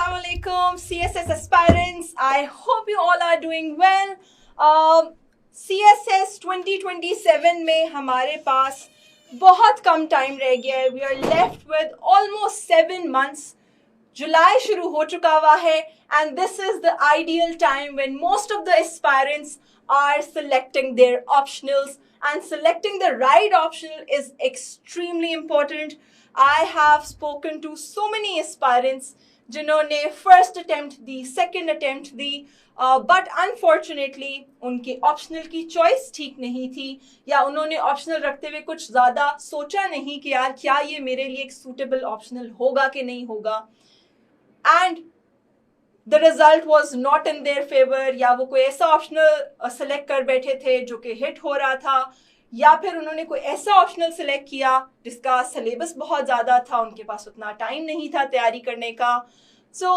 Assalamu alaikum, CSS aspirants. I hope you all are doing well. CSS 2027 में हमारे पास बहुत कम time रह गया है. We are left with almost 7 months. जुलाई शुरू हो चुका हुआ है and this is the ideal time when most of the aspirants are selecting their optionals, and selecting the right optional is extremely important. I have spoken to so many aspirants जिन्होंने first attempt the, second attempt the, but unfortunately उनके optional की choice ठीक नहीं थी, या उन्होंने optional रखते हुए कुछ ज़्यादा सोचा नहीं कि यार क्या ये मेरे लिए एक सूटेबल ऑप्शनल होगा कि नहीं होगा, and the result was not in their favour. या वो कोई ऐसा ऑप्शनल सेलेक्ट कर बैठे थे जो कि हिट हो रहा था, या फिर उन्होंने कोई ऐसा ऑप्शनल सेलेक्ट किया जिसका सिलेबस बहुत ज़्यादा था, उनके पास उतना टाइम नहीं था तैयारी करने का. सो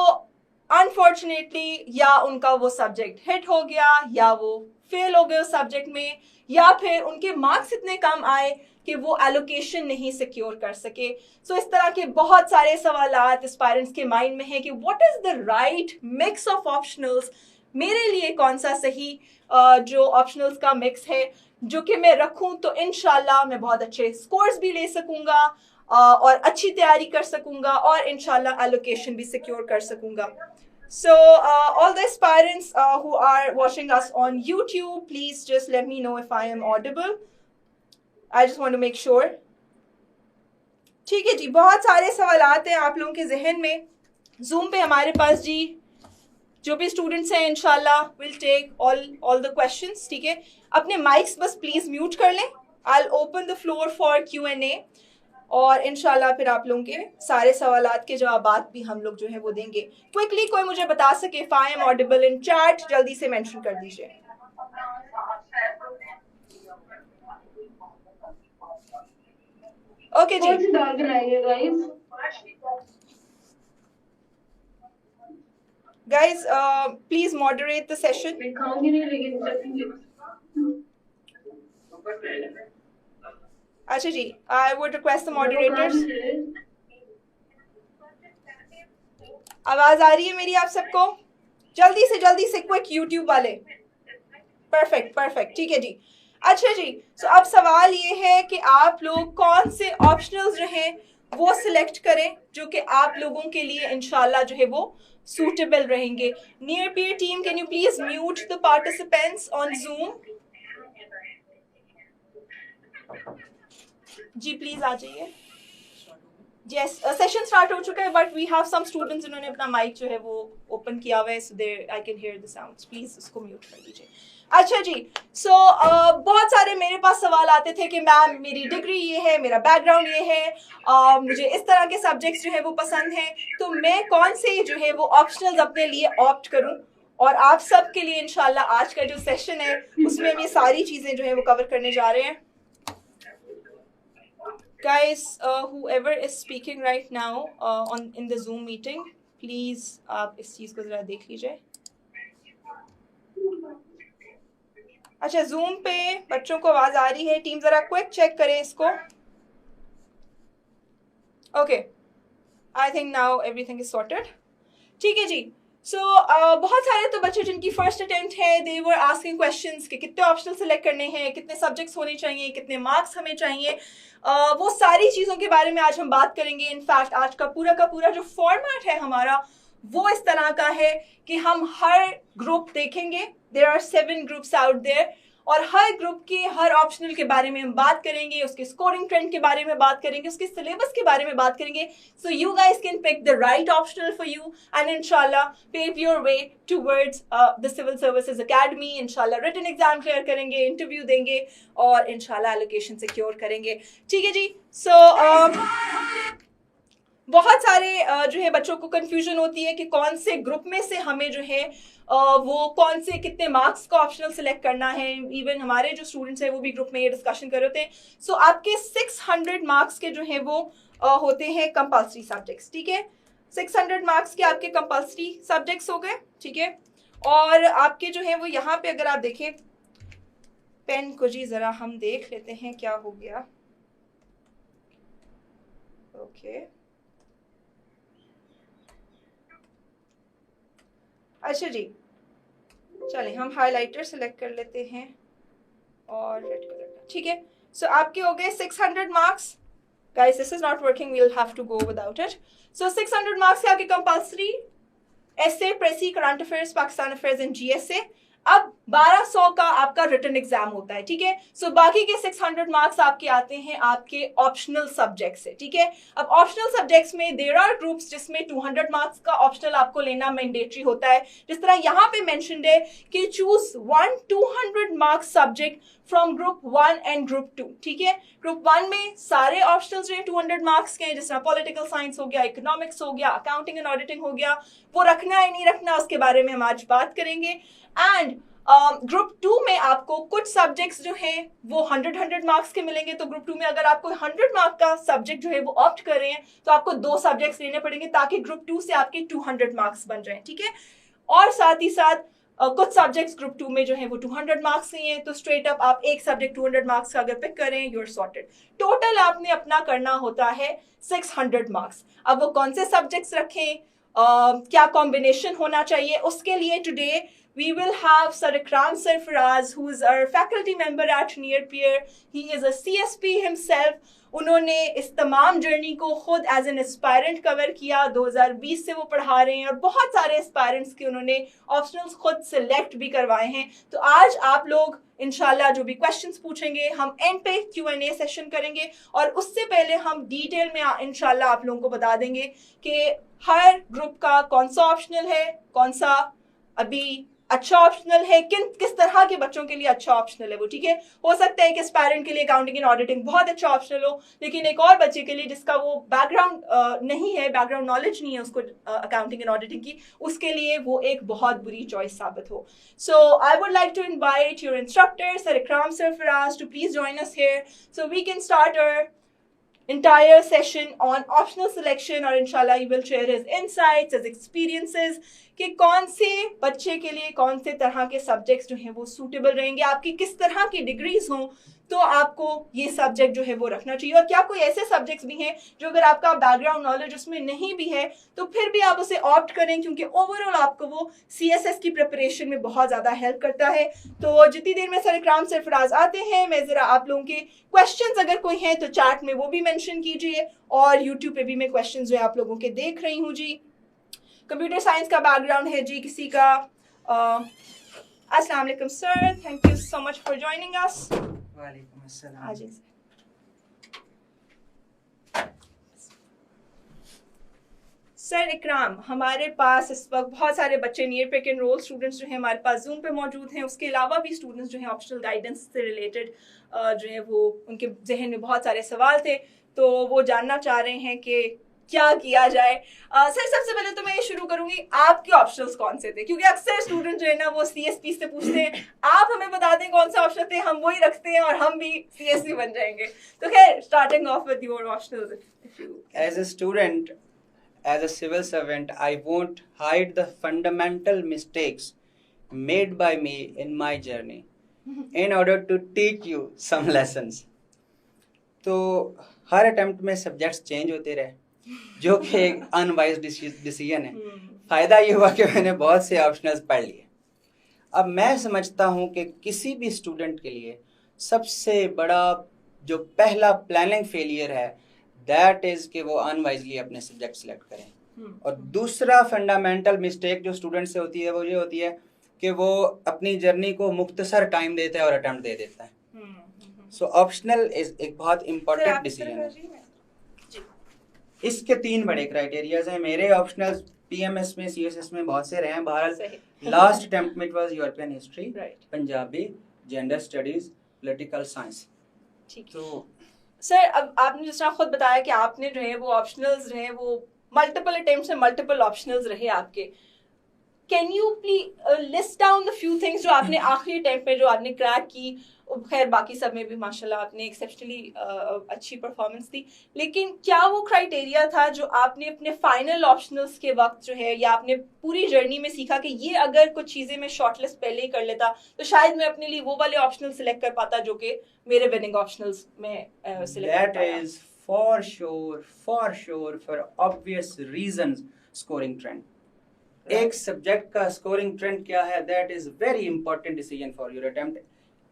अनफॉर्चुनेटली या उनका वो सब्जेक्ट हिट हो गया, या वो फेल हो गए उस सब्जेक्ट में, या फिर उनके मार्क्स इतने कम आए कि वो एलोकेशन नहीं सिक्योर कर सके. सो इस तरह के बहुत सारे सवालात एस्पायरेंट्स के माइंड में है कि what is the right mix of optionals, मेरे लिए कौन सा सही जो ऑप्शनल्स का मिक्स है जो कि मैं रखूं तो इंशाल्लाह मैं बहुत अच्छे स्कोर्स भी ले सकूंगा और अच्छी तैयारी कर सकूंगा और इंशाल्लाह एलोकेशन भी सिक्योर कर सकूंगा. So all the aspirants who are watching us on YouTube, please just let me know if I am audible. I just want to make sure. ठीक है जी, बहुत सारे सवालात हैं आप लोगों के जहन में. Zoom पे हमारे पास जी जो भी स्टूडेंट्स हैं इंशाल्लाह will take all the questions. ठीक है, अपने माइक्स बस प्लीज म्यूट कर लें. I open the floor for Q&A और इंशाल्लाह फिर आप लोगों के सारे सवालात के जवाबात भी हम लोग जो है वो देंगे. क्विकली कोई मुझे बता सके if I am audible in chat, जल्दी से मेंशन कर दीजिए. ओके जी guys, please moderate the session. अच्छा जी, I would request the moderators. आवाज आ रही है मेरी आप सबको? जल्दी से क्विक यूट्यूब वाले. परफेक्ट ठीक है जी. अच्छा जी, सो अब सवाल ये है कि आप लोग कौन से ऑप्शनल्स जो हैं वो सिलेक्ट करें जो कि आप लोगों के लिए इंशाल्लाह जो है वो सूटेबल रहेंगे. Near peer team, can you please mute the participants on Zoom? जी प्लीज आ जाइए. यस, सेशन स्टार्ट हो चुका है but we have some students जिन्होंने अपना माइक जो है वो ओपन किया हुआ है, so there I can hear the sounds. Please उसको म्यूट कर दीजिए. अच्छा जी, सो बहुत सारे मेरे पास सवाल आते थे कि मैम मेरी डिग्री ये है, मेरा बैकग्राउंड ये है, मुझे इस तरह के सब्जेक्ट्स जो है वो पसंद हैं, तो मैं कौन से जो है वो ऑप्शनल्स अपने लिए ऑप्ट करूं. और आप सब के लिए इंशाल्लाह आज का जो सेशन है उसमें हम ये सारी चीज़ें जो है वो कवर करने जा रहे हैं. Guys, whoever is speaking right now in the Zoom meeting, please आप इस चीज़ को ज़रा देख लीजिए. अच्छा, Zoom पे बच्चों को आवाज़ आ रही है. टीम ज़रा क्विक चेक करें इसको. Okay, I think now everything is sorted. ठीक है जी. सो बहुत सारे तो बच्चे जिनकी फर्स्ट अटेम्प्ट है, दे वर आस्किंग क्वेश्चंस कि कितने ऑप्शनल सेलेक्ट करने हैं, कितने सब्जेक्ट्स होने चाहिए, कितने मार्क्स हमें चाहिए. वो सारी चीज़ों के बारे में आज हम बात करेंगे. इनफैक्ट आज का पूरा जो फॉर्मेट है हमारा वो इस तरह का है कि हम हर ग्रुप देखेंगे. There are 7 groups out there, और हर ग्रुप के हर ऑप्शनल के बारे में हम बात करेंगे, उसके स्कोरिंग ट्रेंड के बारे में बात करेंगे, उसके सिलेबस के बारे में बात करेंगे. So you guys can pick the right optional for you and इंशाल्लाह pave your way towards the civil services academy. इंशाल्लाह रिटन एग्जाम क्लियर करेंगे, इंटरव्यू देंगे और इंशाल्लाह एलोकेशन सिक्योर करेंगे. ठीक है जी. सो बहुत सारे जो है बच्चों को कंफ्यूजन होती है कि कौन से ग्रुप में से हमें जो है वो कौन से कितने मार्क्स का ऑप्शनल सिलेक्ट करना है. इवन हमारे जो स्टूडेंट्स हैं वो भी ग्रुप में ये डिस्कशन कर रहे थे. सो आपके 600 मार्क्स के जो है वो होते हैं कंपल्सरी सब्जेक्ट्स. ठीक है, 600 मार्क्स के आपके कंपल्सरी सब्जेक्ट्स हो गए. ठीक है, और आपके जो है वो यहाँ पे अगर आप देखें पेन को जी ज़रा हम देख लेते हैं क्या हो गया. ओके अच्छा जी, चलें हम हाइलाइटर सेलेक्ट कर लेते हैं और रेड कलर का, ठीक है। सो आपके हो गए 600 marks. Guys, this is not working. We'll have to go without it. So 600 marks के आपके compulsory essay, pressy, current affairs, Pakistan affairs and GSA. अब 1200 का आपका रिटन एग्जाम होता है, ठीक है। सो बाकी के 600 मार्क्स आपके आते हैं आपके ऑप्शनल सब्जेक्ट से, ठीक है। अब ऑप्शनल सब्जेक्ट्स में देयर आर ग्रुप्स जिसमें 200 मार्क्स का ऑप्शनल आपको लेना मैंडेटरी होता है। जिस तरह यहाँ पे मेंशन्ड है कि choose 1 200 marks subject from group 1 and group 2, ठीक है। ग्रुप 1 में सारे ऑप्शनल्स जो है 200 मार्क्स के हैं, जिस तरह पॉलिटिकल साइंस हो गया, इकोनॉमिक्स हो गया, अकाउंटिंग एंड ऑडिटिंग हो गया। वो रखना है नहीं रखना उसके बारे में हम आज बात करेंगे। एंड ग्रुप 2 में आपको कुछ सब्जेक्ट्स जो हैं वो 100 मार्क्स के मिलेंगे। तो ग्रुप 2 में अगर आपको 100 मार्क्स का सब्जेक्ट जो है वो ऑप्ट कर रहे हैं तो आपको 2 सब्जेक्ट्स लेने पड़ेंगे ताकि ग्रुप 2 से आपके 200 मार्क्स बन जाएं, ठीक है। और साथ ही साथ कुछ सब्जेक्ट्स ग्रुप 2 में जो है वो 200 मार्क्स के हैं, तो स्ट्रेट अप आप एक सब्जेक्ट 200 मार्क्स का अगर पिक करें यू आर सॉर्टेड। टोटल आपने अपना करना होता है 600 मार्क्स। अब वो कौन से सब्जेक्ट्स रखें, क्या कॉम्बिनेशन होना चाहिए, उसके लिए today we will have Sir Ikram Sarfaraz, who is our faculty member at Near Peer. He is a CSP himself. उन्होंने इस तमाम जर्नी को खुद एज एन एस्पायरेंट कवर किया। 2020 से वो पढ़ा रहे हैं और बहुत सारे एस्पायरेंट्स के उन्होंने ऑप्शनल्स खुद सिलेक्ट भी करवाए हैं। तो आज आप लोग इंशाल्लाह जो भी क्वेश्चंस पूछेंगे हम एंड पे Q&A सेशन करेंगे, और उससे पहले हम डिटेल में इंशाल्लाह आप लोगों को बता देंगे कि हर ग्रुप का कौन सा ऑप्शनल है, कौन सा अभी अच्छा ऑप्शनल है, किस तरह के बच्चों के लिए अच्छा ऑप्शनल है वो, ठीक है। हो सकता है कि एस्पायरेंट के लिए अकाउंटिंग एंड ऑडिटिंग बहुत अच्छा ऑप्शनल हो, लेकिन एक और बच्चे के लिए जिसका वो बैकग्राउंड नहीं है, बैकग्राउंड नॉलेज नहीं है उसको अकाउंटिंग एंड ऑडिटिंग की, उसके लिए वो एक बहुत बुरी चॉइस साबित हो। So I would like to invite your instructor sir Ikram Sarfaraz to please join us here so we can start our entire session on optional selection, और इंशाल्लाह he will share his insights, his experiences कि कौन से बच्चे के लिए कौन से तरह के सब्जेक्ट्स जो हैं वो सूटेबल रहेंगे, आपकी किस तरह की डिग्रीज हों तो आपको ये सब्जेक्ट जो है वो रखना चाहिए, और क्या कोई ऐसे सब्जेक्ट्स भी हैं जो अगर आपका बैकग्राउंड नॉलेज उसमें नहीं भी है तो फिर भी आप उसे ऑप्ट करें, क्योंकि ओवरऑल आपको वो CSS की प्रिपरेशन में बहुत ज़्यादा हेल्प करता है। तो जितनी देर में सर इकराम सरफराज आते हैं मैं ज़रा आप लोगों के क्वेश्चंस अगर कोई हैं तो चैट में वो भी मेंशन कीजिए, और यूट्यूब पे भी मैं क्वेश्चंस जो है आप लोगों के देख रही हूँ जी। कंप्यूटर साइंस का बैकग्राउंड है जी किसी का। अस्सलाम वालेकुम sir, thank you so much for joining us. वालेकुम अस्सलाम। आज सर इकराम, हमारे पास इस वक्त बहुत सारे बच्चे नियर पे एनरोल स्टूडेंट्स जो हैं हमारे पास जूम पे मौजूद हैं, उसके अलावा भी स्टूडेंट्स जो हैं ऑप्शनल गाइडेंस से रिलेटेड जो है वो उनके जहन में बहुत सारे सवाल थे, तो वो जानना चाह रहे हैं कि क्या किया जाए। सर सबसे पहले तो मैं ये शुरू करूंगी, आपके ऑप्शंस कौन से थे, क्योंकि अक्सर स्टूडेंट जो है ना वो CSP से पूछते हैं, आप हमें बता दें कौन सा ऑप्शन थे, हम वही रखते हैं और हम भी CSP बन जाएंगे। तो खैर starting of with your optionals. As a student, as a civil servant, I won't hide the fundamental mistakes made by me in my journey in order to teach you some lessons. तो हर attempt में subjects change होते रहे, जो कि एक unwise decision है। फ़ायदा ये हुआ कि मैंने बहुत से ऑप्शनल्स पढ़ लिए। अब मैं समझता हूँ कि किसी भी स्टूडेंट के लिए सबसे बड़ा जो पहला प्लानिंग फेलियर है दैट इज़ कि वो अनवाइजली अपने सब्जेक्ट सेलेक्ट करें। और दूसरा फंडामेंटल मिस्टेक जो स्टूडेंट से होती है वो ये होती है कि वो अपनी जर्नी को मुख्तसर टाइम देता है और अटेम्प्ट दे देता है। सो ऑप्शनल इज एक बहुत इम्पोर्टेंट डिसीजन है। इसके 3 बड़े क्राइटेरियाज हैं। मेरे ऑप्शनल PMS में CSS में बहुत से रहे हैं। बहरहाल लास्ट अटेम्प्ट में it was European history, Punjabi, gender studies, political science. तो सर अब आपने जिस तरह खुद बताया कि आपने जो है वो ऑप्शनल्स रहे वो मल्टीपल अटेम्प्ट्स में मल्टीपल ऑप्शनल्स रहे आपके, can you please list down the few things जो आपने आखिरी अटेम्प्ट में जो आपने क्रैक की। खैर बाकी सब में भी माशाल्लाह आपने एक्सेप्शनली अच्छी परफॉर्मेंस दी, लेकिन क्या वो क्राइटेरिया था जो आपने अपने फाइनल ऑप्शनल्स के वक्त जो है या आपने पूरी जर्नी में सीखा कि ये अगर कुछ चीज़ें मैं शॉर्टलिस्ट पहले ही कर लेता तो शायद मैं अपने लिए वो वाले ऑप्शनल सिलेक्ट कर पाता जो कि मेरे विनिंग ऑप्शनल्स में सिलेक्ट कर पाया। That is for sure for obvious reasons scoring trend. एक सब्जेक्ट का स्कोरिंग ट्रेंड क्या है, that is very important decision for your attempt.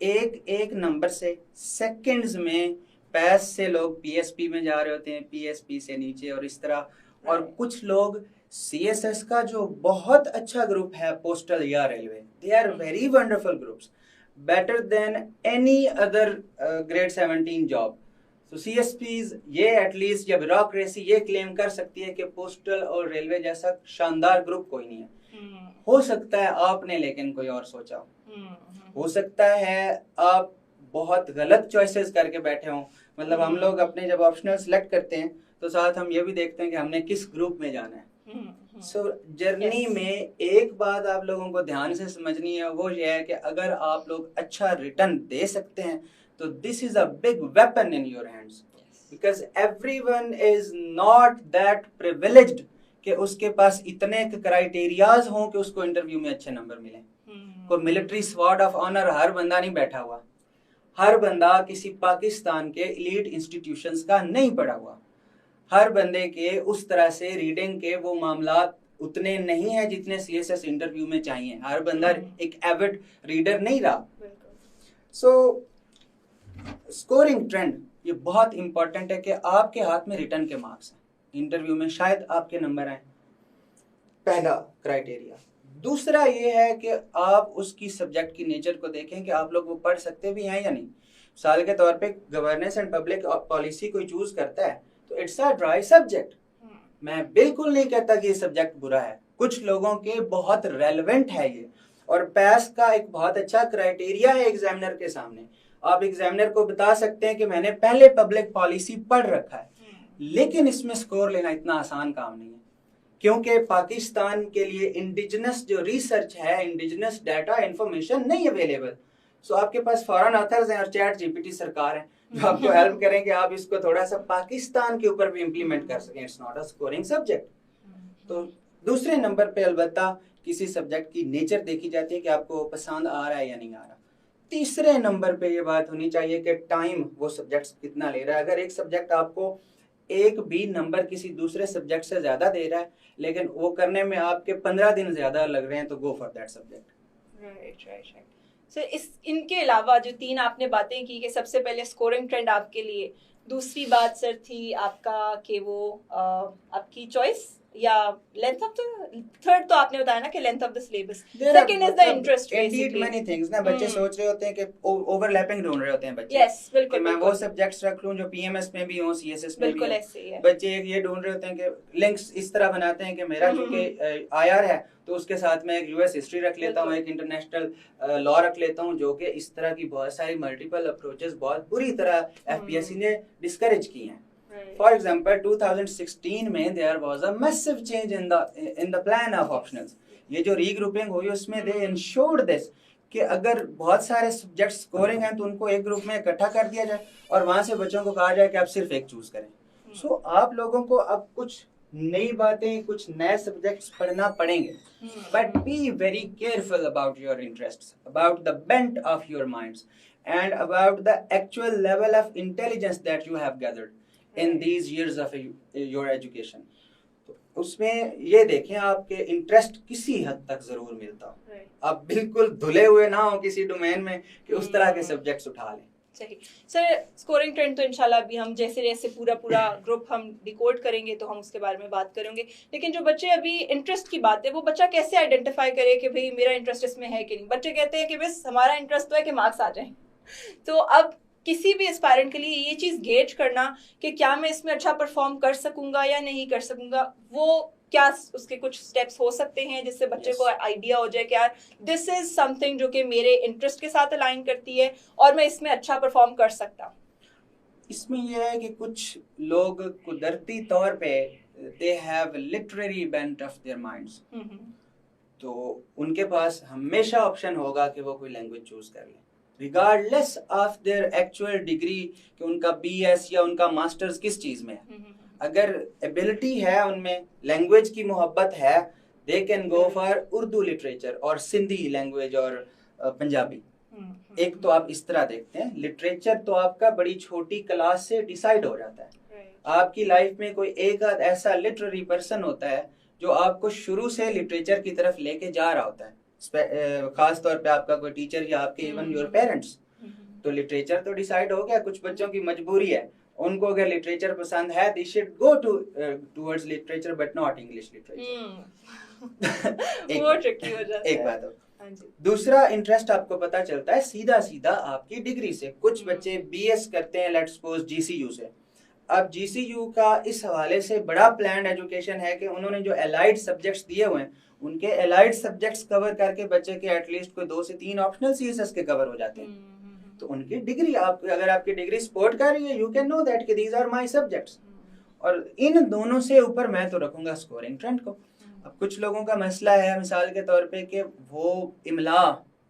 एक नंबर से सेकंड्स में पैस से लोग पीएसपी में जा रहे होते हैं, पीएसपी से नीचे और इस तरह। और कुछ लोग सीएसएस का जो बहुत अच्छा ग्रुप है, पोस्टल या railway, they are very wonderful groups, better than any other grade 17 job. तो सीएसपीज ये एटलीस्ट या ब्यूरोक्रेसी ये क्लेम कर सकती है कि पोस्टल और रेलवे जैसा शानदार ग्रुप कोई नहीं है। हो सकता है आपने लेकिन कोई और सोचा हो सकता है आप बहुत गलत चॉइसेस करके बैठे हों। मतलब हम लोग अपने जब ऑप्शनल सेलेक्ट करते हैं तो साथ हम ये भी देखते हैं कि हमने किस ग्रुप में जाना है। सो जर्नी में एक बात आप लोगों को ध्यान से समझनी है, वो ये है कि अगर आप लोग अच्छा रिटर्न दे सकते हैं तो this is a big weapon in your hands, because everyone is not that privileged कि उसके पास इतने क्राइटेरियाज हों कि उसको इंटरव्यू में अच्छे नंबर मिले। कोई मिलिट्री स्वॉर्ड ऑफ ऑनर हर बंदा नहीं बैठा हुआ, हर बंदा किसी पाकिस्तान के एलीट इंस्टीट्यूशंस का नहीं पढ़ा हुआ, हर बंदे के उस तरह से रीडिंग के वो मामलात उतने नहीं है जितने सीएसएस इंटरव्यू में चाहिए। हर बंदा एक एविड रीडर नहीं रहा। सो स्कोरिंग ट्रेंड ये बहुत इंपॉर्टेंट है कि आपके हाथ में रिटर्न के मार्क्स हैं, इंटरव्यू में शायद आपके नंबर आए, पहला क्राइटेरिया। दूसरा ये है कि आप उसकी सब्जेक्ट की नेचर को देखें कि आप लोग वो पढ़ सकते भी हैं या नहीं। साल के तौर पे गवर्नेंस एंड पब्लिक पॉलिसी कोई चूज करता है तो इट्स अ ड्राई सब्जेक्ट। मैं बिल्कुल नहीं कहता कि ये सब्जेक्ट बुरा है, कुछ लोगों के बहुत रेलेवेंट है ये, और पैस का एक बहुत अच्छा क्राइटेरिया है एग्जामिनर के सामने। आप एग्जामिनर को बता सकते हैं कि मैंने पहले पब्लिक पॉलिसी पढ़ रखा है, लेकिन इसमें स्कोर लेना इतना आसान काम नहीं है, क्योंकि पाकिस्तान के लिए इंडिजिनस जो रिसर्च है, इंडिजिनस डाटा इंफॉर्मेशन नहीं अवेलेबल। सो आपके पास फॉरेन ऑथर्स हैं और चैट जीपीटी सरकार है जो आपको हेल्प करें कि आप इसको थोड़ा सा पाकिस्तान के ऊपर भी इंप्लीमेंट कर सकें। It's not a scoring subject. तो दूसरे नंबर पे अलबत्ता किसी सब्जेक्ट की नेचर देखी जाती है कि आपको पसंद आ रहा है या नहीं आ रहा। तीसरे नंबर पे ये बात होनी चाहिए कि टाइम वो सब्जेक्ट कितना ले रहा है। अगर एक सब्जेक्ट आपको एक भी नंबर किसी दूसरे सब्जेक्ट से ज्यादा दे रहा है लेकिन वो करने में आपके 15 दिन ज्यादा लग रहे हैं तो गो for that subject. Right. Sir इनके अलावा जो तीन आपने बातें की कि सबसे पहले स्कोरिंग ट्रेंड आपके लिए, दूसरी बात सर थी आपका कि वो आपकी चॉइस या लेंथ ऑफ द, थर्ड तो आपने बताया ना कि length of the syllabus, second is the interest basically. Many things ना, बच्चे सोच रहे होते हैं कि ओवरलैपिंग ढूंढ रहे होते हैं बच्चे। यस बिल्कुल, मैं वो सब्जेक्ट्स रख लूं जो पीएमएस में भी हो, सीएसएस में भी बिल्कुल ऐसे ही है। बच्चे ये ढूंढ रहे होते हैं कि लिंक्स इस तरह बनाते हैं कि मेरा चूंकि आईआर है तो उसके साथ में एक यूएस हिस्ट्री रख लेता हूँ, एक इंटरनेशनल लॉ रख लेता हूँ, जो कि इस तरह की बहुत सारी मल्टीपल अप्रोचेस बहुत बुरी तरह एफपीएससी ने डिस्करेज की हैं। For example, 2016 में there was a massive change in the plan of optionals. ये जो रीग्रुपिंग हुई उसमें they ensured this कि अगर बहुत सारे सब्जेक्ट स्कोरिंग हैं तो उनको एक ग्रुप में इकट्ठा कर दिया जाए और वहां से बच्चों को कहा जाए कि आप सिर्फ एक चूज करें। सो आप लोगों को अब कुछ नई बातें, कुछ नए सब्जेक्ट्स पढ़ना पड़ेंगे, but be very careful about your interests, about the bent of your minds and about the actual level of intelligence that you have gathered in these years of your education। तो उसमें ये देखें आपके interest किसी हद तक जरूर मिलता हो, आप बिल्कुल धुले हुए ना हो किसी डोमेन में कि उस तरह के सब्जेक्ट्स उठा लें। सही सर, स्कोरिंग ट्रेंड तो इंशाल्लाह अभी हम जैसे जैसे पूरा ग्रुप हम डिकोड करेंगे तो हम उसके बारे में बात करेंगे, लेकिन जो बच्चे अभी इंटरेस्ट की बात है वो बच्चा कैसे आइडेंटिफाई करे कि भाई मेरा इंटरेस्ट इसमें है कि नहीं। बच्चे कहते हैं कि बस हमारा इंटरेस्ट तो है कि मार्क्स आ जाएं। तो अब किसी भी एस्पायरेंट के लिए ये चीज़ गेज करना कि क्या मैं इसमें अच्छा परफॉर्म कर सकूंगा या नहीं कर सकूंगा, वो क्या उसके कुछ स्टेप्स हो सकते हैं जिससे बच्चे को आइडिया हो जाए कि यार दिस इज समथिंग जो कि मेरे इंटरेस्ट के साथ अलाइन करती है और मैं इसमें अच्छा परफॉर्म कर सकता हूँ। इसमें यह है कि कुछ लोग कुदरती तौर पे they have literary bent of their minds, तो उनके पास हमेशा ऑप्शन होगा कि वो कोई लैंग्वेज चूज कर ले regardless of their actual degree कि उनका बीएस या उनका मास्टर्स किस चीज में है। अगर एबिलिटी है उनमें, लैंग्वेज की मोहब्बत है, they can go for Urdu literature और सिंधी लैंग्वेज और पंजाबी। एक तो आप इस तरह देखते हैं, लिटरेचर तो आपका बड़ी छोटी क्लास से डिसाइड हो जाता है। आपकी लाइफ में कोई एक आध ऐसा लिटरेरी पर्सन होता है जो आपको शुरू से लिटरेचर की तरफ लेके जा रहा होता है, खास तौर पे आपका कोई टीचर या आपके इवन योर पेरेंट्स। तो लिटरेचर तो डिसाइड हो गया, कुछ बच्चों की मजबूरी है, उनको अगर लिटरेचर पसंद है they should go towards literature but not English literature. वो ट्रिकी हो जाता है। एक बात हो। दूसरा इंटरेस्ट आपको पता चलता है सीधा सीधा आपकी डिग्री से। कुछ बच्चे बीएस करते हैं लेट्स सपोज जीसीयू से। अब जीसीयू का इस हवाले से बड़ा प्लान्ड एजुकेशन है कि उन्होंने जो एलाइड सब्जेक्ट्स दिए हुए हैं, उनके एलाइड सब्जेक्ट्स कवर करके बच्चे के एटलीस्ट कोई 2 से 3 ऑप्शनल सीएसएस के कवर हो जाते हैं। तो उनकी डिग्री, आप अगर आपकी डिग्री सपोर्ट कर रही है, यू कैन नो दैट कि दीज आर माय सब्जेक्ट्स। और इन दोनों से ऊपर मैं तो रखूंगा स्कोरिंग ट्रेंड को। अब कुछ लोगों का मसला है मिसाल के तौर पे कि वो इमला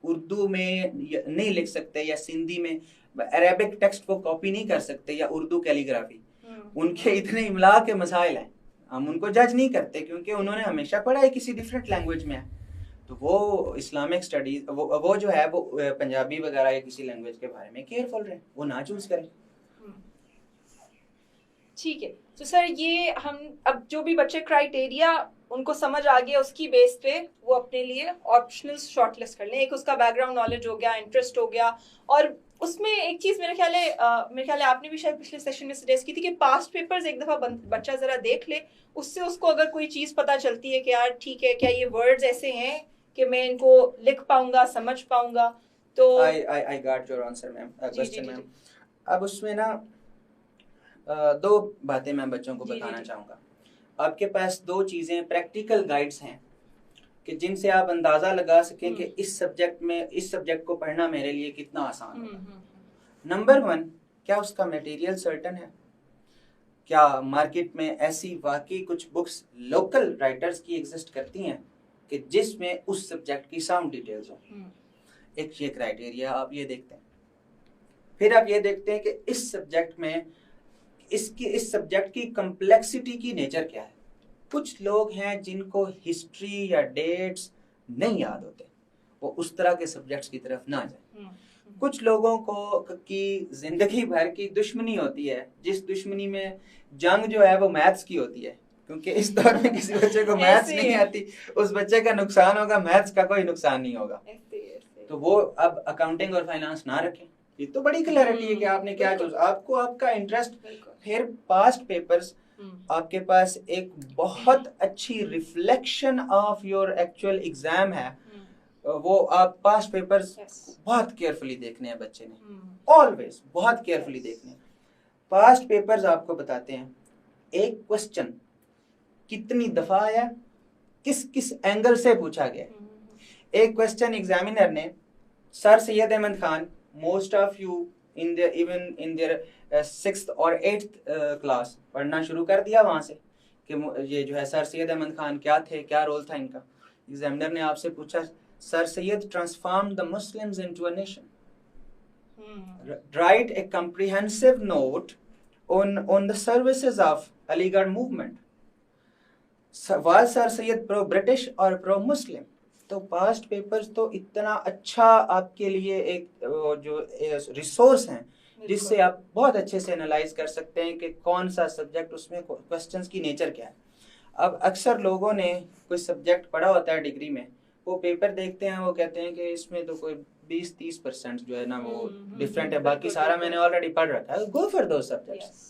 उर्दू में नहीं लिख सकते, या सिंधी में अरेबिक टेक्स्ट को कॉपी नहीं कर सकते, या उर्दू कैलीग्राफी, उनके इतने इमला के मसाइल हैं, हम उनको जज नहीं करते क्योंकि उन्होंने हमेशा पढ़ा है किसी डिफरेंट लैंग्वेज में है। तो वो इस्लामिक स्टडीज वो जो है वो पंजाबी वगैरह या किसी लैंग्वेज के बारे में केयरफुल रहे, वो ना चूज करें। ठीक है। तो सर ये हम अब जो भी बच्चे क्राइटेरिया उनको समझ आ गया, उसकी बेस पे वो अपने लिए ऑप्शनल शॉर्टलिस्ट कर लें। एक उसका बैकग्राउंड नॉलेज हो गया, इंटरेस्ट हो गया, और उसमें एक चीज मेरे ख्याल है आपने भी शायद पिछले सेशन में सजेस्ट की थी कि पास्ट पेपर्स एक दफा बच्चा जरा देख ले, उससे उसको अगर कोई चीज पता चलती है कि यार ठीक है, क्या ये वर्ड्स ऐसे हैं कि मैं इनको लिख पाऊंगा, समझ पाऊंगा। तो I got your answer ma'am, question ma'am. अब उसमें ना 2 बातें मैं बच्चों को बताना चाहूँगा। आपके पास 2 चीज़ें प्रैक्टिकल गाइड्स हैं कि जिनसे आप अंदाज़ा लगा सकें कि इस सब्जेक्ट को पढ़ना मेरे लिए कितना आसान होगा। नंबर 1, क्या उसका मटेरियल सर्टन है? क्या मार्केट में ऐसी वाकई कुछ बुक्स लोकल राइटर्स की एग्जिस्ट करती हैं कि जिसमें उस सब्जेक्ट की साउंड डिटेल्स हो? एक ये क्राइटेरिया आप ये देखते हैं। फिर आप ये देखते हैं कि इस सब्जेक्ट में इस सब्जेक्ट की कम्प्लेक्सिटी की नेचर क्या है। कुछ लोग हैं जिनको हिस्ट्री या डेट्स नहीं याद होते, वो उस तरह के सब्जेक्ट्स की तरफ ना जाए। कुछ लोगों को की जिंदगी भर की दुश्मनी होती है, जिस दुश्मनी में जंग जो है वो मैथ्स की होती है, क्योंकि इस दौर में किसी बच्चे को मैथ्स नहीं आती, उस बच्चे का नुकसान होगा, मैथ्स का कोई नुकसान नहीं होगा। तो वो अब अकाउंटिंग और फाइनेंस ना रखें। ये तो बड़ी क्लैरिटी है कि आपने क्या चूज, आपको आपका इंटरेस्ट। फिर पास्ट पेपर्स आपके पास एक बहुत अच्छी reflection of your actual exam है। वो आप पास्ट पेपर्स बहुत केयरफुली देखने हैं बच्चे ने, ऑलवेज बहुत केयरफुली देखने हैं। पास्ट पेपर्स आपको बताते हैं एक क्वेश्चन कितनी दफा आया, किस किस एंगल से पूछा गया। एक क्वेश्चन एग्जामिनर ने Sir Syed Ahmad Khan, most of you in their 6th और 8th क्लास पढ़ना शुरू कर दिया वहां से कि ये जो है सर सैयद अहमद खान क्या थे, क्या रोल था इनका। एग्जामिनर ने आपसे पूछा sir Syed transformed the Muslims into a nation, right A comprehensive note on the services of Aligarh movement. Was Sir Syed pro British और pro Muslim? तो पास्ट पेपर्स तो इतना अच्छा आपके लिए एक जो रिसोर्स हैं जिससे आप बहुत अच्छे से एनालाइज कर सकते हैं कि कौन सा सब्जेक्ट, उसमें क्वेश्चंस की नेचर क्या है। अब अक्सर लोगों ने कोई सब्जेक्ट पढ़ा होता है डिग्री में, वो पेपर देखते हैं, वो कहते हैं कि इसमें तो कोई 20-30% जो है ना वो डिफरेंट है, बाकी सारा मैंने ऑलरेडी पढ़ रखा है। Go for those subjects.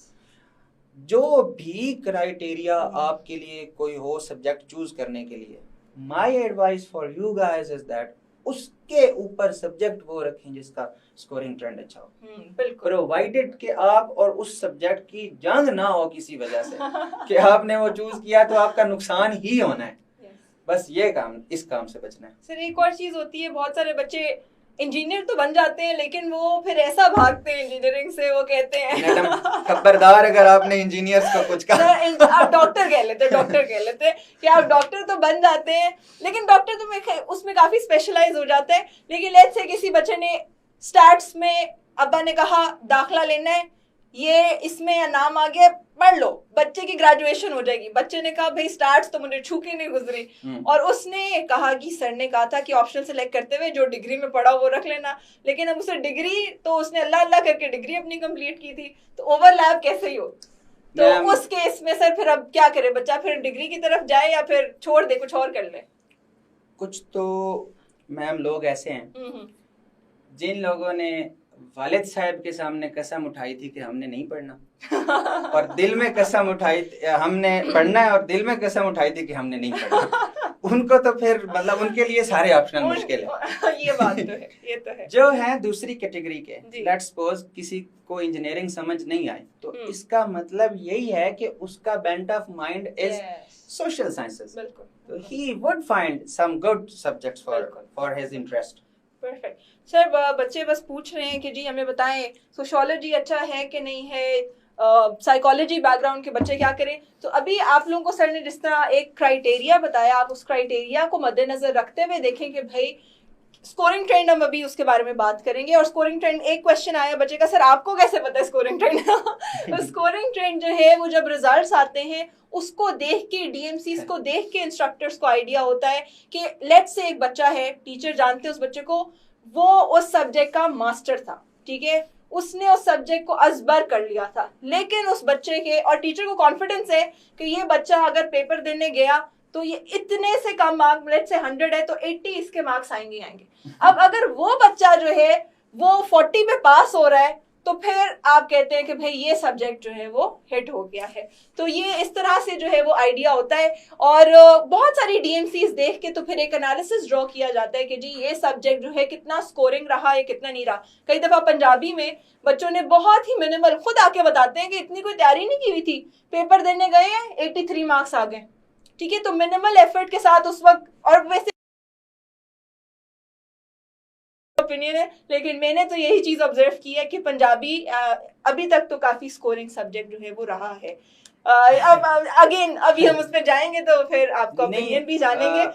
जो भी क्राइटेरिया आपके लिए कोई हो सब्जेक्ट चूज करने के लिए, my advice for you guys is that उसके ऊपर सब्जेक्ट वो रखें जिसका स्कोरिंग ट्रेंड अच्छा हो, प्रोवाइडेड कि आप और उस सब्जेक्ट की जंग ना हो किसी वजह से कि आपने वो चूज किया तो आपका नुकसान ही होना है। बस ये काम, इस काम से बचना है। सर एक और चीज होती है, बहुत सारे बच्चे इंजीनियर तो बन जाते हैं लेकिन वो फिर ऐसा भागते हैं इंजीनियरिंग से, वो कहते हैं मैडम खबरदार अगर आपने इंजीनियर्स को कुछ कहा। आप डॉक्टर कह लेते कि आप डॉक्टर तो बन जाते हैं, लेकिन डॉक्टर तो उसमें काफी स्पेशलाइज हो जाते हैं। लेकिन लेट्स से किसी बच्चे ने स्टैट्स में, अब्बा ने कहा दाखला लेना है, ये इसमें या नाम आ गया, पढ़ लो, बच्चे की ग्रेजुएशन हो जाएगी। बच्चे ने कहा भाई स्टार्ट्स तो मुझे छू के नहीं गुजरी, और उसने कहा कि सर ने कहा था कि ऑप्शनल सेलेक्ट करते हुए जो डिग्री में पढ़ा वो रख लेना, लेकिन अब उसे डिग्री तो उसने अल्लाह अल्लाह करके डिग्री अपनी कंप्लीट की थी, तो ओवरलैप कैसे ही हो? तो मैम, उस केस में सर फिर अब क्या करे बच्चा, फिर डिग्री की तरफ जाए या फिर छोड़ दे कुछ और कर ले? कुछ तो मैम लोग ऐसे हैं जिन लोगों ने वालिद साहब के सामने कसम उठाई थी कि हमने नहीं पढ़ना और दिल में कसम उठाई हमने पढ़ना है और दिल में कसम उठाई थी कि हमने नहीं पढ़ना, उनको तो फिर मतलब उनके लिए सारे ऑप्शनल मुश्किल है। ये बात तो है, ये तो है। जो है दूसरी कैटेगरी के, जी। लेट्स सपोज किसी को इंजीनियरिंग समझ नहीं आई, तो हम्म। इसका मतलब यही है कि उसका bent of mind is Yes, social sciences, बिल्कुल तो he would find some good subjects बिल्कुल। For his interest. Perfect sir. बच्चे बस पूछ रहे हैं कि जी हमें बताएं सोशियोलॉजी अच्छा है कि नहीं है, साइकोलॉजी बैकग्राउंड के बच्चे क्या करें। तो अभी आप लोगों को सर ने जिस तरह एक क्राइटेरिया बताया, आप उस क्राइटेरिया को मद्देनजर रखते हुए देखें कि भाई स्कोरिंग ट्रेंड, हम अभी उसके बारे में बात करेंगे। और स्कोरिंग ट्रेंड, एक क्वेश्चन आया बच्चे का, सर आपको कैसे पता है स्कोरिंग ट्रेंड? तो स्कोरिंग ट्रेंड जो है वो जब रिजल्ट्स आते हैं उसको देख के, डीएमसीज को देख के इंस्ट्रक्टर्स को आइडिया होता है कि लेट्स से एक बच्चा है, टीचर जानते हैं उस बच्चे को, वो उस सब्जेक्ट का मास्टर था, ठीक है, उसने उस सब्जेक्ट को अजबर कर लिया था, लेकिन उस बच्चे के, और टीचर को कॉन्फिडेंस है कि ये बच्चा अगर पेपर देने गया तो ये इतने से कम मार्क, लेट्स से 100 है तो 80 इसके मार्क्स आएंगे आएंगे। अब अगर वो बच्चा जो है वो 40 पे पास हो रहा है तो फिर आप कहते हैं कि भाई ये सब्जेक्ट जो है वो हिट हो गया है। तो ये इस तरह से जो है वो आइडिया होता है। और बहुत सारी डीएमसीज देख के तो फिर एक एनालिसिस ड्रॉ किया जाता है कि जी ये सब्जेक्ट जो है कितना स्कोरिंग रहा है, कितना नहीं रहा। कई दफा पंजाबी में बच्चों ने बहुत ही मिनिमल, खुद आके बताते हैं कि इतनी कोई तैयारी नहीं की हुई थी, पेपर देने गए हैं 83 मार्क्स आ गए, ठीक है। तो मिनिमल एफर्ट के साथ उस वक्त, और वैसे ओपिनियन है, लेकिन मैंने तो यही चीज ऑब्जर्व की है कि पंजाबी अभी तक तो काफी स्कोरिंग सब्जेक्ट जो है वो रहा है। अब अगेन अभी हम उस पर जाएंगे तो फिर आपका ओपिनियन भी जानेंगे।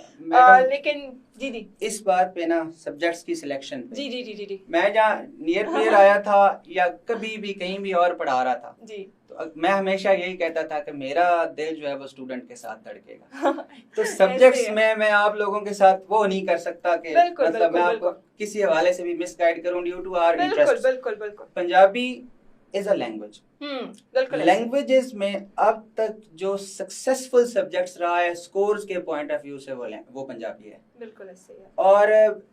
लेकिन जी जी इस बात पे ना, सब्जेक्ट्स की सिलेक्शन पे, जी जी जी जी जी मैं जहाँ नियर पेयर आया था या कभी भी कहीं भी और पढ़ा रहा था जी, तो मैं हमेशा यही कहता था कि मेरा दिल जो है वो स्टूडेंट के साथ धड़केगा। तो सब्जेक्ट्स में मैं आप लोगों के साथ वो नहीं कर सकता कि बिल्कुल, मतलब मैं बिल्कुल, आपको किसी हवाले से भी मिसगाइड करूं ड्यू टू आवर बिल्कुल इंटरेस्ट। बिल्कुल बिल्कुल। Punjabi is a language. बिल्कुल। लैंग्वेजेस में अब तक जो सक्सेसफुल सब्जेक्ट्स रहा है स्कोर्स के पॉइंट ऑफ व्यू से वो पंजाबी है। बिल्कुल ऐसे ही है। और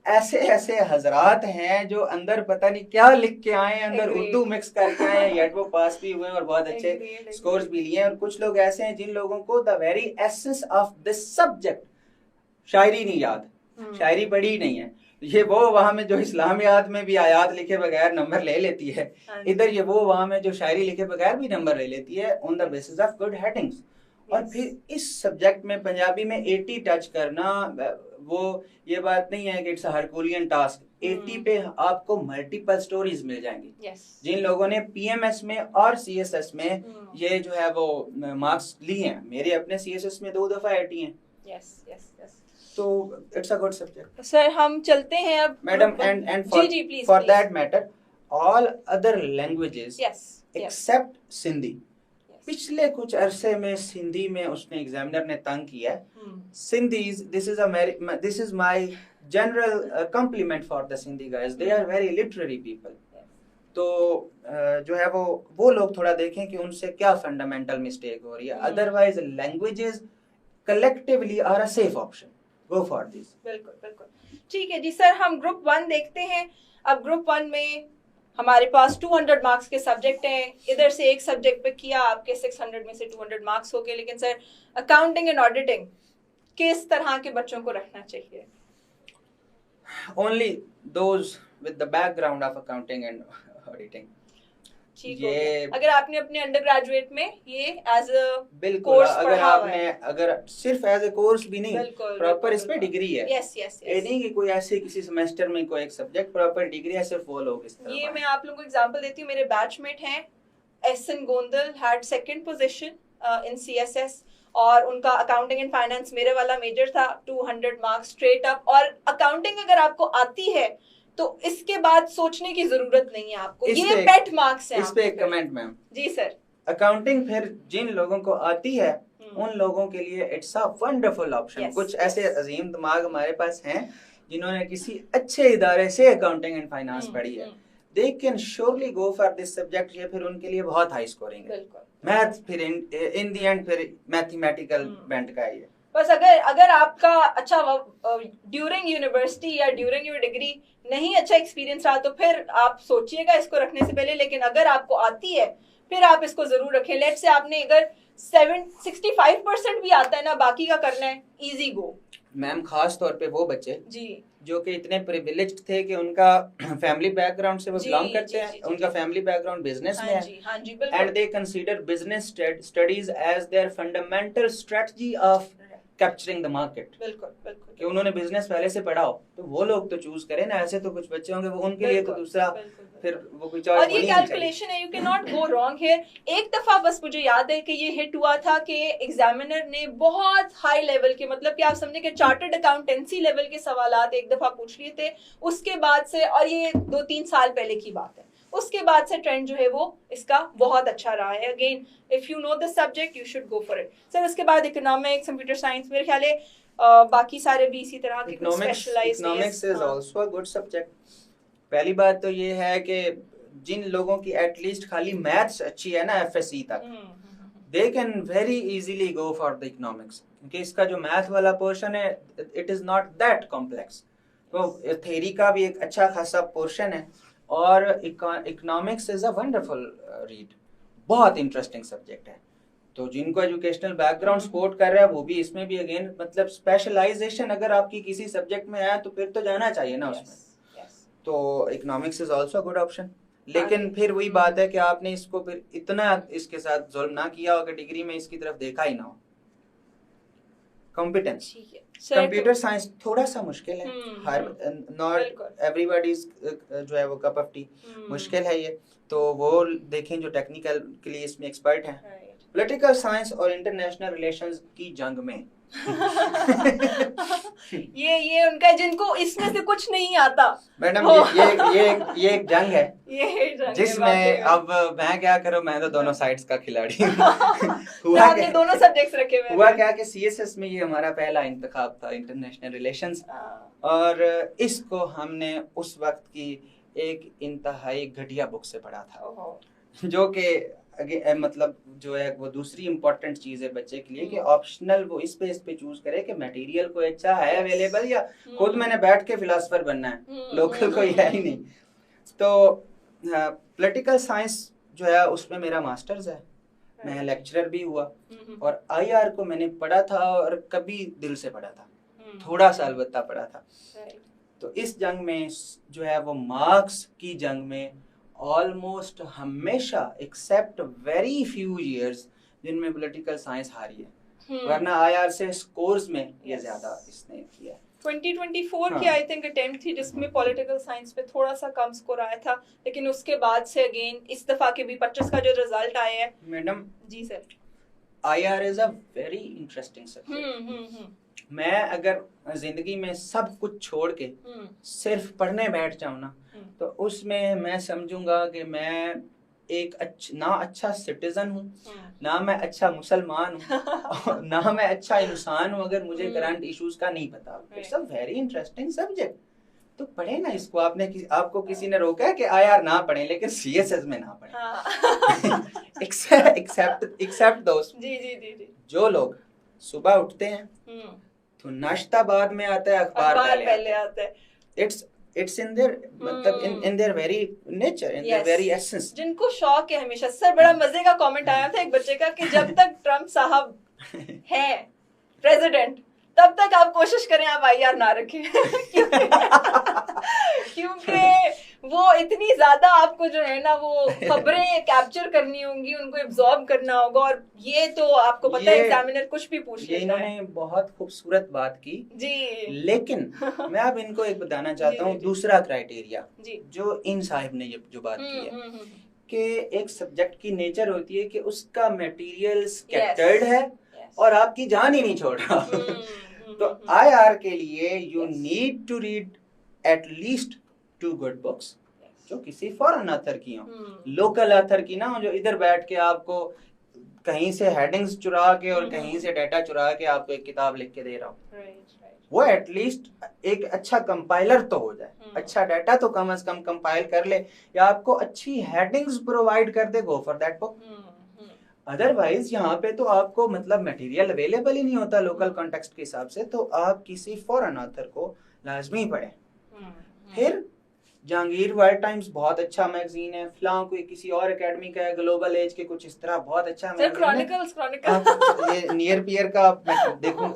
ऐसे ऐसे हजरात हैं जो अंदर पता नहीं क्या लिख के आए हैं, अंदर Agreed. उर्दू मिक्स करके आए हैं, येट वो पास भी हुए हैं और बहुत अच्छे Agreed. स्कोर्स भी लिए हैं। और कुछ लोग ऐसे हैं जिन लोगों को the very essence of this subject, शायरी नहीं याद, शायरी पढ़ी ही नहीं है। ये वो वहां में जो इस्लामियात में भी आयात लिखे बगैर नंबर ले लेती है, इधर ये वो वहां में जो शायरी लिखे बगैर भी नंबर ले लेती है on the basis of good headings. और फिर इस सब्जेक्ट में पंजाबी में 80 टच करना, वो ये बात नहीं है कि इट्स अ हरकुलियन टास्क। 80 पे आपको मल्टीपल स्टोरीज मिल जाएंगी। जिन लोगों ने पीएमएस में और सीएसएस में ये जो है वो मार्क्स लिए हैं, मेरे अपने सीएसएस में 2 दफा 80 हैं। Yes yes yes. तो it's a good subject. Sir हम चलते हैं अब madam, and for that matter all other languages except Sindhi. पिछले कुछ अरसे में सिंधी में उसने एग्जामिनर ने तंग किया है। Sindhis, this is my general compliment for the Sindhi guys, they are very literary people. तो जो है वो लोग थोड़ा देखें कि उनसे क्या फंडामेंटल मिस्टेक हो रही है। Otherwise languages collectively are a safe option, go for this. बिल्कुल बिल्कुल ठीक है जी। सर हम ग्रुप 1 देखते हैं। अब ग्रुप 1 में हमारे पास 200 मार्क्स के सब्जेक्ट हैं। इधर से एक सब्जेक्ट पे किया, आपके 600 में से 200 मार्क्स हो गए। लेकिन सर अकाउंटिंग एंड ऑडिटिंग किस तरह के बच्चों को रखना चाहिए? Only those with the background of accounting and auditing. ठीक हो गया। अगर आपने अपने अंडर ग्रेजुएट में ये एज अ बिल्कुल, अगर आपने अगर सिर्फ एज ए कोर्स भी नहीं, प्रॉपर इस पे डिग्री है। यस यस ये नहीं कि कोई ऐसे किसी सेमेस्टर में कोई एक सब्जेक्ट, प्रॉपर डिग्री है, सिर्फ वो लोग इस तरह। ये मैं आप लोगों को एग्जांपल देती हूँ। मेरे बैचमेट हैं S N Gondal, had 2nd position in CSS, और उनका अकाउंटिंग एंड फाइनेंस मेरे वाला मेजर था। 200 मार्क्स स्ट्रेट अप। और अकाउंटिंग अगर आपको आती है तो इसके बाद सोचने की जरूरत नहीं है आपको, ये पेट मार्क्स हैं। इस पे एक कमेंट मैम। जी सर। अकाउंटिंग फिर जिन लोगों को आती है उन लोगों के लिए इट्स अ वंडरफुल ऑप्शन। कुछ ऐसे अजीम दिमाग हमारे पास हैं जिन्होंने किसी अच्छे इदारे से अकाउंटिंग एंड फाइनेंस पढ़ी है, they can surely go for this subject. ये फिर उनके लिए बहुत हाई स्कोरिंग है। बिल्कुल मैथ फिर इन द एंड फिर मैथमेटिकल बेंट का ही है। बस अगर आपका अच्छा ड्यूरिंग यूनिवर्सिटी या ड्यूरिंग योर डिग्री नहीं अच्छा एक्सपीरियंस रहा तो फिर आप सोचिएगा इसको रखने से पहले, लेकिन अगर आपको आती है फिर आप इसको जरूर रखें। लेट्स से आपने अगर 65% भी आता है ना, बाकी का करना है, इजी गो। मैम खास तौर पे वो बच्चे जी जो कि इतने प्रिविलेज्ड थे कि उनका फैमिली बैकग्राउंड से वो जी, बिलोंग जी, करते हैं, जी, जी, उनका जी। फैमिली बैकग्राउंड बिजनेस में हाँ है, जी, हाँ जी, एंड बिल्कुल। They consider business studies as their fundamental strategy of capturing the market. बिल्कुल बिल्कुल कि उन्होंने बिजनेस पहले से पढ़ा हो तो वो लोग तो चूज करें ना, ऐसे तो कुछ बच्चे होंगे वो उनके लिए तो बिल्कुल, दूसरा बिल्कुल, फिर बिल्कुल। वो कोई चॉइस और ये होनी ही चाहिए। कैलकुलेशन है, you can not go wrong here. एक दफा बस मुझे याद है कि ये हिट हुआ था कि एग्जामिनर ने बहुत हाई लेवल के, मतलब कि आप समझे कि चार्टर्ड अकाउंटेंसी लेवल के सवालात एक दफा पूछ लिए थे। उसके बाद से, और ये 2-3 साल पहले की बात है, उसके बाद से ट्रेंड जो है वो इसका बहुत अच्छा रहा है। Again if you know the subject you should go for it. Sir उसके बाद इकोनॉमिक्स, कंप्यूटर साइंस, मेरे ख्याल है बाकी सारे भी इसी तरह के economics is also a good subject. पहली बात तो ये है कि जिन लोगों की एटलीस्ट खाली मैथ्स अच्छी है ना एफएससी तक, they can very easily go for the economics, क्योंकि इसका जो मैथ वाला पोर्शन है it is not that complex. तो थ्योरी का भी एक अच्छा खासा पोर्शन है, और economics is a wonderful read, बहुत इंटरेस्टिंग सब्जेक्ट है। तो जिनको एजुकेशनल बैकग्राउंड सपोर्ट कर रहा है वो भी इसमें भी अगेन मतलब स्पेशलाइजेशन अगर आपकी किसी सब्जेक्ट में है तो फिर तो जाना चाहिए ना उसमें। तो economics is also good option. लेकिन फिर वही बात है कि आपने इसको फिर इतना इसके साथ जुल्म ना किया हो कि डिग्री में इसकी तरफ देखा ही ना हो। कॉम्पिटेंस, कंप्यूटर साइंस थोड़ा सा मुश्किल है, हर नॉट एवरीबॉडीज जो है वो कप ऑफ टी, मुश्किल है ये। तो वो देखें जो टेक्निकल के लिए इसमें एक्सपर्ट हैं। पॉलिटिकल साइंस और इंटरनेशनल रिलेशंस की जंग में ये उनका, जिनको इसमें से कुछ नहीं आता मैडम, ये एक जंग है जिसमें अब मैं क्या करूं, मैं तो दोनों साइड्स का खिलाड़ी हूं। आपने दोनों सब्जेक्ट्स रखे हुए। हुआ क्या कि सीएसएस में ये हमारा पहला इंतखाब था, इंटरनेशनल रिलेशंस, और इसको हमने उस वक्त की एक इंतहाई घटिया बुक से पढ़ा था, जो कि मतलब जो है वो दूसरी इम्पोर्टेंट चीज है बच्चे के लिए कि ऑप्शनल वो इस पे चूज करे कि मटेरियल कोई अच्छा है अवेलेबल या खुद मैंने बैठ के फिलोसफर बनना है, लोकल कोई है ही नहीं। तो पॉलिटिकल साइंस जो है उसमें मेरा मास्टर्स है, मैं लेक्चरर भी हुआ, और आईआर को मैंने पढ़ा था और कभी दिल से पढ़ा था, थोड़ा सा अलबत्ता पढ़ा था। तो इस जंग में जो है वो मार्क्स की जंग में ऑलमोस्ट हमेशा एक्सेप्ट वेरी फ्यू इयर्स जिनमें पॉलिटिकल साइंस हारी है, वरना आईआर से स्कोर्स में ये ज्यादा इसने किया है। 2024 की आई थिंक अटेम्प्ट थी जिसमें पॉलिटिकल साइंस पे थोड़ा सा कम स्कोर आया था, लेकिन उसके बाद से अगेन इस दफा के भी 25 का जो रिजल्ट आया है। मैडम जी sir, IR is a very interesting subject. मैं अगर जिंदगी में सब कुछ छोड़ के सिर्फ पढ़ने बैठ जाऊं ना, तो उसमें मैं समझूंगा कि मैं एक अच्छा सिटीजन हूँ, ना मैं अच्छा मुसलमान हूँ, ना मैं अच्छा इंसान हूँ अगर मुझे करंट इश्यूज का नहीं पता। It's a very interesting subject, तो पढ़े ना इसको। आपको किसी ने रोका है कि आईआर ना पढ़ें, लेकिन सीएसएस में ना पढ़ें। एक्सेप्ट दोस्त जी जो लोग सुबह उठते हैं तो नाश्ता बाद में आता है, अखबार पहले आता है। इट्स इन देयर मतलब in their very nature, in their very essence. जिनको शौक है हमेशा। सर बड़ा मजे का कमेंट आया था एक बच्चे का कि जब तक ट्रम्प साहब हैं प्रेसिडेंट तब तक आप कोशिश करें आप आईआर ना रखें क्योंकि वो इतनी ज्यादा आपको जो है ना वो खबरें कैप्चर करनी होंगी, उनको एब्जॉर्ब करना होगा, और ये तो आपको पता है एग्जामिनर कुछ भी पूछ लेता है। इन्होंने बहुत खूबसूरत बात की जी, लेकिन मैं अब इनको एक बताना चाहता हूँ दूसरा क्राइटेरिया जो इन साहिब ने जो बात की है कि एक सब्जेक्ट की नेचर होती है कि उसका मटेरियल स्कैटर्ड है और आपकी जान ही नहीं छोड़ रहा। तो आईआर के लिए you need to read at least 2 good books जो किसी फॉरेन ऑथर की हो, लोकल ऑथर की ना हो जो इधर बैठ के आपको कहीं से हेडिंग्स चुरा के और कहीं से डाटा चुरा के आपको एक किताब लिख के दे रहा हूँ। वो एटलीस्ट एक अच्छा कंपाइलर तो हो जाए, अच्छा डाटा तो कम से कम कंपाइल कर ले, या आपको अच्छी हेडिंग्स प्रोवाइड कर दे, go for that book. Otherwise यहाँ पे तो आपको मतलब मटेरियल अवेलेबल ही नहीं होता लोकल कॉन्टेक्स्ट के हिसाब से, तो आप किसी फॉरेन ऑथर को लाजमी पढ़ें। फिर जहांगीर वर्ल्ड टाइम्स बहुत अच्छा मैगजीन है, फिलहाल कोई किसी और एकेडमी का है, ग्लोबल एज के कुछ इस तरह बहुत अच्छा सर मैगजीन है। क्रॉनिकल्स ये नियर पियर का मैं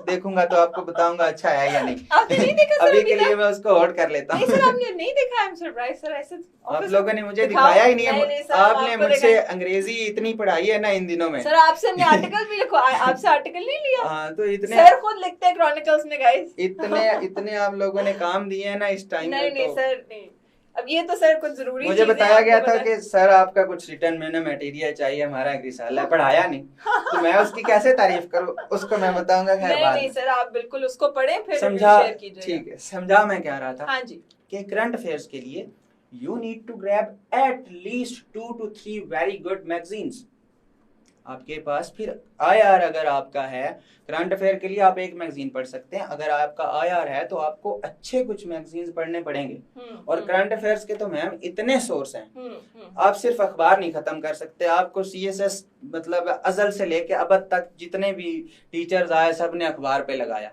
देखूंगा तो आपको बताऊंगा अच्छा है या नहीं। आपने नहीं देखा सर अभी अभी के लिए तक? मैं उसको होल्ड कर लेता नहीं हूँ। सर आपने नहीं देखा, आई एम सरप्राइज सर। ऐसे आप ऑफिस लोगों ने मुझे दिखाओ। दिखाया ही नहीं नहीं, है। सर, आपने आपको मुझसे दिखाया। अंग्रेजी इतनी पढ़ाई है ना इन दिनों में। सर आपसे हमने आर्टिकल भी लिखो, आपसे आर्टिकल नहीं लिया। हाँ तो इतने सर खुद लिखते हैं क्रॉनिकल्स में गाइस। इतने आप लोगों ने काम दिए हैं ना इस टाइम नहीं में। नहीं तो सर नहीं, अब ये तो सर कुछ जरूरी मुझे चीजें बताया गया आपको था पता कि सर आपका कुछ रिटर्न में ना मटेरियल चाहिए, हमारा एक रिसाला है, पढ़ाया नहीं तो मैं उसकी कैसे तारीफ करूं, उसको मैं बताऊंगा खैर नहीं बाद नहीं में। सर आप बिल्कुल उसको पढ़ें फिर समझा, शेयर कीजिएगा। ठीक है समझा। मैं कह रहा था हाँ जी, कि करंट अफेयर्स के लिए you need to grab at least 2 to 3 very good magazines आपके पास। फिर आईआर अगर आपका है, करंट अफेयर के लिए आप एक मैगजीन पढ़ सकते हैं। अगर आपका आईआर है तो आपको अच्छे कुछ मैगजीन्स पढ़ने पड़ेंगे। और करंट अफेयर्स के तो मैम इतने सोर्स हैं, आप सिर्फ अखबार नहीं खत्म कर सकते। आपको सीएसएस मतलब अजल से लेके अब तक जितने भी टीचर्स आए सब ने अखबार पे लगाया।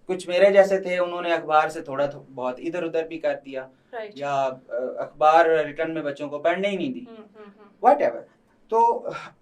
कुछ मेरे जैसे थे, उन्होंने अखबार से थोड़ा बहुत इधर उधर भी कर दिया, या अखबार रिटर्न में बच्चों को पढ़ने ही नहीं दी, व्हाटएवर। तो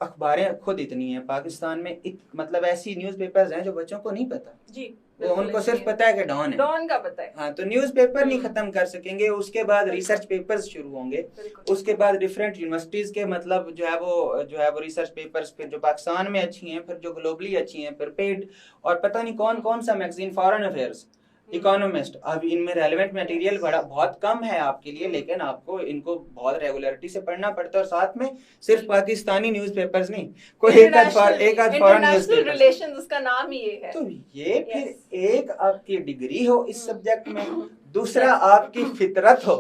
अखबारें खुद इतनी हैं पाकिस्तान में, मतलब ऐसी न्यूज़पेपर्स हैं जो बच्चों को नहीं पता जी, वो उनको सिर्फ पता है कि डॉन है, डॉन का पता है। हाँ तो न्यूज़पेपर नहीं खत्म कर सकेंगे। उसके बाद रिसर्च पेपर्स शुरू होंगे, उसके बाद डिफरेंट यूनिवर्सिटीज के मतलब जो है वो रिसर्च पेपर्स, फिर जो पाकिस्तान में अच्छी हैं, फिर जो ग्लोबली अच्छी हैं, फिर पेड और पता नहीं कौन कौन सा मैगजीन, फॉरेन अफेयर्स, इकोनॉमिस्ट। अब इनमें रेलेवेंट मटेरियल बहुत कम है आपके लिए, लेकिन आपको इनको बहुत रेगुलरिटी से पढ़ना पड़ता है। और साथ में सिर्फ पाकिस्तानी न्यूज़पेपर्स नहीं, कोई एक आध फॉरेन न्यूज़पेपर, रिलेशंस उसका नाम ही ये है। तो ये फिर एक आपकी डिग्री हो इस सब्जेक्ट में, दूसरा आपकी फितरत हो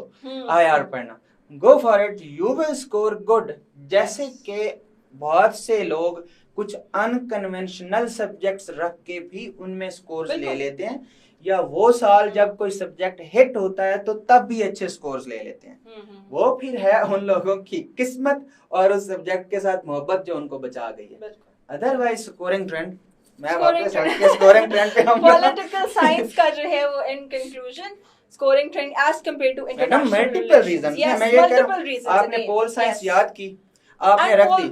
आईआर पढ़ना। Go for it, you will score good. जैसे कि बहुत से लोग कुछ अनकन्वेंशनल सब्जेक्ट्स रख के भी उनमें स्कोर्स ले लेते हैं, या वो साल जब कोई सब्जेक्ट हिट होता है तो तब भी अच्छे स्कोर्स ले लेते हैं। वो फिर है उन लोगों की किस्मत और उस सब्जेक्ट के साथ मोहब्बत जो उनको बचा गई है। अदरवाइज स्कोरिंग ट्रेंड, मैं वापस स्कोरिंग ट्रेंड पे आऊंगा। पॉलिटिकल साइंस का जो है वो in conclusion scoring trend as compared to international multiple reason, मैं ये कह रहा हूं आपने पोल साइंस याद की, आपने रख दी,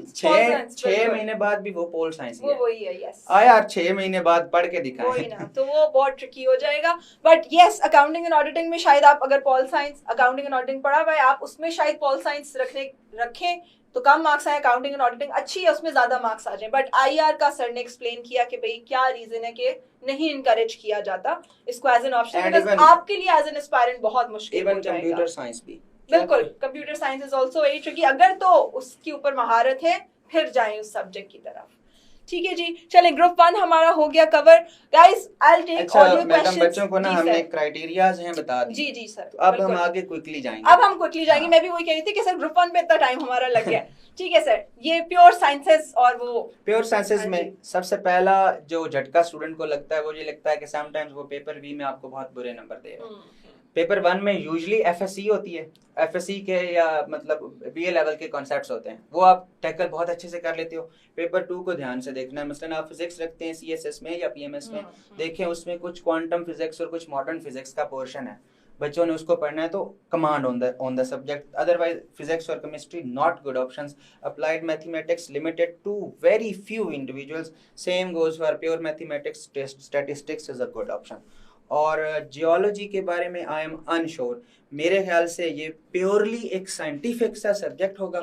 6 महीने बाद भी वो पोल साइंस वो वही है। यस यार 6 महीने बाद पढ़ के दिखाएं, वही ना, तो वो बहुत ट्रिकी हो जाएगा। But yes accounting and auditing में शायद आप अगर pol science accounting and auditing पढ़ा हुआ है, आप उसमें शायद पॉल साइंस रखें तो कम मार्क्स आए, अकाउंटिंग एंड ऑडिटिंग अच्छी है उसमें ज्यादा मार्क्स आ जाए। बट आईआर का सर ने एक्सप्लेन किया कि भाई क्या रीजन है कि नहीं इनकरेज किया जाता इसको एज एन ऑप्शन, बिकॉज़ आपके लिए एज एन एस्पायरेंट बहुत मुश्किल हो जाएगा। कंप्यूटर साइंस भी बिल्कुल, computer science is also very tricky. अगर तो उसके ऊपर महारत है फिर जाएं उस सब्जेक्ट की तरफ। ठीक है जी, चलें ग्रुप 1 हमारा हो गया cover. Guys I will take all your questions. बच्चों को ना हमने क्राइटेरियाज हैं बता दी। जी जी सर, तो अब हम आगे क्विकली जाएंगे। अब हम क्विकली जाएंगे। मैं भी वही कह रही थी कि सर ग्रुप 1 पे इतना टाइम हमारा लग गया। ठीक है सर, ये प्योर साइंसेस और वो प्योर साइंसेस में सबसे पहला जो झटका स्टूडेंट को लगता है वो ये लगता है कि समटाइम्स वो पेपर बी में आपको बहुत बुरे नंबर देगा। पेपर 1 में यूजुअली एफएससी होती है, एफएससी के या मतलब बीए लेवल के कॉन्सेप्ट्स होते हैं, वो आप टैकल बहुत अच्छे से कर लेते हो। पेपर 2 को ध्यान से देखना है, मसलन आप फिजिक्स रखते हैं सीएसएस में या पीएमएस में, देखें उसमें कुछ क्वांटम फिजिक्स और कुछ मॉडर्न फिजिक्स का पोर्शन है, बच्चों ने उसको पढ़ना है तो command on the subject. Otherwise physics और chemistry not good options. Applied mathematics limited to very few individuals, same goes for pure mathematics, statistics is a good option. और जियोलॉजी के बारे में आई एम अनश्योर, मेरे ख्याल से ये purely एक साइंटिफिक सा सब्जेक्ट होगा।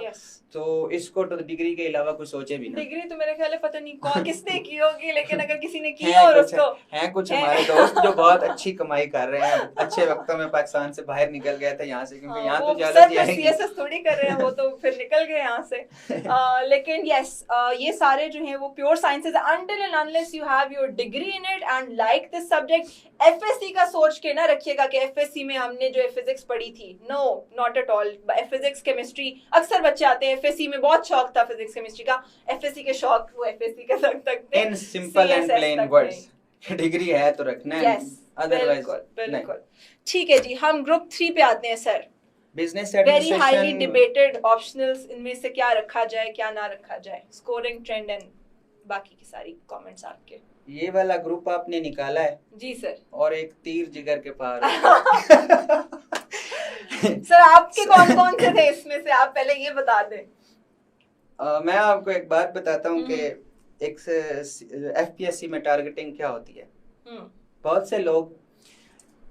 तो इसको तो डिग्री के अलावा कुछ सोचे भी ना। डिग्री तो मेरे ख्याल है पता नहीं कौन किसने की होगी, लेकिन अगर किसी ने की और उसको हैं कुछ हमारे दोस्त जो बहुत अच्छी कमाई कर रहे हैं, अच्छे वक्तों में पाकिस्तान से बाहर निकल गए थे यहाँ से, क्योंकि यहाँ तो जियोलॉजी आएगी। सीएसएस थोड़ी कर रहे हैं वो, तो फिर निकल गए यहाँ से। लेकिन यस ये सारे जो हैं वो pure sciences until and unless you have your degree in it and like this subject. FSc का सोच के ना रखिएगा कि एफएससी में हमने जो फिजिक्स पढ़ी थी, no not at all. Physics chemistry अक्सर बच्चे आते हैं, एफएससी में बहुत शौक था फिजिक्स केमिस्ट्री का, एफएससी के शौक वो एफएससी का सकते हैं। In simple and plain words, degree है तो रखना है, अदरवाइज बिल्कुल। ठीक है जी, हम ग्रुप 3 पे आते हैं sir. Business very highly administration debated optionals, इनमें से क्या रखा जाए क्या ना रखा जाए, स्कोरिंग ट्रेंड एंड बाकी की सारी कमेंट्स आपके। ये वाला ग्रुप आपने निकाला है जी सर। और एक तीर जिगर के पार सर आपके कौन कौन से थे इसमें से, आप पहले ये बता दें। मैं आपको एक बात बताता हूँ कि हम्म। एक एफपीएससी में टारगेटिंग क्या होती है। हम्म। बहुत से लोग,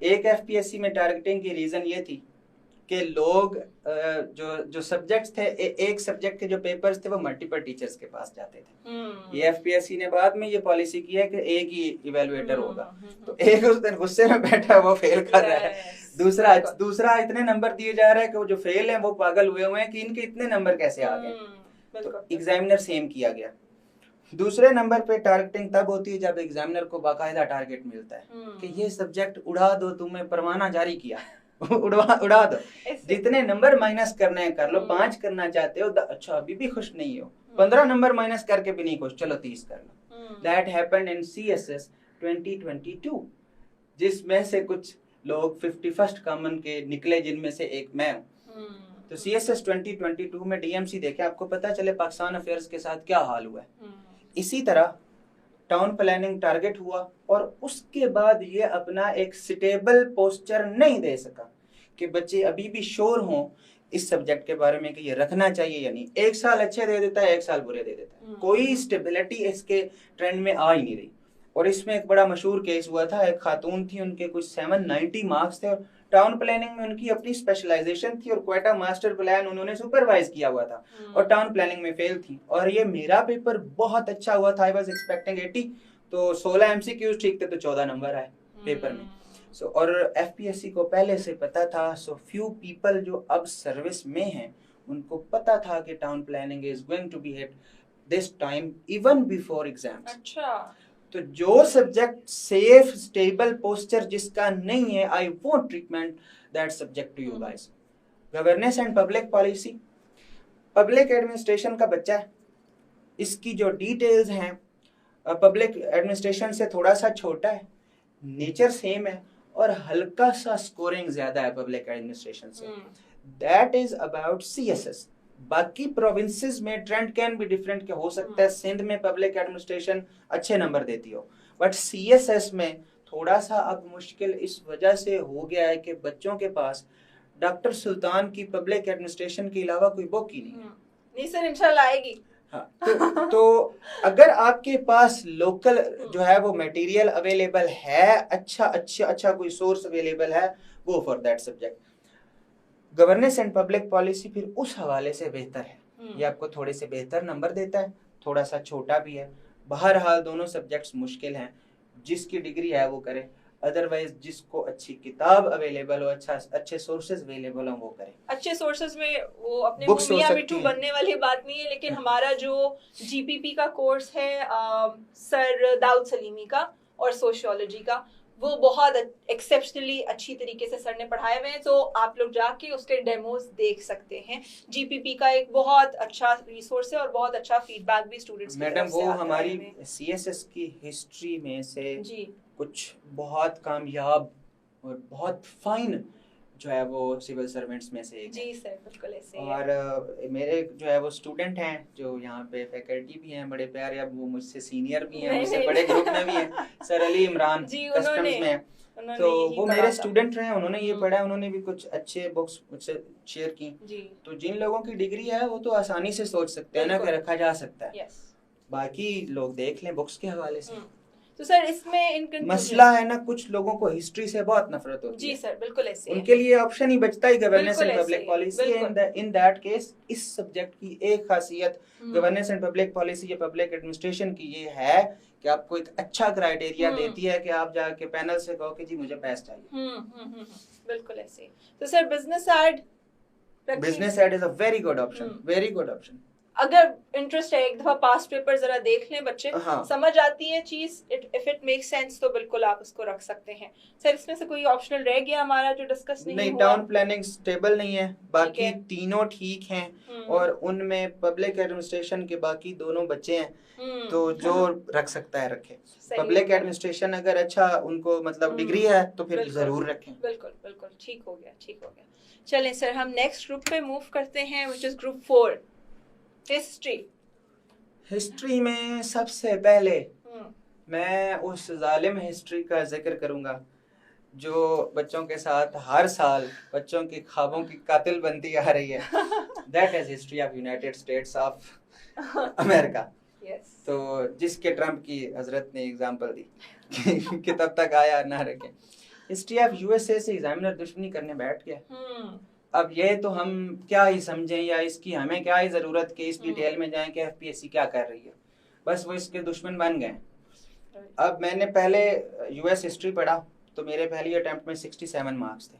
एक एफपीएससी में टारगेटिंग की रीजन ये थी कि लोग जो सब्जेक्ट्स थे, एक सब्जेक्ट के जो पेपर्स थे वो मल्टीपल टीचर्स के पास जाते थे। ये एफपीएससी ने बाद में ये पॉलिसी की है कि एक ही इवेलुएटर होगा, तो एक उस दिन गुस्से में बैठा वो फेल कर रहा है, दूसरा इतने नंबर दिए जा रहा है कि वो जो फेल है वो पागल हुए हैं कि इनके इतने नंबर कैसे आ गए। तो एग्जामिनर सेम किया गया। दूसरे नंबर पे टारगेटिंग तब होती है जब एग्जामिनर को बाकायदा टारगेट मिलता है कि ये सब्जेक्ट उड़ा दो, तुम्हें परवाना जारी किया उड़ा दो, जितने नंबर माइनस करने हैं कर लो, 5 करना चाहते हो अच्छा अभी भी खुश नहीं हो, 15 नंबर माइनस करके भी नहीं खुश, चलो 30 कर लो। दैट हैपेंड इन सीएसएस 2022, जिसमें से कुछ लोग 51st कॉमन के निकले, जिनमें से एक मैं हूँ। तो सीएसएस 2022 में डीएमसी देखे, आपको पता चले पाकिस्तान अफेयर्स के साथ क्या हाल हुआ है। इसी तरह टाउन प्लानिंग टारगेट हुआ और उसके बाद ये अपना एक स्टेबल पोस्चर नहीं दे सका कि बच्चे अभी भी श्योर हों इस सब्जेक्ट के बारे में कि ये रखना चाहिए या नहीं। एक साल अच्छे दे देता है, एक साल बुरे दे देता है, कोई स्टेबिलिटी इसके ट्रेंड में आ ही नहीं रही। और इसमें एक बड़ा मशहूर केस हुआ था, एक खातून थी, उनके कुछ 790 मार्क्स थे और टाउन प्लानिंग में उनकी अपनी स्पेशलाइजेशन थी और क्वेटा मास्टर प्लान उन्होंने सुपरवाइज किया हुआ था और टाउन प्लानिंग में फेल थी। और ये मेरा पेपर बहुत अच्छा हुआ था, आई वाज एक्सपेक्टिंग 80, तो 16 एमसीक्यूज ठीक थे तो 14 नंबर आए पेपर में। सो और एफपीएससी को पहले से पता था, सो फ्यू पीपल जो अब सर्विस में हैं उनको पता था कि town planning is going to be hit this time even before exams. अच्छा, तो जो सब्जेक्ट सेफ स्टेबल पोस्चर जिसका नहीं है, I won't recommend that subject to you guys. Governance and public policy, public administration का बच्चा है, इसकी जो डिटेल्स हैं पब्लिक एडमिनिस्ट्रेशन से थोड़ा सा छोटा है, नेचर सेम है और हल्का सा स्कोरिंग ज्यादा है पब्लिक एडमिनिस्ट्रेशन से। That is about CSS. बाकी प्रोविंसेस में ट्रेंड कैन बी डिफरेंट, के हो सकता है सिंध में पब्लिक एडमिनिस्ट्रेशन अच्छे नंबर देती हो, बट सीएसएस में थोड़ा सा अब मुश्किल इस वजह से हो गया है कि बच्चों के पास डॉक्टर सुल्तान की पब्लिक एडमिनिस्ट्रेशन के अलावा कोई बुक ही नहीं है। नहीं सर, इंशाल्लाह आएगी। हाँ, तो अगर आपके पास लोकल जो है वो मटेरियल अवेलेबल है, अच्छा कोई सोर्स अवेलेबल है, go for that subject. Governance and public policy फिर उस हवाले से बेहतर है, ये आपको थोड़े से बेहतर नंबर देता है, थोड़ा सा छोटा भी है। बहरहाल दोनों सब्जेक्ट्स मुश्किल हैं, जिसकी डिग्री है वो करे, अदरवाइज जिसको अच्छी किताब अवेलेबल हो, अच्छे सोर्सेज अवेलेबल हो वो करे। अच्छे सोर्सेज में वो अपने Books हो मियां सकती मिट्टू हैं। बनने वाली बात नहीं है, लेकिन हमारा जो जीपीपी का कोर्स है सर दाऊद सलीमी का और सोशियोलॉजी का, वो बहुत एक्सेप्शनली अच्छी तरीके से सर ने पढ़ाए हुए हैं, तो आप लोग जाके उसके डेमोज देख सकते हैं। जीपीपी का एक बहुत अच्छा रिसोर्स है और बहुत अच्छा फीडबैक भी स्टूडेंट्स की मैडम तरफ से वो आता है हमारी हमें। सीएसएस की हिस्ट्री में से जी कुछ बहुत कामयाब और बहुत फाइन जो है वो सिविल सर्वेंट्स में से एक है। जी सर, बिल्कुल ऐसे ही है। और मेरे जो है वो स्टूडेंट हैं जो यहाँ पे फैकल्टी भी हैं बड़े प्यारे, अब वो मुझसे सीनियर भी हैं, नहीं, मुझसे नहीं, बड़े ग्रुप में भी हैं, सर अली इमरान जी, कस्टम्स में हैं। उन्होंने तो यही वो पढ़ा मेरे था। स्टूडेंट रहे, उन्होंने ये पढ़ा है, उन्होंने भी कुछ अच्छे बुक्स मुझसे शेयर की। जी तो जिन लोगों की डिग्री है वो तो आसानी से सोच सकते हैं ना कि बिल्कुल। रखा जा सकता है, यस। बाकी लोग देख लें बुक्स के हवाले से। तो सर इसमें इन मसला है ना, कुछ लोगों को हिस्ट्री से बहुत नफरत होती जी है, सर, बिल्कुल ऐसे ही है। उनके लिए ऑप्शन ही बचता ही गवर्नेंस बिल्कुल एंड ऐसे पब्लिक ही है, पॉलिसी। बिल्कुल। इन दैट केस इस सब्जेक्ट की एक खासियत गवर्नेंस एंड पब्लिक पॉलिसी या पब्लिक एडमिनिस्ट्रेशन की ये है कि आपको एक अच्छा क्राइटेरिया देती है कि आप जाके पैनल से कहो कि जी मुझे पास चाहिए। बिल्कुल ऐसे ही। तो sir business ad business ad is a very good option, very good option. अगर इंटरेस्ट है एक दफा पास्ट पेपर जरा देख लें बच्चे, हाँ। समझ आती है चीज, इफ इट मेक सेंस तो बिल्कुल आप उसको रख सकते हैं। सर इसमें से कोई ऑप्शनल रह गया हमारा जो डिस्कस नहीं हुआ? टाउन प्लानिंग स्टेबल नहीं है, बाकी है। तीनों ठीक हैं और उनमें पब्लिक एडमिनिस्ट्रेशन के बाकी दोनों बच्चे हैं, तो जो रख सकता है रखे। सही पब्लिक होगा। एडमिनिस्ट्रेशन अगर अच्छा उनको मतलब डिग्री है तो फिर बिल्कुल, जरूर रखें। बिल्कुल बिल्कुल ठीक हो गया, ठीक हो गया। चलें सर हम नेक्स्ट ग्रुप पे मूव करते हैं, which is group 4, history. History में सबसे पहले मैं उस जालिम हिस्ट्री का जिक्र करूंगा जो बच्चों के साथ हर साल बच्चों की ख्वाबों की कातिल बनती आ रही है। That is history of United states of America. तो जिसके ट्रम्प की हजरत ने एग्जांपल दी कि तब तक आया ना रखे। हिस्ट्री ऑफ यूएसए से एग्जामिनर दुश्मनी करने बैठ गया। अब ये तो हम क्या ही समझें या इसकी हमें क्या ही जरूरत कि इस डिटेल में जाएं कि एफपीएससी क्या कर रही है, बस वो इसके दुश्मन बन गए। अब मैंने पहले यूएस हिस्ट्री पढ़ा तो मेरे पहली अटेम्प्ट में 67 मार्क्स थे।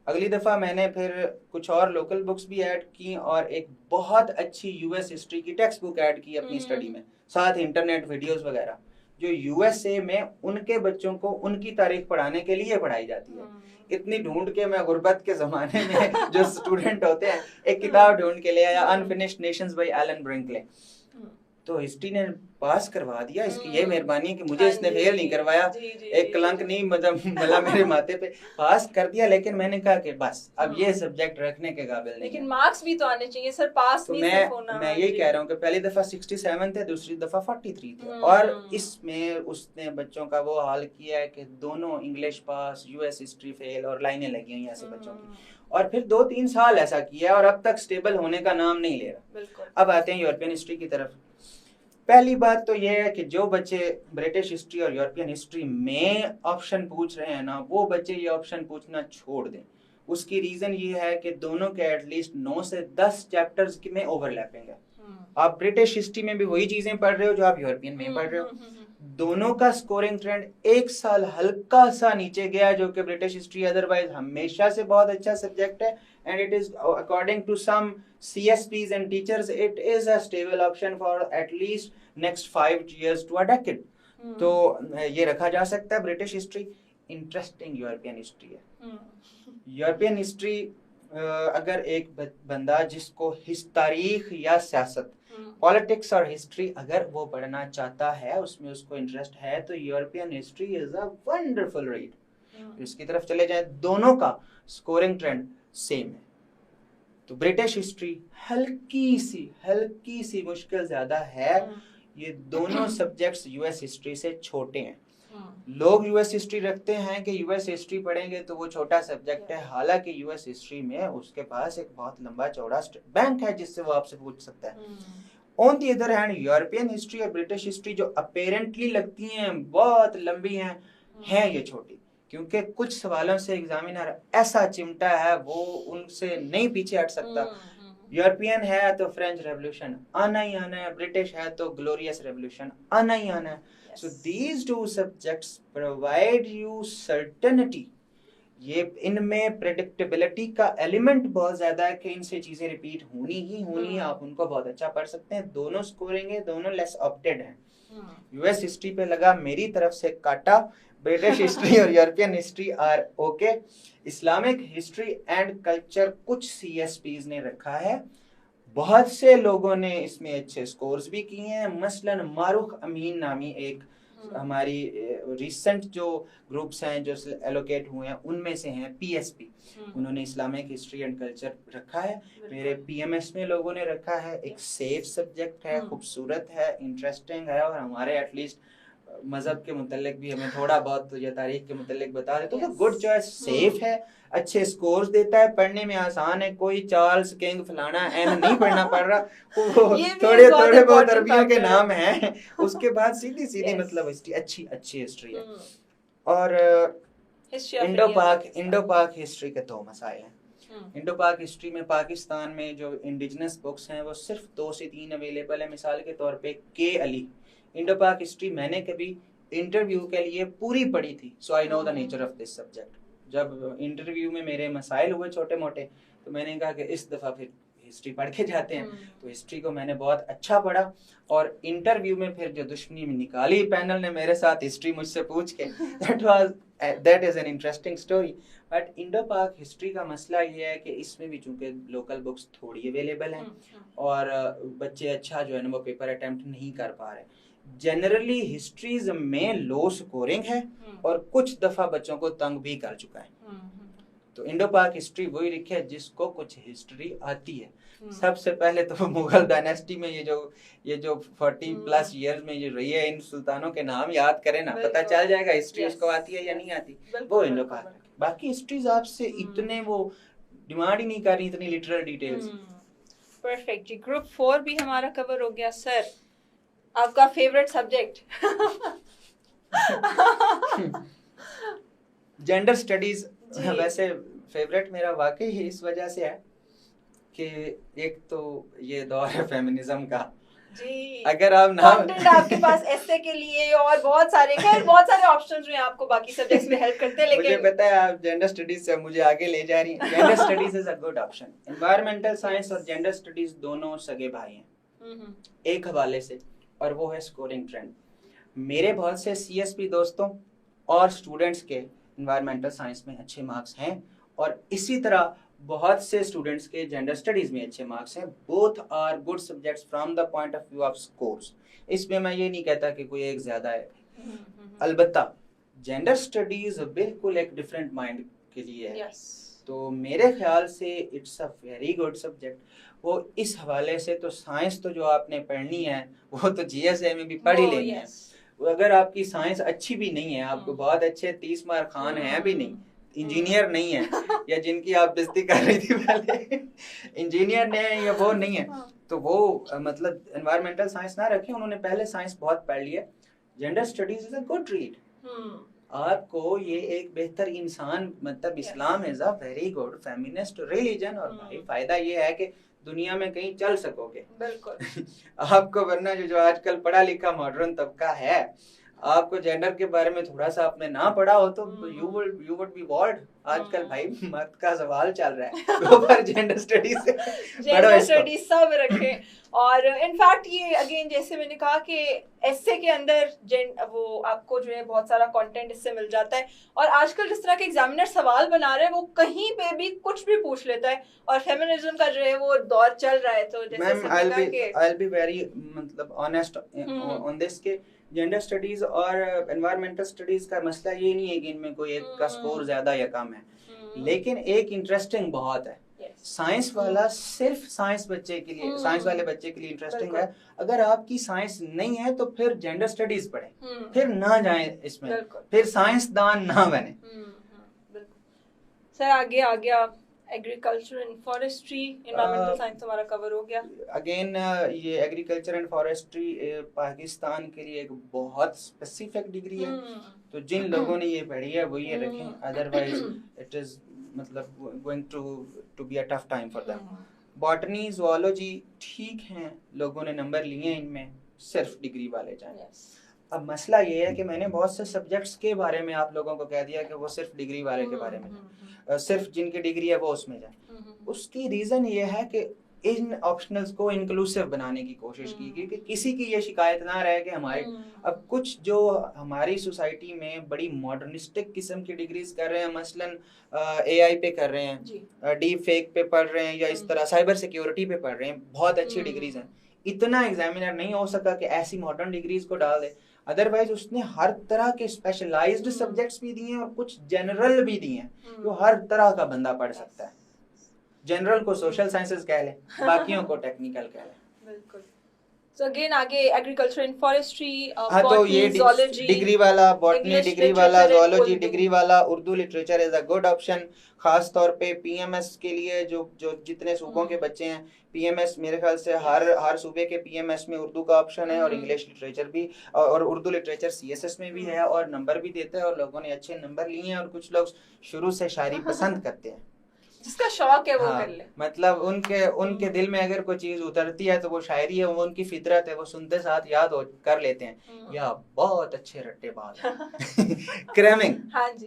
अगली दफ़ा मैंने फिर कुछ और लोकल बुक्स भी ऐड की और एक बहुत अच्छी यूएस हिस्ट्री की टेक्स्ट बुक ऐड की अपनी स्टडी में, साथ इंटरनेट वीडियोस वगैरह जो यूएसए में उनके बच्चों को उनकी तारीख पढ़ाने के लिए पढ़ाई जाती है। इतनी ढूंढ के मैं गुर्बत के ज़माने में जो स्टूडेंट होते हैं एक किताब ढूंढ के ले आया, अनफिनिश्ड नेशंस बाय एलन ब्रिंकले। तो हिस्ट्री ने पास करवा दिया, इसकी ये मेहरबानी है कि मुझे इसने फेल नहीं करवाया, एक कलंक नहीं मतलब मला मेरे माथे पे, पास कर दिया। लेकिन मैंने कहा कि बस अब ये सब्जेक्ट रखने के काबिल नहीं। लेकिन मार्क्स भी तो आने चाहिए सर, पास तो नहीं सिर्फ होना। मैं यही कह रहा हूँ कि पहली दफा 67 थे, दूसरी दफा 43 थे और इसमें उसने बच्चों का वो हाल किया है कि दोनों इंग्लिश पास, यूएस हिस्ट्री फेल और लाइनें लगी हुई ऐसे बच्चों की। और फिर 2-3 साल ऐसा किया और अब तक स्टेबल होने का नाम नहीं ले रहा। अब आते हैं यूरोपियन हिस्ट्री की तरफ। पहली बात तो यह है कि जो बच्चे ब्रिटिश हिस्ट्री और यूरोपियन हिस्ट्री में ऑप्शन पूछ रहे हैं ना, वो बच्चे ये ऑप्शन पूछना छोड़ दें। उसकी रीजन ये है कि दोनों के एटलीस्ट 9 से 10 चैप्टर्स में ओवरलैपिंग है। आप ब्रिटिश हिस्ट्री में भी वही चीजें पढ़ रहे हो जो आप यूरोपियन में पढ़ रहे हो। दोनों का स्कोरिंग ट्रेंड एक साल हल्का सा नीचे गया, जो कि ब्रिटिश हिस्ट्री अदरवाइज हमेशा से बहुत अच्छा सब्जेक्ट है and it is according to some CSPs and teachers it is a stable option for at least next 5 years to a decade। तो ये रखा जा सकता है। British history interesting European history है। यूरोपियन हिस्ट्री अगर एक बंदा जिसको तारीख या सियासत, पॉलिटिक्स और हिस्ट्री अगर वो पढ़ना चाहता है, उसमें उसको इंटरेस्ट है, तो European history is a wonderful read. इसकी तरफ चले जाए, दोनों का स्कोरिंग ट्रेंड सेम है। तो ब्रिटिश हिस्ट्री हल्की सी मुश्किल ज्यादा है। ये दोनों सब्जेक्ट्स यूएस हिस्ट्री से छोटे हैं। लोग यूएस हिस्ट्री रखते हैं कि यूएस हिस्ट्री पढ़ेंगे तो वो छोटा सब्जेक्ट है, हालांकि यूएस हिस्ट्री में उसके पास एक बहुत लंबा चौड़ा बैंक है जिससे वो आपसे पूछ सकता है। On the other hand European history और ब्रिटिश हिस्ट्री जो अपेरेंटली लगती हैं बहुत लंबी हैं ये छोटी, क्योंकि कुछ सवालों से एग्जामिनर ऐसा चिमटा है वो उनसे नहीं पीछे हट सकता। यूरोपियन है तो फ्रेंच रेवोल्यूशन आना ही आना है, ब्रिटिश है तो ग्लोरियस रेवोल्यूशन आना ही आना है। So these two subjects provide you certainty. ये इनमें प्रेडिक्टेबिलिटी का एलिमेंट बहुत ज्यादा है कि इनसे चीजें रिपीट होनी ही होनी है। आप उनको बहुत अच्छा पढ़ सकते हैं। दोनों स्कोरिंग है, दोनों लेस ऑप्टेड हैं। यूएस हिस्ट्री पे लगा मेरी तरफ से काटा। ब्रिटिश हिस्ट्री और European history are okay. Islamic history and culture कुछ सीएसपीज ने रखा है, बहुत से लोगों ने इसमें अच्छे स्कोर्स भी किए हैं। मसलन मारूख अमीन नामी एक हमारी रिसेंट जो ग्रुप्स हैं जो एलोकेट हुए हैं उनमें से हैं पीएसपी, उन्होंने इस्लामिक हिस्ट्री एंड कल्चर रखा है। मेरे पीएमएस में लोगों ने रखा है। एक सेफ सब्जेक्ट है, खूबसूरत है, इंटरेस्टिंग है और हमारे एटलीस्ट मजहब के मुतल्लिक भी हमें थोड़ा बहुत या तारीख के मुतल्लिक बता दे तो गुड चॉइस। सेफ है, अच्छे स्कोर्स देता है, पढ़ने में आसान है, कोई चार्ल्स किंग फलाना एन नहीं पढ़ना पड़ रहा। थोड़े बहुत अरबियों के नाम हैं, उसके बाद सीधी मतलब हिस्ट्री अच्छी हिस्ट्री है। और इंडो पाक हिस्ट्री के 2 मसाइल हैं। इंडो पाक हिस्ट्री में पाकिस्तान में जो इंडिजिनस बुक्स हैं वो सिर्फ 2 से 3 अवेलेबल है। मिसाल के तौर पे के अली इंडो पाक हिस्ट्री मैंने कभी इंटरव्यू के लिए पूरी पढ़ी थी, so I know the nature of this subject. जब इंटरव्यू में मेरे मसाइल हुए छोटे मोटे तो मैंने कहा कि इस दफ़ा फिर हिस्ट्री पढ़ के जाते हैं, तो हिस्ट्री को मैंने बहुत अच्छा पढ़ा। और इंटरव्यू में फिर जो दुश्मनी में निकाली पैनल ने मेरे साथ हिस्ट्री मुझसे पूछ के, that is an interesting story. But Indo पाक हिस्ट्री का मसला ये है कि इसमें भी चूंकि लोकल बुक्स थोड़ी अवेलेबल हैं और बच्चे अच्छा जो है ना वो पेपर अटेम्प्ट नहीं कर पा रहे। जनरली हिस्ट्रीज में लो स्कोरिंग है और कुछ दफा बच्चों को तंग भी कर चुका है। तो इंडो पाक हिस्ट्री वही लिखे है जिसको कुछ हिस्ट्री आती है। सबसे पहले तो मुगल डायनेस्टी में ये जो 40 प्लस इयर्स में ये रही है, इन सुल्तानों के नाम याद करें ना, पता चल जाएगा हिस्ट्री उसको आती है या नहीं आती। वो इंडो पाक। बाकी हिस्ट्रीज आपसे इतने वो डिमांड ही नहीं कर रही, इतनी लिटरल डिटेल्स। परफेक्ट जी। ग्रुप 4 भी हमारा कवर हो गया। सर आपका फेवरेट सब्जेक्ट? जेंडर स्टडीज वैसे फेवरेट मेरा वाकई ही इस वजह से है कि एक तो ये दौर है फेमिनिज्म का जी। अगर आप नाम कंटेंट आपके पास एस्से के लिए और बहुत सारे ऑप्शंस जो हैं आपको बाकी सब्जेक्ट्स में हेल्प करते हैं, लेकिन मुझे पता है आप जेंडर स्टडीज से मुझे आगे ले जा रही हैं। Gender studies is a good option. Environmental science और जेंडर स्टडीज दोनों सगे भाई हैं एक हवाले से, और वो है स्कोरिंग ट्रेंड। मेरे बहुत से सीएसपी दोस्तों और स्टूडेंट्स के एनवायरमेंटल साइंस में अच्छे मार्क्स हैं और इसी तरह बहुत से स्टूडेंट्स के जेंडर स्टडीज में अच्छे मार्क्स हैं। Both are good subjects from the point of view of scores. इसमें मैं ये नहीं कहता कि कोई एक ज्यादा है। अलबत्ता जेंडर स्टडीज बिल्कुल एक डिफरेंट माइंड के लिए है। तो मेरे ख्याल से it's a very good subject. वो इस हवाले से तो साइंस तो जो आपने पढ़नी है वो तो जीएसए में भी पढ़ ही लेनी है। अगर आपकी साइंस अच्छी भी नहीं है, आपको बहुत अच्छे 30 मार्क खान है भी नहीं, इंजीनियर नहीं है, या जिनकी आप बेइज्जती कर रही थी पहले इंजीनियर नहीं है या वो नहीं है, तो वो मतलब एनवायरमेंटल साइंस ना रखें, उन्होंने पहले साइंस बहुत पढ़ लिया। Gender studies is a good read. आपको ये एक बेहतर इंसान, मतलब Islam is a very good feminist religion, और भाई फायदा ये है कि दुनिया में कहीं चल सकोगे। बिल्कुल आपको वरना जो आजकल पढ़ा लिखा मॉडर्न तबका है, आपको जेंडर के बारे में थोड़ा सा आपने ना पढ़ा हो तो यू वुड बी वर्ड। आजकल भाई मर्द का सवाल चल रहा है, तो पर जेंडर स्टडीज सब रखे। और इनफैक्ट ये अगेन जैसे मैंने कहा कि एस्से के अंदर वो आपको जो है बहुत सारा कंटेंट इससे मिल जाता है, और आजकल जिस तरह के एग्जामिनर सवाल बना रहे हैं वो कहीं पे भी कुछ भी पूछ लेता है, और फेमिनिज्म का जो है वो दौर चल रहा है। तो जैसे I'll be very मतलब honest on this के जेंडर स्टडीज और एनवायरमेंटल स्टडीज का मसला ये नहीं है कि इनमें कोई एक का स्कोर ज्यादा या कम है, लेकिन एक इंटरेस्टिंग बहुत है। साइंस वाला सिर्फ साइंस बच्चे के लिए, साइंस वाले बच्चे के लिए इंटरेस्टिंग है। अगर आपकी साइंस नहीं है तो फिर जेंडर स्टडीज पढ़ें, फिर ना जाएं इसमें, फिर साइंसदान ना बने। सर आगे आ गया agriculture and forestry, environmental science हमारा कवर हो गया। अगेन ये एग्रीकल्चर एंड फॉरेस्ट्री पाकिस्तान के लिए एक बहुत स्पेसिफिक डिग्री है, तो जिन लोगों ने ये पढ़ी है वो ये रखें, अदरवाइज इट इज मतलब going to be a tough time for them. Botany zoology ठीक हैं, लोगों ने नंबर लिए हैं इनमें, सिर्फ डिग्री वाले जाएं। अब मसला ये है कि मैंने बहुत से सब्जेक्ट्स के बारे में आप लोगों को कह दिया कि वो सिर्फ डिग्री वाले के बारे में जाए, सिर्फ जिनकी डिग्री है वो उसमें जाए। उसकी रीज़न ये है कि इन ऑप्शनल्स को इंक्लूसिव बनाने की कोशिश की, क्योंकि किसी की ये शिकायत ना रहे कि हमारे अब कुछ जो हमारी सोसाइटी में बड़ी मॉडर्निस्टिक किस्म की डिग्रीज कर रहे हैं, मसलन एआई पे कर रहे हैं, डीप फेक पे पढ़ रहे हैं, या इस तरह साइबर सिक्योरिटी पे पढ़ रहे हैं, बहुत अच्छी डिग्रीज हैं। इतना एग्जामिनर नहीं हो सका कि ऐसी मॉडर्न डिग्रीज को डाल दे, अदरवाइज उसने हर तरह के स्पेशलाइज्ड सब्जेक्ट्स भी दिए हैं और कुछ जनरल भी दिए हैं, जो हर तरह का बंदा पढ़ सकता है। जनरल को सोशल साइंसेस कह ले, बाकियों को टेक्निकल कह ले। बिल्कुल। So again आगे एग्रीकल्चर एंड फॉरेस्ट्री, हाँ, तो ये डिग्री वाला बॉटनी, डिग्री वाला ज़ूलॉजी, डिग्री वाला Urdu literature is a good option, खास तौर पे पीएमएस के लिए। जो जितने सूबों के बच्चे हैं, पीएमएस मेरे ख्याल से हर सूबे के पीएमएस में उर्दू का ऑप्शन है, और इंग्लिश लिटरेचर भी, और उर्दू लिटरेचर सीएसएस में भी है, और नंबर भी देता है, और लोगों ने अच्छे नंबर लिए हैं, और कुछ लोग शुरू से शायरी पसंद करते हैं, जिसका शौक है वो कर ले। मतलब उनके दिल में अगर कोई चीज उतरती है तो वो शायरी है, वो उनकी फितरत है, वो सुनते साथ याद कर लेते हैं, या बहुत अच्छे रट्टेबाज क्रैमिंग। हाँ जी,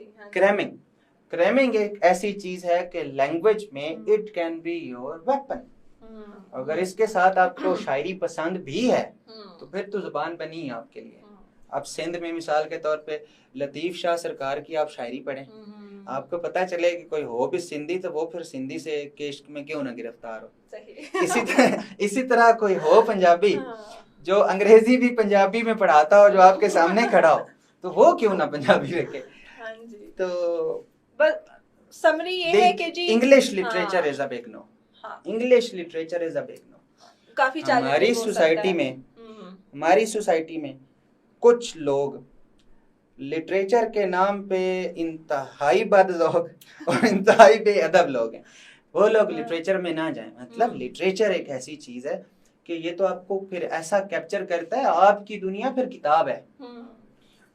क्रैमिंग एक ऐसी चीज है कि लैंग्वेज में it can be your weapon. अगर इसके साथ आपको शायरी पसंद भी है तो फिर तो जुबान बनी है आपके लिए। आप सिंध में मिसाल के तौर पे लतीफ शाह सरकार की आप शायरी पढ़ें, आपको पता चले कि कोई हो भी सिंधी तो वो फिर सिंधी से के इश्क में क्यों ना गिरफ्तार हो। इसी तरह कोई हो पंजाबी जो अंग्रेजी भी पंजाबी में पढ़ाता हो, जो आपके सामने खड़ा हो, तो वो क्यों ना पंजाबी रखे। तो बस समरी ये है कि जी English literature is a big no. English literature is a big no. काफी हमारी सोसाइटी में कुछ लोग लिटरेचर के नाम पे इंतहाई बद लोग और इंतहाई बेअदब लोग हैं, वो लोग लिटरेचर में ना जाएं। मतलब लिटरेचर एक ऐसी चीज है कि ये तो आपको फिर ऐसा कैप्चर करता है, आपकी दुनिया फिर किताब है।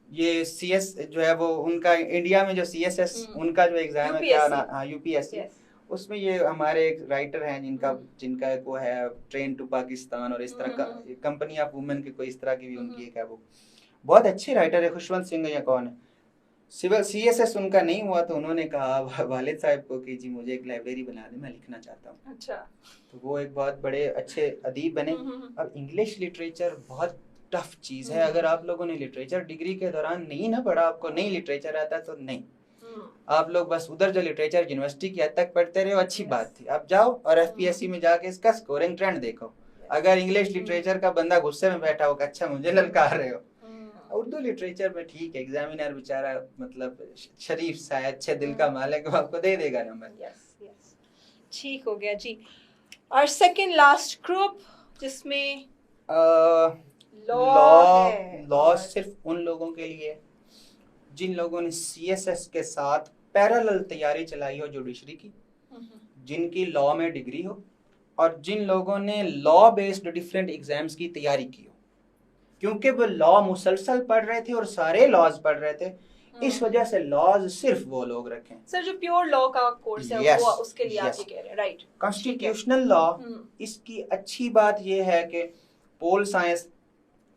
ये CS जो है वो उनका इंडिया में जो CSS उनका जो एग्जाम है क्या ना, हाँ UPSC, उसमें ये हमारे एक राइटर हैं जिनका वो है ट्रेन टू पाकिस्तान और इस तरह का कंपनी ऑफ वुमेन की कोई इस तरह की भी उनकी एक है, वो बहुत अच्छे राइटर है, खुशवंत सिंह या कौन है। सिविल CSS उनका नहीं हुआ तो उन्होंने कहा वालिद साहब को कि जी मुझे एक लाइब्रेरी बना दे, मैं लिखना चाहता हूँ। अच्छा। तो वो एक बहुत बड़े अच्छे अदीब बने। अब इंग्लिश लिटरेचर बहुत टफ चीज है। अगर आप लोगों ने लिटरेचर डिग्री के दौरान नहीं ना पढ़ा, आपको नहीं लिटरेचर आता तो नहीं, आप लोग बस उधर जो लिटरेचर यूनिवर्सिटी की हद तक पढ़ते रहे, अच्छी बात थी। आप जाओ और FPSC में जाके इसका स्कोरिंग ट्रेंड देखो। अगर इंग्लिश लिटरेचर का बंदा गुस्से में बैठा होगा, अच्छा मुझे ललकार रहे हो। उर्दू लिटरेचर में ठीक है, एग्जामिनर बेचारा मतलब शरीफ सा है, अच्छे दिल का मालिक, वो आपको दे देगा नंबर। ठीक हो गया जी। और सेकंड लास्ट ग्रुप जिसमें लॉ सिर्फ उन लोगों के लिए जिन लोगों ने CSS के साथ पैरेलल तैयारी चलाई हो जुडिशरी की, जिनकी लॉ में डिग्री हो, और जिन लोगों ने लॉ बेस्ड डिफरेंट एग्जाम्स की तैयारी की हो। क्योंकि वो लॉ मुसलसल पढ़ रहे थे और सारे लॉज पढ़ रहे थे, इस वजह से लॉज सिर्फ वो लोग रखें। सर जो प्योर लॉ का कोर्स है वो उसके लिए आप ये कह रहे हैं, राइट? कॉन्स्टिट्यूशनल लॉ, इसकी अच्छी बात ये है कि पोल साइंस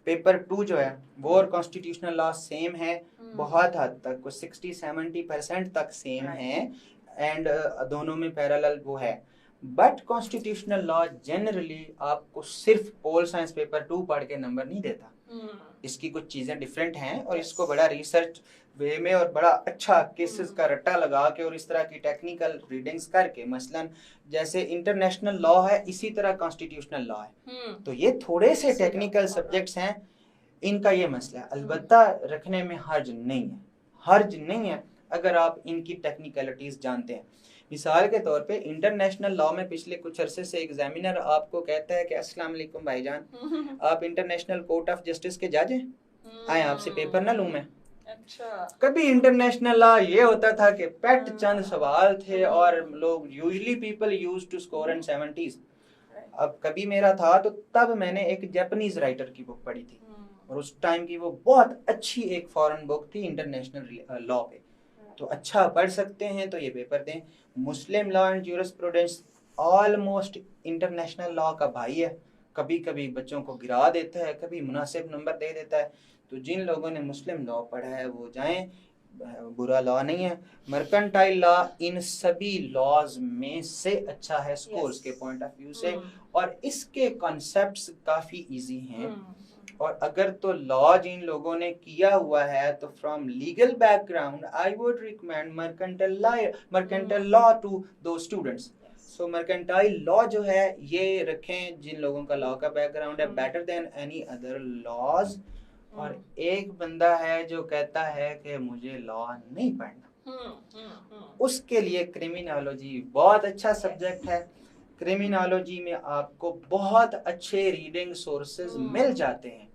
पेपर 2 जो है वो और कॉन्स्टिट्यूशनल लॉ सेम है, बहुत हद तक, कुछ 60-70% तक सेम है, एंड दोनों में पैरेलल वो है। बट कॉन्स्टिट्यूशनल लॉ जनरली आपको सिर्फ पोल साइंस पेपर 2 पढ़ के नंबर नहीं देता। इसकी कुछ चीजें डिफरेंट हैं और इसको बड़ा रिसर्च वे में और बड़ा अच्छा केसेस का रट्टा लगा के और इस तरह की टेक्निकल रीडिंग्स करके, मसलन जैसे इंटरनेशनल लॉ है इसी तरह कॉन्स्टिट्यूशनल लॉ है, तो ये थोड़े से टेक्निकल सब्जेक्ट्स हैं, इनका ये मसला है। अलबत्ता रखने में हर्ज नहीं है अगर आप इनकी टेक्निकलिटीज जानते हैं। मिसाल के तौर पे इंटरनेशनल लॉ में पिछले कुछ अरसे से एग्जामिनर आपको कहता है कि अस्सलाम वालेकुम भाईजान, आप इंटरनेशनल कोर्ट ऑफ जस्टिस के जज हैं, आए आपसे पेपर ना लूं मैं। अच्छा। कभी इंटरनेशनल लॉ ये होता था कि पेट चंद सवाल थे और लोग usually people used to score in 70s। अब कभी मेरा था तो तब मैंने एक जापानीज राइटर की बुक पढ़ी थी और उस टाइम की वो बहुत अच्छी एक फॉरेन बुक थी इंटरनेशनल लॉ पे, तो अच्छा पढ़ सकते हैं तो ये पेपर दें। मुस्लिम law and jurisprudence almost international law का भाई है, कभी कभी बच्चों को गिरा देता है, कभी मुनासिब नंबर दे देता है। तो जिन लोगों ने मुस्लिम लॉ पढ़ा है वो जाएं, बुरा लॉ नहीं है। मर्केंटाइल लॉ इन सभी लॉज में से अच्छा है स्कोर्स के पॉइंट ऑफ व्यू से, और इसके कॉन्सेप्ट्स काफ़ी इजी हैं। और अगर तो लॉ जिन लोगों ने किया हुआ है तो from legal background I would recommend mercantile law to दो स्टूडेंट्स। सो मर्केंटाइल लॉ जो है ये रखें जिन लोगों का लॉ का बैकग्राउंड है, better than any other laws. और एक बंदा है जो कहता है कि मुझे लॉ नहीं पढ़ना, उसके लिए क्रिमिनोलॉजी बहुत अच्छा सब्जेक्ट है। क्रिमिनोलॉजी में आपको बहुत अच्छे रीडिंग सोर्सेज मिल जाते हैं,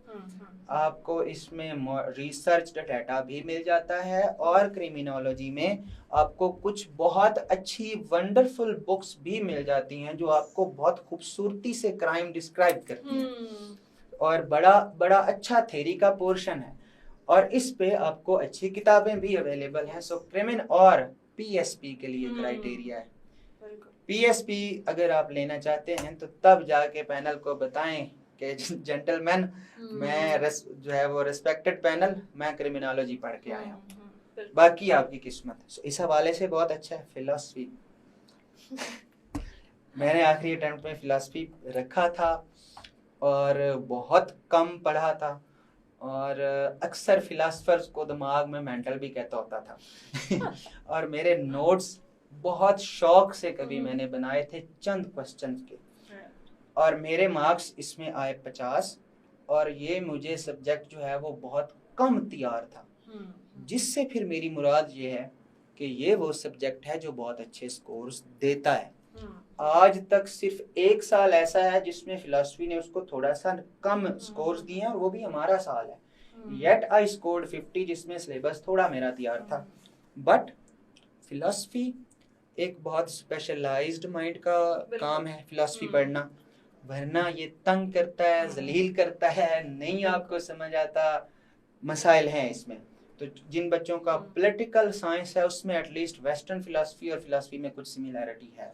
आपको इसमें रिसर्च डाटा भी मिल जाता है, और क्रिमिनोलॉजी में आपको कुछ बहुत अच्छी वंडरफुल बुक्स भी मिल जाती हैं जो आपको बहुत खूबसूरती से क्राइम डिस्क्राइब करती हैं, और बड़ा बड़ा अच्छा थ्योरी का पोर्शन है, और इस पे आपको अच्छी किताबें भी अवेलेबल हैं। सो क्रिमिन और PSP के लिए क्राइटेरिया है। PSP अगर आप लेना चाहते हैं तो तब जाके पैनल को बताएं कि जेंटलमैन मैं जो है वो रिस्पेक्टेड पैनल, मैं क्रिमिनोलॉजी पढ़ के आया हूँ, बाकी आपकी किस्मत है। इस हवाले से बहुत अच्छा है फिलॉसफी। मैंने आखिरी अटेम्प्ट में फिलॉसफी रखा था और बहुत कम पढ़ा था, और अक्सर फिलासफर्स को दिमाग में मेंटल भी कहता होता था और मेरे नोट्स बहुत शौक से कभी मैंने बनाए थे चंद क्वेश्चंस के, और मेरे मार्क्स इसमें आए 50, और ये मुझे सब्जेक्ट जो है वो बहुत कम तैयार था, जिससे फिर मेरी मुराद ये है कि ये वो सब्जेक्ट है जो बहुत अच्छे स्कोर्स देता है। आज तक सिर्फ एक साल ऐसा है जिसमें फिलॉसफी ने उसको थोड़ा सा कम स्कोर्स दिए हैं, और वो भी हमारा साल है। येट आई स्कोर्ड 50, जिसमें सिलेबस थोड़ा मेरा तैयार था। बट फिलॉसफी एक बहुत स्पेशलाइज्ड माइंड का काम है फिलॉसफी पढ़ना, वरना ये तंग करता है, जलील करता है, नहीं आपको समझ आता, मसाइल हैं इसमें। तो जिन बच्चों का पॉलिटिकल साइंस है उसमें एटलीस्ट वेस्टर्न फिलॉसफी और फिलॉसफी में कुछ सिमिलैरिटी है,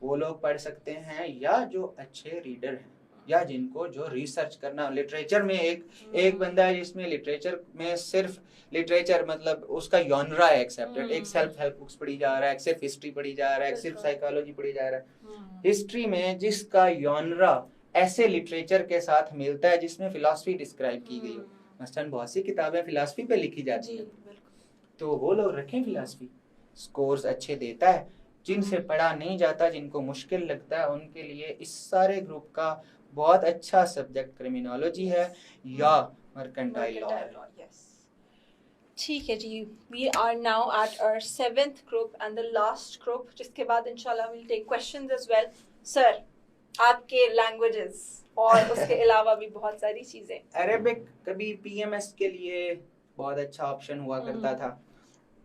वो लोग पढ़ सकते हैं, या जो अच्छे रीडर हैं, या जिनको जो रिसर्च करना। लिटरेचर में एक बंदा है जिसमें लिटरेचर में सिर्फ लिटरेचर मतलब उसका जॉनरा है एक्सेप्टेड, एक सेल्फ हेल्प बुक्स पढ़ी जा रहा है, एक सिर्फ हिस्ट्री पढ़ी जा रहा है, एक सिर्फ साइकोलॉजी पढ़ी जा रहा है। हिस्ट्री में जिसका जॉनरा ऐसे लिटरेचर के साथ मिलता है जिसमें फिलॉसफी डिस्क्राइब की गई हो, मसलन बहुत सी किताबें फिलॉसफी पे लिखी जाती है, तो वो लोग रखें फिलॉसफी, स्कोर्स अच्छे देता है। जिनसे पढ़ा नहीं जाता, जिनको मुश्किल लगता है, उनके लिए इस सारे ग्रुप का बहुत अच्छा सब्जेक्ट क्रिमिनोलॉजी है या मर्केंटाइल लॉ है। ठीक है जी, we are now at our 7th group and the last group, जिसके बाद इंशाल्लाह will take questions as well. Sir, आपके लैंग्वेजेस और उसके अलावा भी बहुत सारी चीजें। अरेबिक कभी पीएमएस के लिए बहुत अच्छा ऑप्शन हुआ करता था,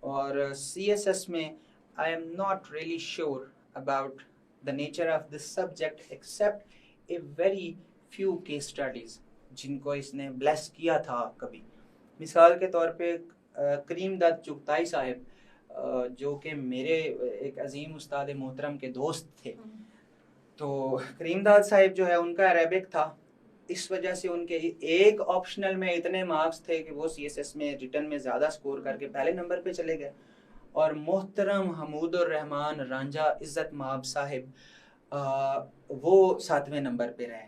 और सीएसएस में I am not really sure about the nature of this subject except a very few case studies जिनको इसने ब्लेस किया था कभी। मिसाल के तौर पे करीम दत्त चुगताई साहब जो कि मेरे एक अजीम उस्ताद मोहतरम के दोस्त थे, तो करीम दत्त साहब जो है उनका अरेबिक था, इस वजह से उनके एक ऑप्शनल में इतने मार्क्स थे कि वो सीएसएस में रिटर्न में ज़्यादा स्कोर करके पहले नंबर पे चले गए। और मोहतरम हमूदुर रहमान रांझा इज़्ज़त माब साहिब वो 7वें नंबर पे रहे,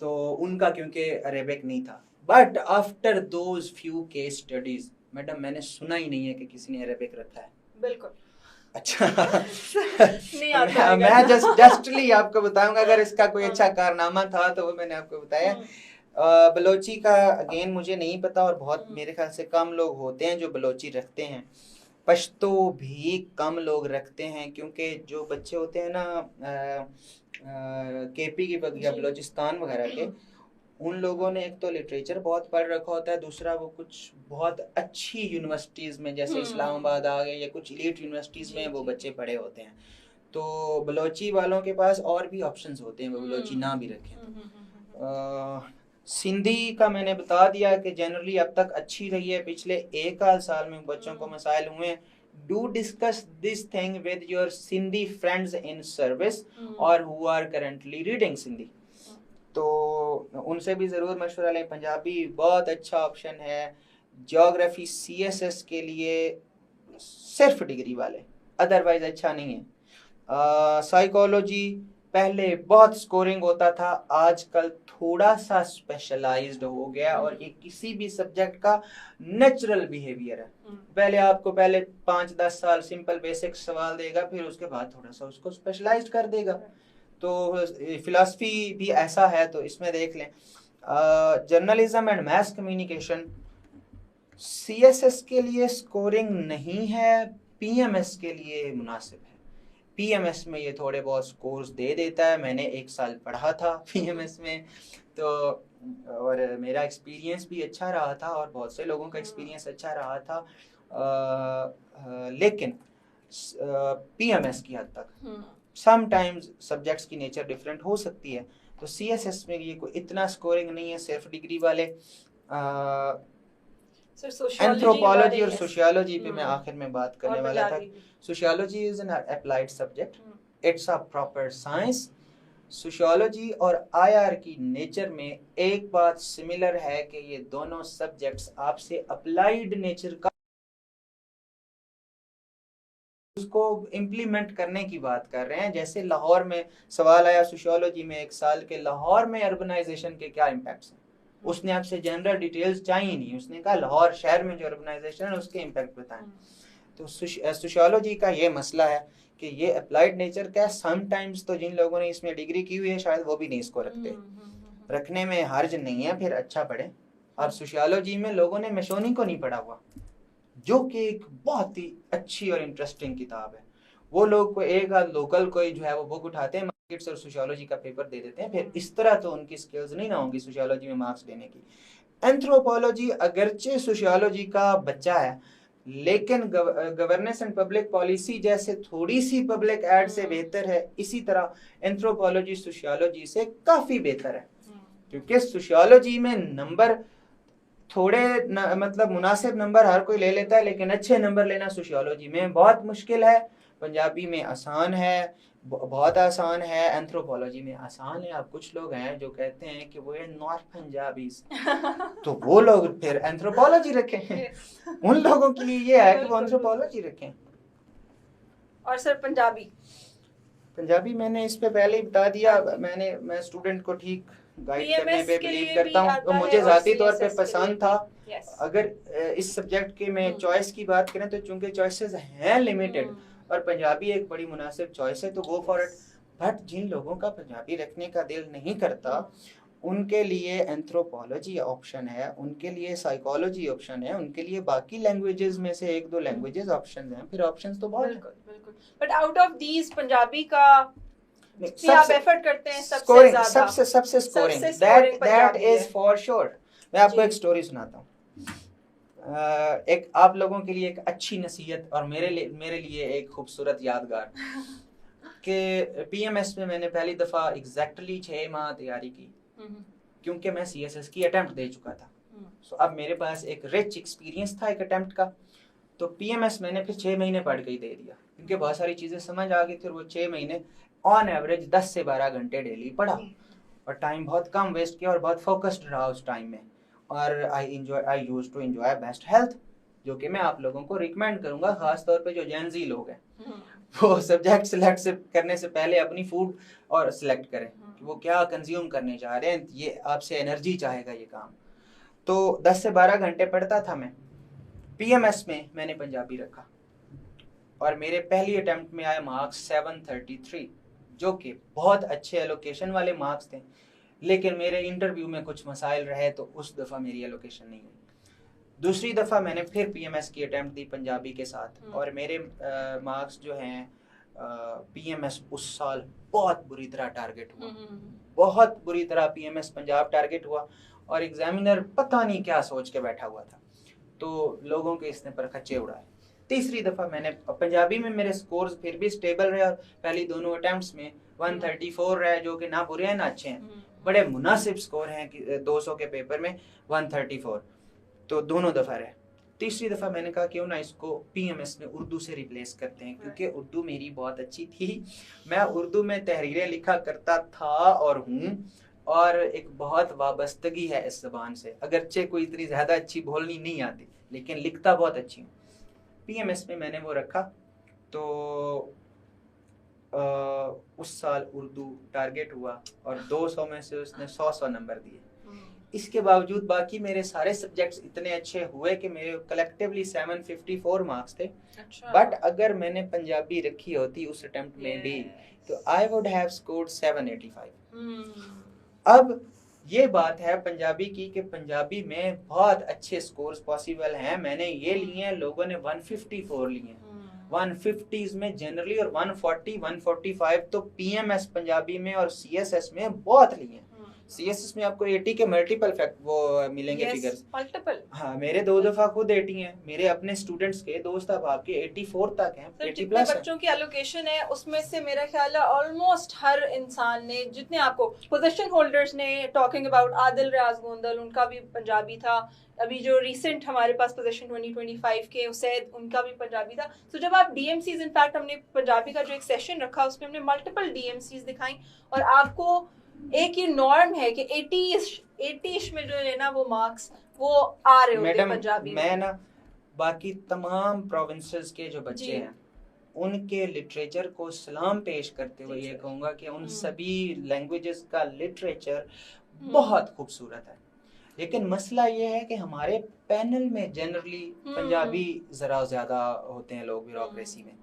तो उनका क्योंकि अरेबिक नहीं था। But after those few case studies, madam मैंने सुना ही नहीं है कि किसी ने अरेबिक रखा है। बिल्कुल। अच्छा नहीं आता मैं जस्टली आपको बताऊंगा, अगर इसका कोई अच्छा कारनामा था तो वो मैंने आपको बताया। बलोची का अगेन मुझे नहीं पता, और बहुत मेरे ख्याल से कम लोग होते हैं जो बलोची रखते हैं। पश्तो भी कम लोग रखते हैं, क्योंकि जो बच्चे होते हैं ना केपी की या बलोचिस्तान वगैरह के, उन लोगों ने एक तो लिटरेचर बहुत पढ़ रखा होता है, दूसरा वो कुछ बहुत अच्छी यूनिवर्सिटीज में जैसे इस्लामाबाद आ गए या कुछ एलीट यूनिवर्सिटीज में वो बच्चे पढ़े होते हैं। तो बलोची वालों के पास और भी ऑप्शंस होते हैं, वो बलोची ना भी रखें। सिंधी का मैंने बता दिया कि जनरली अब तक अच्छी रही है, पिछले एक आध साल में बच्चों को मसाइल हुए हैं। Do discuss this thing with your Sindhi friends in service और who are currently reading Sindhi, तो उनसे भी ज़रूर मशवरा लें। पंजाबी बहुत अच्छा ऑप्शन है। ज्योग्राफी सीएसएस के लिए सिर्फ डिग्री वाले, अदरवाइज अच्छा नहीं है। साइकोलॉजी पहले बहुत स्कोरिंग होता था, आजकल थोड़ा सा स्पेशलाइज्ड हो गया, और ये किसी भी सब्जेक्ट का नेचुरल बिहेवियर है। पहले आपको 5-10 साल सिंपल बेसिक सवाल देगा, फिर उसके बाद थोड़ा सा उसको स्पेशलाइज्ड कर देगा। तो फिलॉसफी भी ऐसा है, तो इसमें देख लें। Journalism and mess communication CSS के लिए स्कोरिंग नहीं है, पीएमएस के लिए मुनासिब है। पीएमएस में ये थोड़े बहुत स्कोर्स दे देता है। मैंने एक साल पढ़ा था पीएमएस में, तो और मेरा एक्सपीरियंस भी अच्छा रहा था, और बहुत से लोगों का एक्सपीरियंस अच्छा रहा था। लेकिन पीएमएस की हद तक समटाइम्स सब्जेक्ट्स की नेचर डिफरेंट हो सकती है, तो सीएसएस में ये कोई इतना स्कोरिंग नहीं है। सिर्फ डिग्री वाले एंथ्रोपोलॉजी और सोशियोलॉजी पे मैं आखिर में बात करने वाला था। Sociology is an applied subject, it's a proper science. Sociology और आईआर की नेचर में एक बात सिमिलर है कि ये दोनों सब्जेक्ट्स आपसे अप्लाइड नेचर का उसको इम्प्लीमेंट करने की बात कर रहे हैं। जैसे लाहौर में सवाल आया सोशियोलॉजी में एक साल के, लाहौर में अर्बनाइजेशन के क्या इम्पैक्ट्स हैं, उसने आपसे जनरल डिटेल्स चाहिए नहीं, उसने कहा लाहौर शहर में जो अर्बनाइजेशन है उसके इम्पैक्ट बताएं। तो सोशियोलॉजी का ये मसला है कि ये अप्लाइड नेचर का है। समटाइम्स तो जिन लोगों ने इसमें डिग्री की हुई है शायद वो भी नहीं इसको रखते, रखने में हर्ज नहीं है, फिर अच्छा पढ़े। और सोशियोलॉजी में लोगों ने मेशोनी को नहीं पढ़ा हुआ, जो कि एक बहुत ही अच्छी और इंटरेस्टिंग किताब है। वो लोग को एक आध लोकल कोई जो है वो बुक उठाते हैं मार्केट्स और सोशियोलॉजी का पेपर दे देते हैं, फिर इस तरह तो उनकी स्किल्स नहीं ना होंगी सोशियोलॉजी में मार्क्स देने की। एंथ्रोपोलॉजी अगरचे सोशियोलॉजी का बच्चा है, लेकिन गवर्नेंस एंड पब्लिक पॉलिसी जैसे थोड़ी सी पब्लिक एड से बेहतर है, इसी तरह एंथ्रोपोलॉजी सोशियोलॉजी से काफी बेहतर है। क्योंकि सोशियोलॉजी में नंबर थोड़े मतलब मुनासिब नंबर हर कोई ले लेता है, लेकिन अच्छे नंबर लेना सोशियोलॉजी में बहुत मुश्किल है। पंजाबी में आसान है, बहुत आसान है, एंथ्रोपोलॉजी में आसान है। अब कुछ लोग हैं जो कहते हैं कि वो नॉर्थ पंजाबीज तो वो लोग फिर एंथ्रोपोलॉजी रखें। उन लोगों के लिए ये है कि वो एंथ्रोपोलॉजी रखें। और सर पंजाबी मैंने इस पे पहले ही बता दिया, मैं स्टूडेंट को ठीक गाइड करने पे बिलीव करता हूँ, तो मुझे ज़ाती तौर पे पसंद था। अगर इस सब्जेक्ट के में चॉइस की बात करें तो चूंकि चॉइसेस हैं लिमिटेड और पंजाबी एक बड़ी मुनासिब चॉइस है, तो गो फॉर इट। बट जिन लोगों का पंजाबी रखने का दिल नहीं करता उनके लिए एंथ्रोपोलॉजी ऑप्शन है, उनके लिए साइकोलॉजी ऑप्शन है, उनके लिए बाकी लैंग्वेजेस में से एक दो लैंग्वेजेस ऑप्शन हैं, फिर ऑप्शंस तो बहुत हैं। बिल्कुल। But out of these Punjabi का आप एफर्ट करते हैं सबसे ज्यादा सबसे scoring that is for sure. मैं आपको एक स्टोरी सुनाता हूँ, एक आप लोगों के लिए एक अच्छी नसीहत और मेरे लिए एक खूबसूरत यादगार कि पीएमएस में मैंने पहली दफा एग्जैक्टली 6 माह तैयारी की, क्योंकि मैं सीएसएस की अटेम्प्ट दे चुका था। सो अब मेरे पास एक रिच एक्सपीरियंस था एक अटेम्प्ट का। तो पीएमएस मैंने फिर 6 महीने पढ़ के ही दे दिया, क्योंकि बहुत सारी चीजें समझ आ गई थी। वो 6 महीने ऑन एवरेज 10 से 12 घंटे डेली पढ़ा और टाइम बहुत कम वेस्ट किया और बहुत फोकस्ड रहा उस टाइम में। और I used to enjoy best health, जो कि मैं आप लोगों को रिकमेंड करूंगा, खास तौर पे जो जेनजी लोग हैं वो सब्जेक्ट सिलेक्ट करने से पहले अपनी फूड और सिलेक्ट करें कि वो क्या कंज्यूम करने जा रहे हैं। ये आपसे एनर्जी चाहेगा ये काम। तो 10 से 12 घंटे पढ़ता था मैं। पीएमएस में मैंने पंजाबी रखा और मेरे पहली अटेम्प्ट में आए मार्क्स 733, जो कि बहुत अच्छे एलोकेशन वाले मार्क्स थे। लेकिन मेरे इंटरव्यू में कुछ मसाइल रहे तो उस दफ़ा मेरी एलोकेशन नहीं हुई। दूसरी दफ़ा मैंने फिर पीएमएस की अटेम्प्ट दी पंजाबी के साथ और मेरे मार्क्स जो हैं पीएमएस उस साल बहुत बुरी तरह टारगेट हुआ, बहुत बुरी तरह पीएमएस पंजाब टारगेट हुआ। और एग्जामिनर पता नहीं क्या सोच के बैठा हुआ था, तो लोगों के इसने पर खच्चे उड़ाए। तीसरी दफ़ा मैंने पंजाबी में मेरे स्कोर्स फिर भी स्टेबल रहे और पहली दोनों अटेम्प्ट्स में 134 रहे, जो कि ना बुरे हैं ना अच्छे हैं, बड़े मुनासिब स्कोर हैं कि 200 के पेपर में 134, तो दोनों दफ़ा रहे। तीसरी दफ़ा मैंने कहा क्यों ना इसको पीएमएस में उर्दू से रिप्लेस करते हैं, क्योंकि उर्दू मेरी बहुत अच्छी थी। मैं उर्दू में तहरीरें लिखा करता था और हूँ, और एक बहुत वाबस्तगी है इस ज़बान से। अगरचे कोई इतनी ज़्यादा अच्छी बोलनी नहीं आती, लेकिन लिखता बहुत अच्छी हूँ। पीएमएस में मैंने वो रखा, तो उस साल उर्दू टारगेट हुआ और 200 में से उसने 100 नंबर दिए। इसके बावजूद बाकी मेरे सारे सब्जेक्ट्स इतने अच्छे हुए कि मेरे कलेक्टिवली 754 मार्क्स थे। बट अगर मैंने पंजाबी रखी होती उस अटेम्प्ट में भी, तो आई वुड हैव स्कोर्ड 785। अब ये बात है पंजाबी की कि पंजाबी में बहुत अच्छे स्कोर्स पॉसिबल हैं। मैंने ये लिए हैं, लोगों ने 154 लिए हैं, 150s में जनरली, और 140 145 तो पीएमएस पंजाबी में और सीएसएस में बहुत लिए हैं। सीएसएस में आपको 80 के मल्टीपल फैक्ट वो मिलेंगे फिगर्स मल्टीपल। हाँ, मेरे 2 दफा खुद 80 हैं, मेरे अपने स्टूडेंट्स के दोस्त अहबाब के 84 तक हैं। 80 प्लस बच्चों की एलोकेशन है उसमें से मेरा ख्याल है ऑलमोस्ट हर इंसान ने, जितने आपको पोजीशन होल्डर्स ने, टॉकिंग अबाउट आदिल रियाज गोंदल, उनका भी पंजाबी था। अभी जो रिसेंट हमारे पास पोजीशन 2025 के उसैद, उनका भी पंजाबी था। तो जब आप डीएमसीज, इनफैक्ट हमने पंजाबी का जो एक सेशन रखा उसमें हमने मल्टीपल डीएमसीज दिखाई, और आपको एक ये नॉर्म है कि 80 में जो है ना वो मार्क्स वो आ रहे होते हैं पंजाबी। मैं ना बाकी तमाम प्रोविंसेस के जो बच्चे हैं उनके लिटरेचर को सलाम पेश करते हुए ये कहूँगा कि उन सभी लैंग्वेजेस का लिटरेचर बहुत खूबसूरत है। लेकिन मसला ये है कि हमारे पैनल में जनरली पंजाबी ज़रा ज़्यादा होते हैं लोग ब्यूरोक्रेसी में,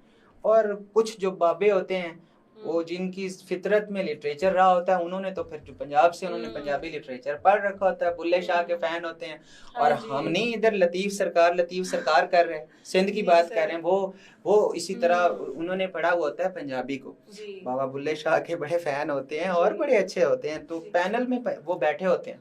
और कुछ जो बाबे होते हैं वो जिनकी फितरत में लिटरेचर रहा होता है, उन्होंने तो फिर जो पंजाब से उन्होंने पंजाबी लिटरेचर पढ़ रखा होता है, बुल्ले शाह के फैन होते हैं। और हम नहीं इधर लतीफ़ सरकार कर रहे हैं, सिंध की बात कर रहे हैं, वो इसी तरह उन्होंने पढ़ा हुआ होता है पंजाबी को, बाबा बुल्ले शाह के बड़े फैन होते हैं और बड़े अच्छे होते हैं, तो पैनल में वो बैठे होते हैं,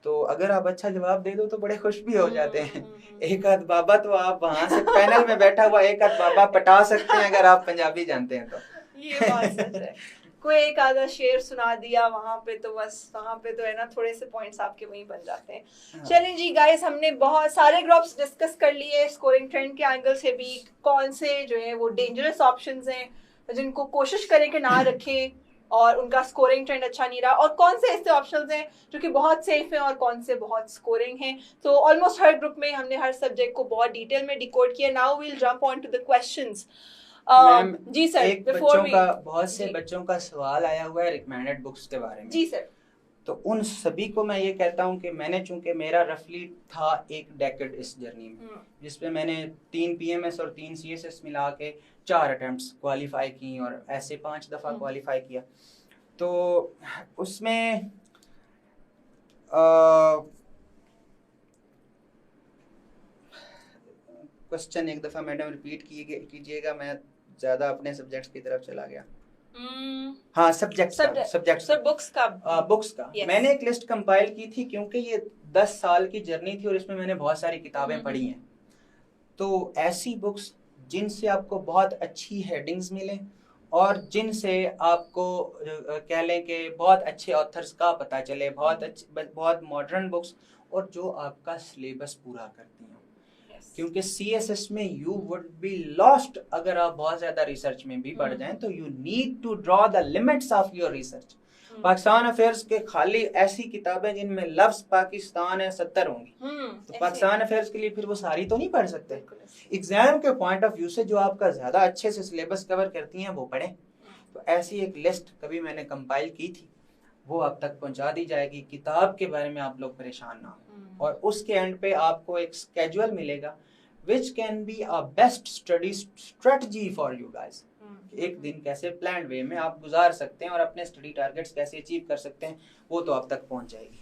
तो अगर आप अच्छा जवाब दे दो तो बड़े खुश भी हो जाते हैं। एक आध बाबा तो आप वहां से पैनल में बैठा हुआ एक आध बाबा पटा सकते हैं अगर आप पंजाबी जानते हैं तो। ये बात सच है। कोई एक आधा शेर सुना दिया वहां पे तो बस वहां पे तो है ना थोड़े से पॉइंट्स आपके वहीं बन जाते हैं। चलिए जी गाइस, हमने बहुत सारे ग्रुप्स डिस्कस कर लिए, स्कोरिंग ट्रेंड के एंगल से भी कौन से जो है वो डेंजरस ऑप्शंस हैं जिनको कोशिश करें कि ना रखें और उनका स्कोरिंग ट्रेंड अच्छा नहीं रहा, और कौन से ऐसे ऑप्शंस हैं जो कि बहुत सेफ हैं और कौन से बहुत स्कोरिंग हैं। तो ऑलमोस्ट हर ग्रुप में हमने हर सब्जेक्ट को बहुत डिटेल में डिकोड किया। Now we will jump on to the questions. जी सर, एक बहुत से बच्चों का सवाल आया हुआ है रिकमेंडेड बुक्स के बारे में। जी सर। तो उन सभी को मैं ये कहता हूँ कि मैंने चूंकि मेरा रफली था एक डेकेड इस जर्नी में, जिसमें मैंने 3 PMS और 3 CSS मिला के 4 अटेम्प्ट्स क्वालिफाई की और ऐसे 5 दफ़ा क्वालिफाई किया। तो उसमें क्वेश्चन एक दफ़ा मैडम रिपीट कीजिएगा, मैं ज़्यादा अपने सब्जेक्ट्स की तरफ चला गया। हाँ, सब्जेक्ट्स बुक्स का yes. मैंने एक लिस्ट कंपाइल की थी क्योंकि ये 10 साल की जर्नी थी और इसमें मैंने बहुत सारी किताबें पढ़ी हैं। तो ऐसी बुक्स जिनसे आपको बहुत अच्छी हेडिंग्स मिलें और जिनसे आपको कह लें कि बहुत अच्छे ऑथर्स का पता चले, बहुत मॉडर्न बुक्स, और जो आपका सिलेबस पूरा करती हैं। क्योंकि CSS में यू वुड बी लॉस्ट अगर आप बहुत ज्यादा रिसर्च में भी बढ़ जाएं, तो you need to draw the limits of your research. Pakistan affairs के खाली ऐसी किताबें जिनमें लफ्ज पाकिस्तान है 70 होंगी, तो पाकिस्तान अफेयर्स के लिए फिर वो सारी तो नहीं पढ़ सकते। एग्जाम के पॉइंट ऑफ व्यू से जो आपका ज्यादा अच्छे से सिलेबस कवर करती हैं वो पढ़ें। तो ऐसी एक लिस्ट कभी मैंने कंपाइल की थी, वो आप तक पहुंचा दी जाएगी। किताब के बारे में आप लोग परेशान ना हो, और उसके एंड पे आपको एक स्केड्यूल मिलेगा which can be a best study strategy for you guys। एक दिन कैसे प्लान वे में आप गुजार सकते हैं और अपने स्टडी टारगेट्स कैसे अचीव कर सकते हैं, वो तो आप तक पहुंच जाएगी।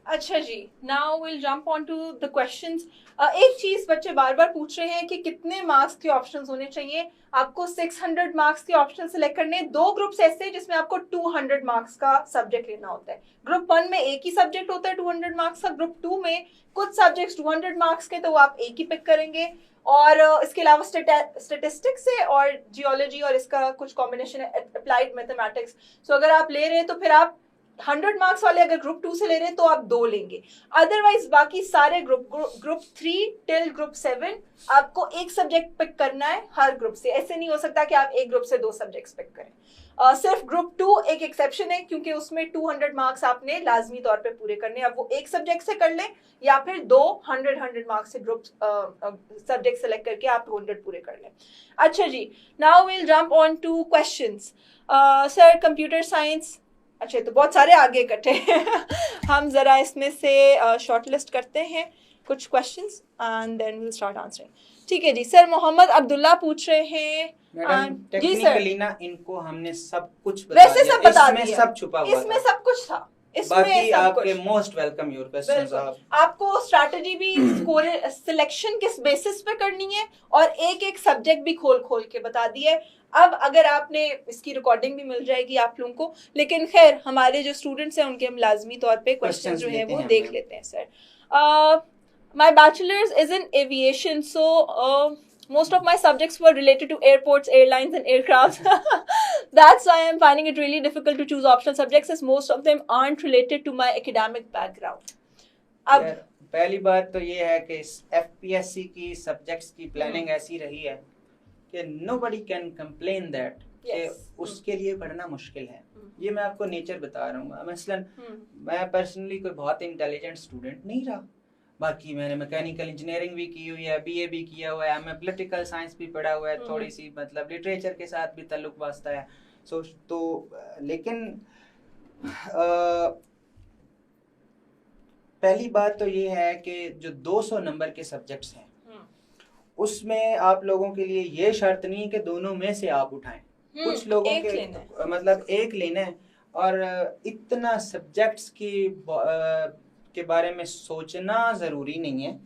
अच्छा जी, now will jump on to the questions. एक चीज बच्चे बार बार पूछ रहे हैं कि कितने मार्क्स के ऑप्शंस होने चाहिए। आपको 600 मार्क्स के ऑप्शन सेलेक्ट करने। 2 ग्रुप्स ऐसे हैं जिसमें आपको 200 मार्क्स का सब्जेक्ट लेना होता है। ग्रुप 1 में एक ही सब्जेक्ट होता है 200 मार्क्स का। ग्रुप 2 में कुछ सब्जेक्ट्स 200 मार्क्स के, तो वो आप एक ही पिक करेंगे। और इसके अलावा स्टेटिस्टिक्स है और जियोलॉजी, और इसका कुछ कॉम्बिनेशन है अप्लाइड मैथमेटिक्स। सो अगर आप ले रहे हैं तो फिर आप 100 मार्क्स वाले अगर ग्रुप 2 से ले रहे हैं तो आप 2 लेंगे। अदरवाइज बाकी सारे ग्रुप 3 टिल ग्रुप 7 आपको एक सब्जेक्ट पिक करना है हर ग्रुप से। ऐसे नहीं हो सकता कि आप एक ग्रुप से 2 सब्जेक्ट्स पिक करें। सिर्फ ग्रुप 2 एक एक्सेप्शन है, क्योंकि उसमें 200 मार्क्स आपने लाजमी तौर पे पूरे करने। अब वो एक सब्जेक्ट से कर लें या फिर 2 100 मार्क्स से ग्रुप सब्जेक्ट सेलेक्ट करके आप 200 पूरे कर लें। अच्छा जी, now will jump on to questions. Sir, computer science, अच्छा तो बहुत सारे आगे इकट्ठे हम जरा इसमें से शॉर्ट लिस्ट करते हैं कुछ questions and then will start answering. ठीक है जी। सर, मोहम्मद अब्दुल्ला पूछ रहे हैं। जी सर, इनको हमने सब कुछ बता वैसे सब बता दिया, सब छुपा हुआ इसमें सब कुछ था। बाकी आपके मोस्ट वेलकम योर क्वेश्चंस। आपको स्ट्रैटेजी भी सिलेक्शन किस बेसिस पे करनी है और एक एक सब्जेक्ट भी खोल खोल के बता दिया है। अब अगर आपने इसकी रिकॉर्डिंग भी मिल जाएगी आप लोगों को, लेकिन खैर हमारे जो स्टूडेंट्स हैं उनके हम लाजमी तौर पे क्वेश्चन जो है वो देख लेते हैं। Sir, my bachelors is in aviation, so most of my subjects were related to airports, airlines and aircraft. That's why I'm finding it really difficult to choose optional subjects, as most of them aren't related to my academic background. अब पहली बात तो ये है कि FPSC की subjects की planning ऐसी रही है कि nobody can complain that कि उसके लिए पढ़ना मुश्किल है। ये मैं आपको नेचर बता रहा हूँ। मसलन मैं पर्सनली कोई बहुत इंटेलिजेंट स्टूडेंट नहीं रहा, बाकी मैंने मैकेनिकल इंजीनियरिंग भी की हुई है, बीए भी किया हुआ है, मैं पॉलिटिकल साइंस भी पढ़ा हुआ है, थोड़ी सी मतलब लिटरेचर के साथ भी ताल्लुक वास्ता है। तो लेकिन पहली बात तो ये है कि जो 200 नंबर के सब्जेक्ट्स हैं उसमें आप लोगों के लिए ये शर्त नहीं है कि दोनों में से आप उठाएं। कुछ लोगों के मतलब एक लेना है, और इतना सब्जेक्ट्स के बारे में सोचना ज़रूरी नहीं है।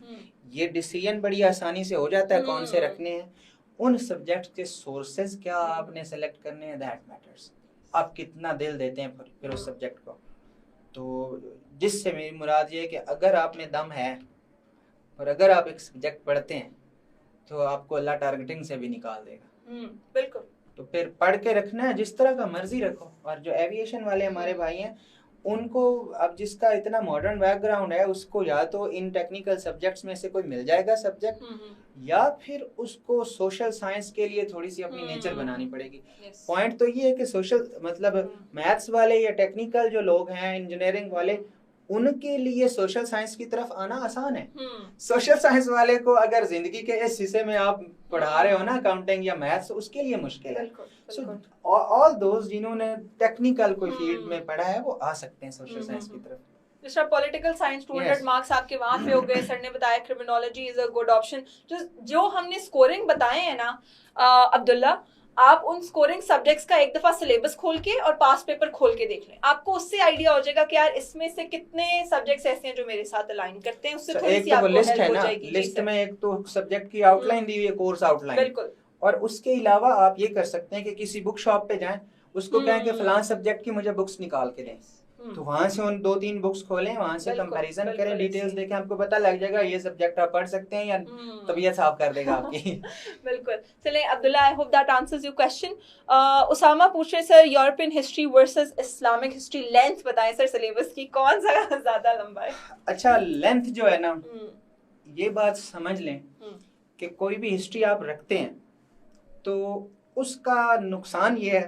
ये डिसीजन बड़ी आसानी से हो जाता है कौन से रखने हैं। उन सब्जेक्ट्स के सोर्सेज क्या आपने सेलेक्ट करने हैं, दैट मैटर्स। आप कितना दिल देते हैं फिर उस सब्जेक्ट को। तो जिससे मेरी मुराद ये है कि अगर आप में दम है और अगर आप एक सब्जेक्ट पढ़ते हैं तो आपको अल्लाह टारगेटिंग से भी निकाल देगा। बिल्कुल। तो फिर पढ़ के रखना है, जिस तरह का मर्जी रखो। और जो एविएशन वाले हमारे भाई हैं उनको, अब जिसका इतना मॉडर्न बैकग्राउंड है उसको या तो इन टेक्निकल सब्जेक्ट्स में से कोई मिल जाएगा सब्जेक्ट, या फिर उसको सोशल साइंस के लिए थोड़ी सी अपनी नेचर बनानी पड़ेगी। पॉइंट तो ये है कि सोशल मतलब मैथ्स वाले या टेक्निकल जो लोग हैं, इंजीनियरिंग वाले, उनके लिए सोशल साइंस की तरफ आना आसान है। सोशल साइंस वाले को अगर जिंदगी के इस हिस्से में आप पढ़ा रहे हो ना अकाउंटिंग या मैथ्स, उसके लिए मुश्किल है। सो ऑल दोस्त जिन्होंने टेक्निकल कोई फील्ड में पढ़ा है वो आ सकते हैं सोशल साइंस की तरफ। जिसका पॉलिटिकल साइंस 200 मार्क्स आपके वहां पे हो गए। सर ने बताया criminology is a good option. जो हमने स्कोरिंग बताए हैं ना अब्दुल्ला, आप उन स्कोरिंग सब्जेक्ट्स का एक दफा सिलेबस खोल के और पास पेपर खोल के देख लें, आपको उससे आइडिया हो जाएगा कि यार इसमें से कितने सब्जेक्ट्स ऐसे हैं जो मेरे साथ अलाइन करते हैं। उससे थोड़ी सी आपको हेल्प हो जाएगी। लिस्ट में एक तो सब्जेक्ट की आउटलाइन दी हुई है, कोर्स आउटलाइन। बिल्कुल। और उसके अलावा आप ये कर सकते हैं कि किसी बुक शॉप पे जाएं, उसको कहें कि फलां सब्जेक्ट की मुझे बुक्स निकाल के दें, तो वहां से उन 2-3 बुक्स खोलें, वहां से कंपैरिजन करें, डिटेल्स देखें, आपको पता लग जाएगा ये सब्जेक्ट आप पढ़ सकते हैं या तबीयत साफ कर देगा आपकी। बिल्कुल। चलें Abdullah, I hope that answers your question. Usama पूछ रहे sir, European history versus Islamic history length बताएं सर सिलेबस की, कौन सा ज्यादा लंबा है? अच्छा, लेंथ जो है ना, ये बात समझ लें कि कोई भी हिस्ट्री आप रखते हैं तो उसका नुकसान ये है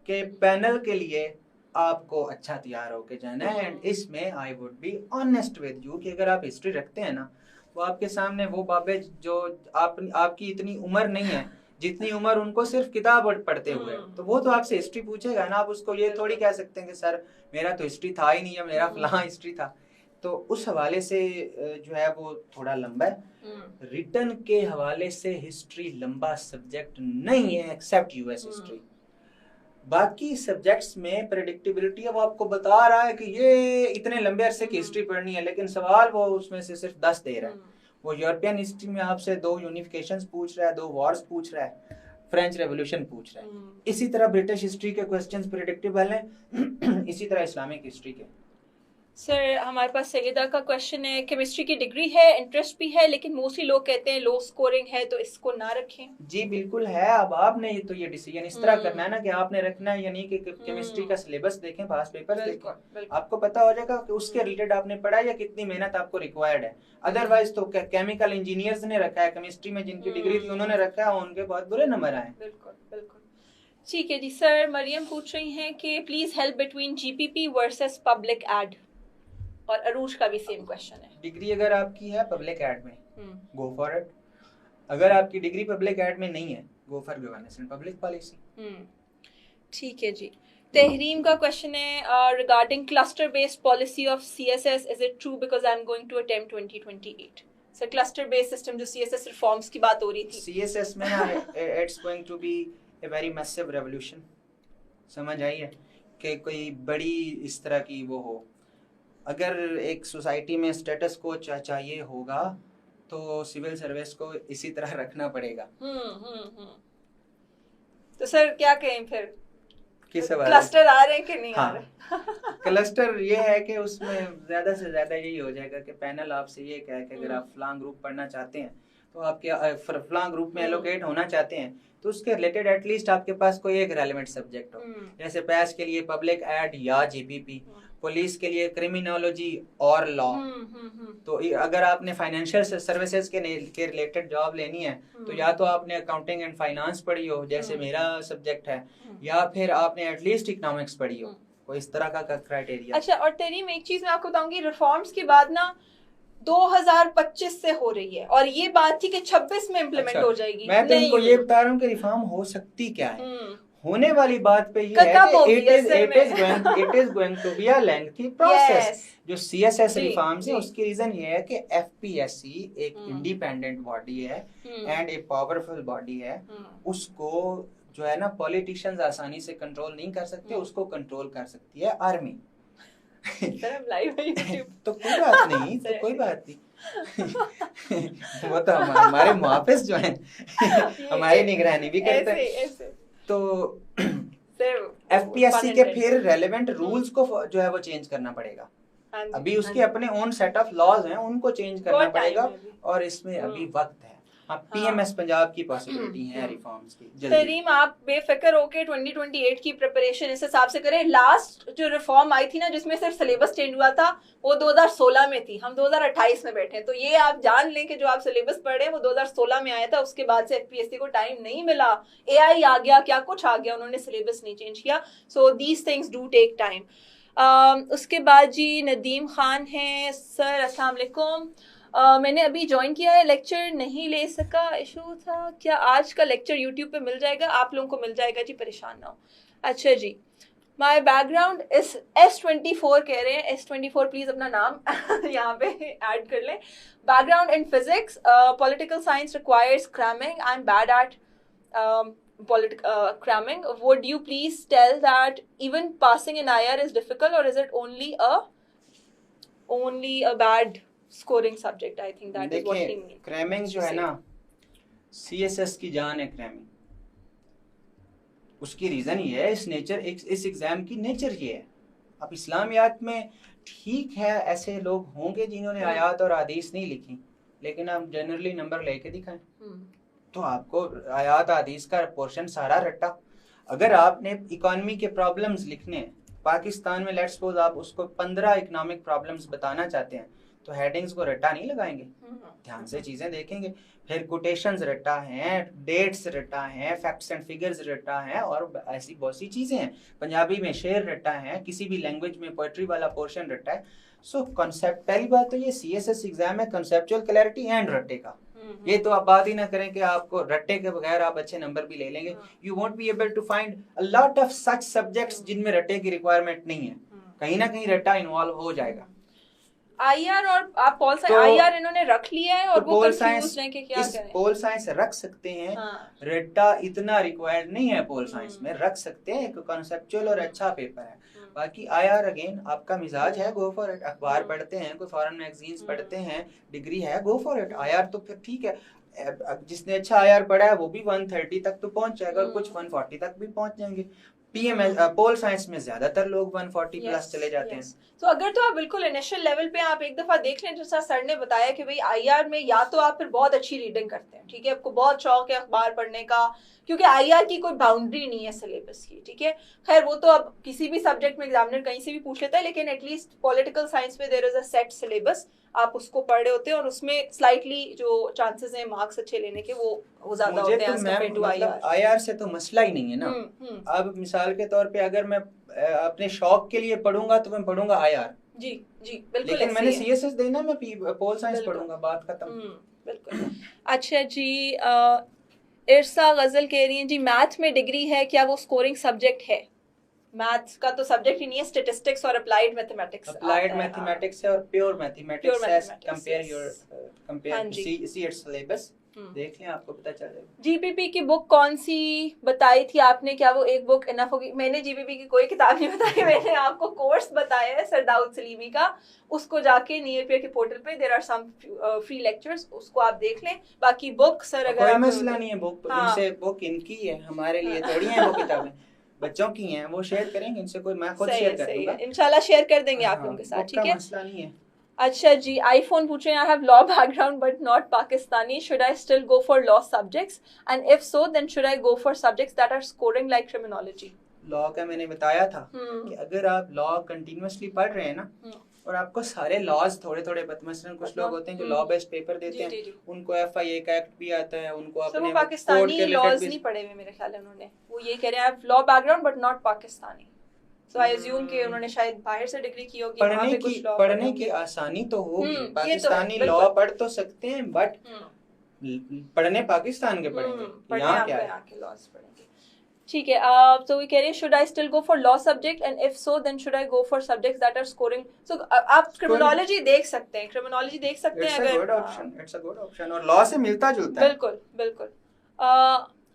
कि पैनल के लिए आपको अच्छा तैयार होके जाना है। एंड इसमें I would be honest with you कि अगर आप हिस्ट्री रखते हैं ना, वो आपके सामने वो बाबे जो आपकी इतनी उम्र नहीं है जितनी उम्र उनको सिर्फ किताब पढ़ते हुए, तो वो तो आपसे हिस्ट्री पूछेगा ना। आप उसको ये थोड़ी कह सकते हैं कि सर मेरा तो हिस्ट्री था ही नहीं, या मेरा फलां हिस्ट्री था। तो उस हवाले से जो है वो थोड़ा लंबा है। रिटर्न के हवाले से हिस्ट्री लंबा सब्जेक्ट नहीं है एक्सेप्ट यूएस हिस्ट्री। बाकी सब्जेक्ट्स में प्रेडिक्टेबिलिटी है, वो आपको बता रहा है कि ये इतने लंबे अरसे की हिस्ट्री पढ़नी है, लेकिन सवाल वो उसमें से सिर्फ 10 दे रहा है। वो यूरोपियन हिस्ट्री में आपसे 2 यूनिफिकेशंस पूछ रहा है, 2 वॉर्स पूछ रहा है, फ्रेंच रेवोल्यूशन पूछ रहा है। इसी तरह ब्रिटिश हिस्ट्री के क्वेश्चंस प्रेडिक्टेबल हैं, इसी तरह इस्लामिक हिस्ट्री के। सर हमारे पास सैयदा का क्वेश्चन है, केमिस्ट्री की डिग्री है, इंटरेस्ट भी है, लेकिन मोस्टली लोग कहते हैं लो स्कोरिंग है तो इसको ना रखें। जी बिल्कुल है। अब आपने ये डिसीजन इस तरह करना है ना कि आपने रखना है, यानी कि केमिस्ट्री का सिलेबस देखें, पास पेपर देखें, आपको पता हो जाएगा कि उसके रिलेटेड आपने पढ़ा या कितनी मेहनत आपको रिक्वायर्ड है। अदरवाइज तो केमिकल इंजीनियर्स ने रखा है, केमिस्ट्री में जिनकी डिग्री थी उन्होंने रखा है, उनके बहुत बुरे नंबर आए। बिल्कुल बिल्कुल। ठीक है जी। सर मरियम पूछ रही हैं कि please help between GPP versus public ad, और अरूज का भी सेम क्वेश्चन है। डिग्री अगर आपकी है पब्लिक एड में, गो फॉर इट। अगर आपकी डिग्री पब्लिक एड में नहीं है, go for governance and public policy. ठीक है जी। तहरीम का क्वेश्चन है regarding cluster based policy of CSS, is it true because I am going to attempt 2028। Sir cluster based system जो सीएसएस रिफॉर्म्स की बात हो रही थी, सीएसएस में ना it's going to be a very massive revolution. समझ आई है कि कोई बड़ी इस तरह की वो हो। अगर एक सोसाइटी में स्टेटस को चाहिए होगा तो सिविल सर्विस को इसी तरह रखना पड़ेगा। तो सर क्या कहें फिर, किस क्लस्टर आ रहे हैं कि नहीं? हाँ, आ रहे? क्लस्टर ये है कि उसमें ज्यादा से ज्यादा यही हो जाएगा कि पैनल आपसे ये कहे कि अगर आप फलां ग्रुप पढ़ना चाहते हैं तो आपके फलां ग्रुप में एलोकेट होना चाहते हैं तो उसके रिलेटेड एटलीस्ट आपके पास कोई एक रेलेवेंट सब्जेक्ट हो। जैसे पैस के लिए पब्लिक एड या जीपीपी, पुलिस के लिए क्रिमिनोलॉजी और लॉ। तो अगर आपने फाइनेंशियल सर्विसेज के रिलेटेड जॉब लेनी है तो या तो आपने अकाउंटिंग एंड फाइनेंस पढ़ी हो जैसे मेरा सब्जेक्ट है, या फिर आपने एटलीस्ट इकोनॉमिक्स पढ़ी हो, कोई इस तरह का क्राइटेरिया। अच्छा, और तेरी में एक चीज मैं आपको बताऊंगी, रिफॉर्म्स के बाद ना 2025 से हो रही है और ये बात थी कि 26 में इम्प्लीमेंट अच्छा, हो जाएगी। मैं तो नहीं इनको हुई। ये बता रहा हूँ कि रिफॉर्म हो सकती क्या है। हम्म, होने वाली बात पे ये है कब कि होगी it is असल में? going to be a lengthy process। Yes, जो CSS जी, रिफॉर्म्स है जी। उसकी रीजन ये है कि FPSC एक हम्म, इंडिपेंडेंट बॉडी है हम्म, एंड ए पावरफुल बॉडी है। उसको जो है ना पॉलिटिशियंस आसानी से कंट्रोल नहीं कर सकते, उसको कंट्रोल कर सकती है आर्मी। सर हम लाइव है YouTube। तो कोई बात नहीं, तो कोई बात नहीं। वो तो हमारे मुहाफिज जो हैं हमारी निगरानी भी करते हैं। ऐसे तो सर FPSC के फिर रेलेवेंट रूल्स को जो है वो चेंज करना पड़ेगा। अभी उसके अपने ओन सेट ऑफ लॉज हैं, उनको चेंज करना पड़ेगा और इसमें अभी वक्त है। हाँ, PMS पंजाब की पॉसिबिलिटी है रिफॉर्म्स की जल्दी। तरीम आप बेफिक्र होके 2028 की प्रिपरेशन इस हिसाब से करें। लास्ट जो रिफॉर्म आई थी ना जिसमें सिर्फ सिलेबस चेंज हुआ था वो 2016 में थी, हम 2028 में बैठे हैं। तो ये आप जान लें कि जो आप सिलेबस पढ़ रहे हैं वो 2016 में आया था, उसके बाद से FPSC को टाइम नहीं मिला। AI आ गया, क्या कुछ आ गया, उन्होंने सिलेबस नहीं चेंज किया। So these things do take time. उसके बाद जी नदीम खान हैं, सर अस्सलाम वालेकुम। मैंने अभी ज्वाइन किया है, लेक्चर नहीं ले सका, इशू था। क्या आज का लेक्चर यूट्यूब पे मिल जाएगा? आप लोगों को मिल जाएगा जी, परेशान ना हो। अच्छा जी, माय बैकग्राउंड इस S24 कह रहे हैं, S24 प्लीज अपना नाम यहाँ पे ऐड कर लें। Background in physics, political science requires cramming, I am bad at cramming. Would you please tell that even passing in IR is difficult, or is it only a bad scoring subject? I think that is what he means. Cramming जो है ना CSS की जान है cramming. उसकी reason ये है, इस एग्जाम की नेचर ये है। अब इस्लामियात में ठीक है ऐसे लोग होंगे जिन्होंने आयात और हदीस नहीं लिखी, लेकिन आप जनरली नंबर लेके दिखाएं तो आपको आयात हदीस का पोर्शन सारा रट्टा। अगर आपने इकोनॉमी के प्रॉब्लम्स लिखने हैं पाकिस्तान में, लेट्स सपोज आप उसको 15 इकोनॉमिक प्रॉब्लम्स बताना चाहते हैं तो हेडिंग्स को रट्टा नहीं लगाएंगे, ध्यान से चीजें देखेंगे। फिर कोटेशंस रट्टा हैं, डेट्स रट्टा हैं, फैक्ट्स एंड फिगर्स रट्टा हैं और ऐसी बहुत सी चीजें हैं। पंजाबी में शेर रट्टा है, किसी भी लैंग्वेज में पोएट्री वाला पोर्शन रट्टा है। सो कॉन्सेप्ट, पहली बात तो ये CSS एग्जाम है कंसेप्चुअल क्लैरिटी एंड रट्टे का। ये तो आप बात ही ना करें कि आपको रट्टे के बगैर आप अच्छे नंबर भी ले लेंगे। You won't be able to find a lot of such subjects जिनमें रट्टे की रिक्वायरमेंट नहीं है, कहीं ना कहीं रट्टा इन्वॉल्व हो जाएगा। IR और आप पोल साइंस, IR इन्होंने रख लिया है और तो वो पोल कंफ्यूज हैं कि क्या करें। पोल साइंस रख सकते हैं, रट्टा इतना रिक्वायर्ड नहीं है पोल साइंस में, रख सकते हैं, एक कॉन्सेप्चुअल और अच्छा पेपर है। बाकी IR अगेन आपका मिजाज है, गो फॉर इट। अखबार पढ़ते हैं, कोई फॉरेन मैगजीन्स पढ़ते हैं, डिग्री है, गो फॉर इट। IR तो फिर ठीक है, जिसने अच्छा IR पढ़ा है वो भी 130 तक तो पहुंच जाएगा और कुछ 140 तक भी पहुंच जाएंगे। PMS पोल साइंस में ज्यादातर लोग 140 प्लस चले जाते हैं। तो अगर तो आप बिल्कुल इनिशियल लेवल पे आप एक दफा देख लें, जैसा सर ने बताया कि भाई IR में या तो आप फिर बहुत अच्छी रीडिंग करते हैं, ठीक है, आपको बहुत शौक है अखबार पढ़ने का, क्योंकि IR की कोई बाउंड्री नहीं है सिलेबस की, ठीक है। खैर वो तो अब किसी भी सब्जेक्ट में एग्जामिनर कहीं से भी पूछ लेता है, लेकिन एटलीस्ट पॉलिटिकल साइंस में there is a set syllabus, आप उसको पढ़ रहे होते हैं और उसमें स्लाइटली जो चांसेस हैं मार्क्स अच्छे लेने के वो ज्यादा होते हैं as compare to IR। IR से तो मसला ही नहीं है ना। अब मिसाल के तौर पे अगर मैं अपने शौक के लिए पढ़ूंगा तो मैं पढ़ूंगा IR, जी बिल्कुल, लेकिन मैंने CSS देना, मैं पोल साइंस पढ़ूंगा, बात खत्म। बिल्कुल। अच्छा जी, इरसा गजल कह रही हैं जी मैथ में डिग्री है क्या वो स्कोरिंग सब्जेक्ट है? मैथ्स का तो सब्जेक्ट ही नहीं है, स्टैटिस्टिक्स और अप्लाइड मैथमेटिक्स। अप्लाइड मैथमेटिक्स है और pure mathematics. Compare see it's syllabus देख लें, आपको पता चल जाएगा। GPP की बुक कौन सी बताई थी आपने, क्या वो एक बुक इनफ होगी? मैंने GPP की कोई किताब नहीं बताई, मैंने आपको कोर्स बताया है सर दाऊद सलीमी का, उसको जाके नियर पेयर के पोर्टल पे there are some free lectures, उसको आप देख लें। बाकी बुक सर अगर कोई मसला नहीं है, बुक इनसे बुक इनकी है, हमारे लिए थोड़ी है वो किताबें, बच्चों की हैं, वो शेयर करेंगे इनसे, कोई मैं खुद शेयर कर दूंगा इंशाल्लाह, शेयर कर देंगे आप लोगों के साथ, ठीक है, मसला नहीं है। अच्छा जी, आईफोन पूछ रहे हैं, I have law background but not Pakistani, should I still go for law subjects and if so then should I go for subjects that are scoring like criminology? Law का मैंने बताया था कि अगर आप लॉ कंटिन्यूअसली पढ़ रहे हैं ना और आपको सारे लॉज थोड़े मसलन कुछ लोग होते हैं जो लॉ बेस्ड पेपर देते हैं, उनको FIA का एक्ट भी आता है, उनको अपने पाकिस्तानी लॉज नहीं पढ़े हुए मेरे ख्याल है उन्होंने, वो ये कह रहे हैं I have law background but not Pakistani. So I assume कि उन्होंने शायद बाहर से डिग्री की होगी, वहाँ पे कुछ लॉ पढ़ने की आसानी तो होगी, ये तो है, पाकिस्तानी बिल्कुल। लॉ पढ़ तो सकते हैं, बट पढ़ने पाकिस्तान के पढ़ेंगे, पढ़ने यहाँ आपको क्या है? यहाँ के लॉज पढ़ेंगे। ठीक है, तो we कह रहे हैं should I still go for law subject and if so then should I go for subjects that are scoring, so आप criminology देख सकते हैं, criminology देख सकते हैं It's a अगर good option, it's a good option, और लॉ से मिलता जुलता है। बिल्कुल बिल्कुल।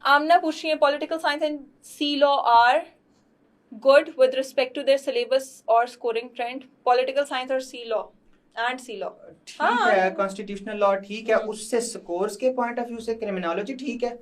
आमना पूछ रही है political science and C law are good with respect to their syllabus और स्कोरिंग ट्रेंड, पॉलिटिकल साइंस और C law and C law ठीक है, कॉन्स्टिट्यूशनल लॉ ठीक है, उससे स्कोर्स के पॉइंट ऑफ व्यू से क्रिमिनोलॉजी ठीक है।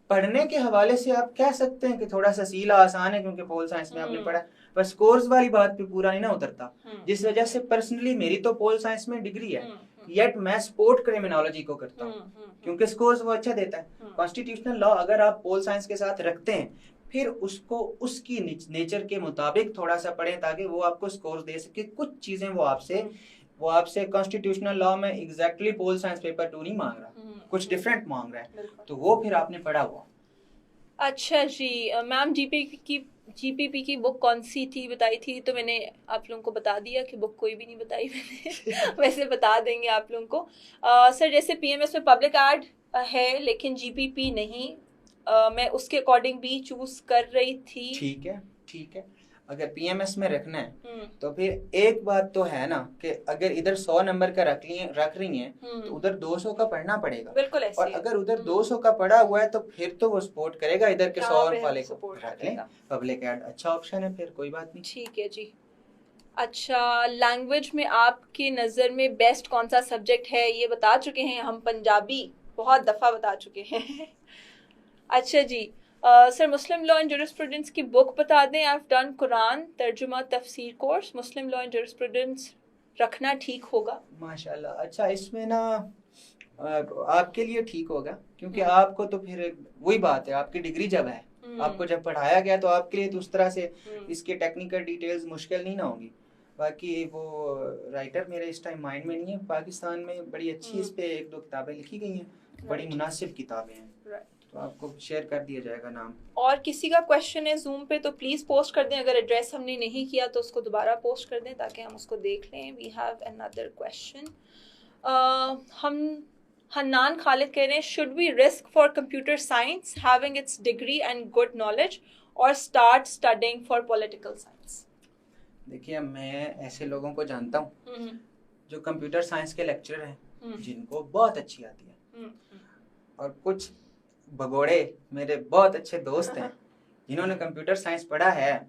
पढ़ने के हवाले से आप कह सकते हैं कि थोड़ा सा सीला आसान है क्योंकि पोल साइंस में आपने पढ़ा, पर स्कोर्स वाली बात पे पूरा नहीं ना उतरता, जिस वजह से पर्सनली मेरी तो पोल साइंस में डिग्री है, येट मैं सपोर्ट क्रिमिनोलॉजी को करता हूँ क्योंकि स्कोर्स वो अच्छा देता है। कॉन्स्टिट्यूशनल लॉ अगर आप पोल साइंस के साथ रखते हैं, फिर उसको उसकी नेचर के मुताबिक थोड़ा सा पढ़ें ताकि वो आपको स्कोर्स दे सके। कुछ चीजें वो आपसे कॉन्स्टिट्यूशनल लॉ में एग्जैक्टली पोल साइंस पेपर 2 नहीं मांग रहा, कुछ डिफरेंट मांग रहा है, तो वो फिर आपने पढ़ा हुआ। अच्छा जी, मैम जीपीपी की बुक कौन सी थी बताई थी, तो मैंने आप लोगों को बता दिया कि बुक कोई भी नहीं बताई मैंने वैसे बता देंगे आप लोगों को। सर जैसे पीएमएस में पब्लिक एड है लेकिन जीपीपी नहीं, मैं उसके अकॉर्डिंग भी चूज कर रही थी। ठीक है, अगर पीएमएस में रखना है तो फिर एक बात तो है ना कि अगर इधर 100 नंबर का रख रही हैं तो उधर 200 का पढ़ना पड़ेगा, बिल्कुल ऐसे और अगर उधर 200 का पढ़ा हुआ है तो फिर तो वो सपोर्ट करेगा इधर के 100 वाले को रख लें। पब्लिक एड अच्छा ऑप्शन है, फिर कोई बात नहीं। ठीक है जी। अच्छा, लैंग्वेज में आपकी नज़र में बेस्ट कौन सा सब्जेक्ट है, ये बता चुके हैं हम, पंजाबी बहुत दफ़ा बता चुके हैं अच्छा जी, sir Muslim law and jurisprudence की बुक बता दें। आई हैव डन कुरान तर्जुमा तफसीर course, Muslim law and jurisprudence रखना ठीक होगा? माशाल्लाह, अच्छा इसमें ना आपके लिए ठीक होगा क्योंकि आपको तो फिर वही बात है, आपकी डिग्री जब है, आपको जब पढ़ाया गया तो आपके लिए तो उस तरह से इसके टेक्निकल डिटेल्स मुश्किल नहीं ना होंगी। बाकी वो राइटर मेरे इस टाइम माइंड में नहीं है, पाकिस्तान में बड़ी अच्छी इस पे 1-2 किताबें लिखी गई हैं, बड़ी मुनासिब किताबें हैं, तो आपको शेयर कर दिया जाएगा नाम। और किसी का क्वेश्चन है जूम पे तो प्लीज़ पोस्ट कर दें, अगर एड्रेस हमने नहीं किया तो उसको दोबारा पोस्ट कर दें ताकि हम उसको देख लें। वी हैव अनदर क्वेश्चन, हम हन्नान खालिद कह रहे हैं should we risk for computer science having its degree and good knowledge और start studying for political science? देखिए, मैं ऐसे लोगों को जानता हूँ जो कंप्यूटर साइंस के लेक्चरर हैं जिनको बहुत अच्छी आती है, और कुछ भगोड़े मेरे बहुत अच्छे दोस्त हैं जिन्होंने कंप्यूटर साइंस पढ़ा है,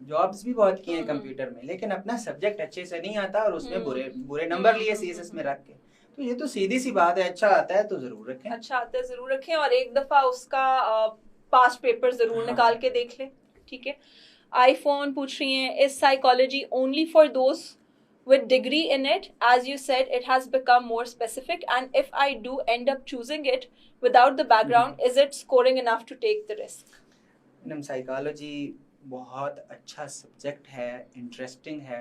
जॉब्स भी बहुत किए हैं कंप्यूटर में, लेकिन अपना सब्जेक्ट अच्छे से नहीं आता और उसमें बुरे नंबर लिए सीएसएस में रख के। तो ये तो सीधी सी बात है, अच्छा आता है तो जरूर रखें, अच्छा आता है जरूर रखें, और एक दफा उसका पास्ट पेपर जरूर निकाल के देख लें। ठीक है, आईफोन पूछ रही हैं is psychology only for those with degree in it? As you said, it has become more specific, and if I do end up choosing it without the background, is it scoring enough to take the risk? Madam, psychology बहुत अच्छा subject है, interesting है,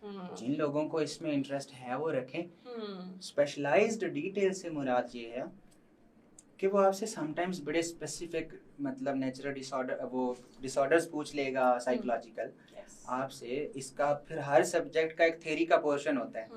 जिन लोगों को इसमें interest है वो रखें। स्पेशलाइज्ड डिटेल से मुराद ये है कि वो आपसे समटाइम्स बड़े स्पेसिफिक, मतलब नेचुरल डिसऑर्डर्स पूछ लेगा साइकोलॉजिकल आपसे। इसका फिर हर सब्जेक्ट का एक थ्योरी का पोर्शन होता है,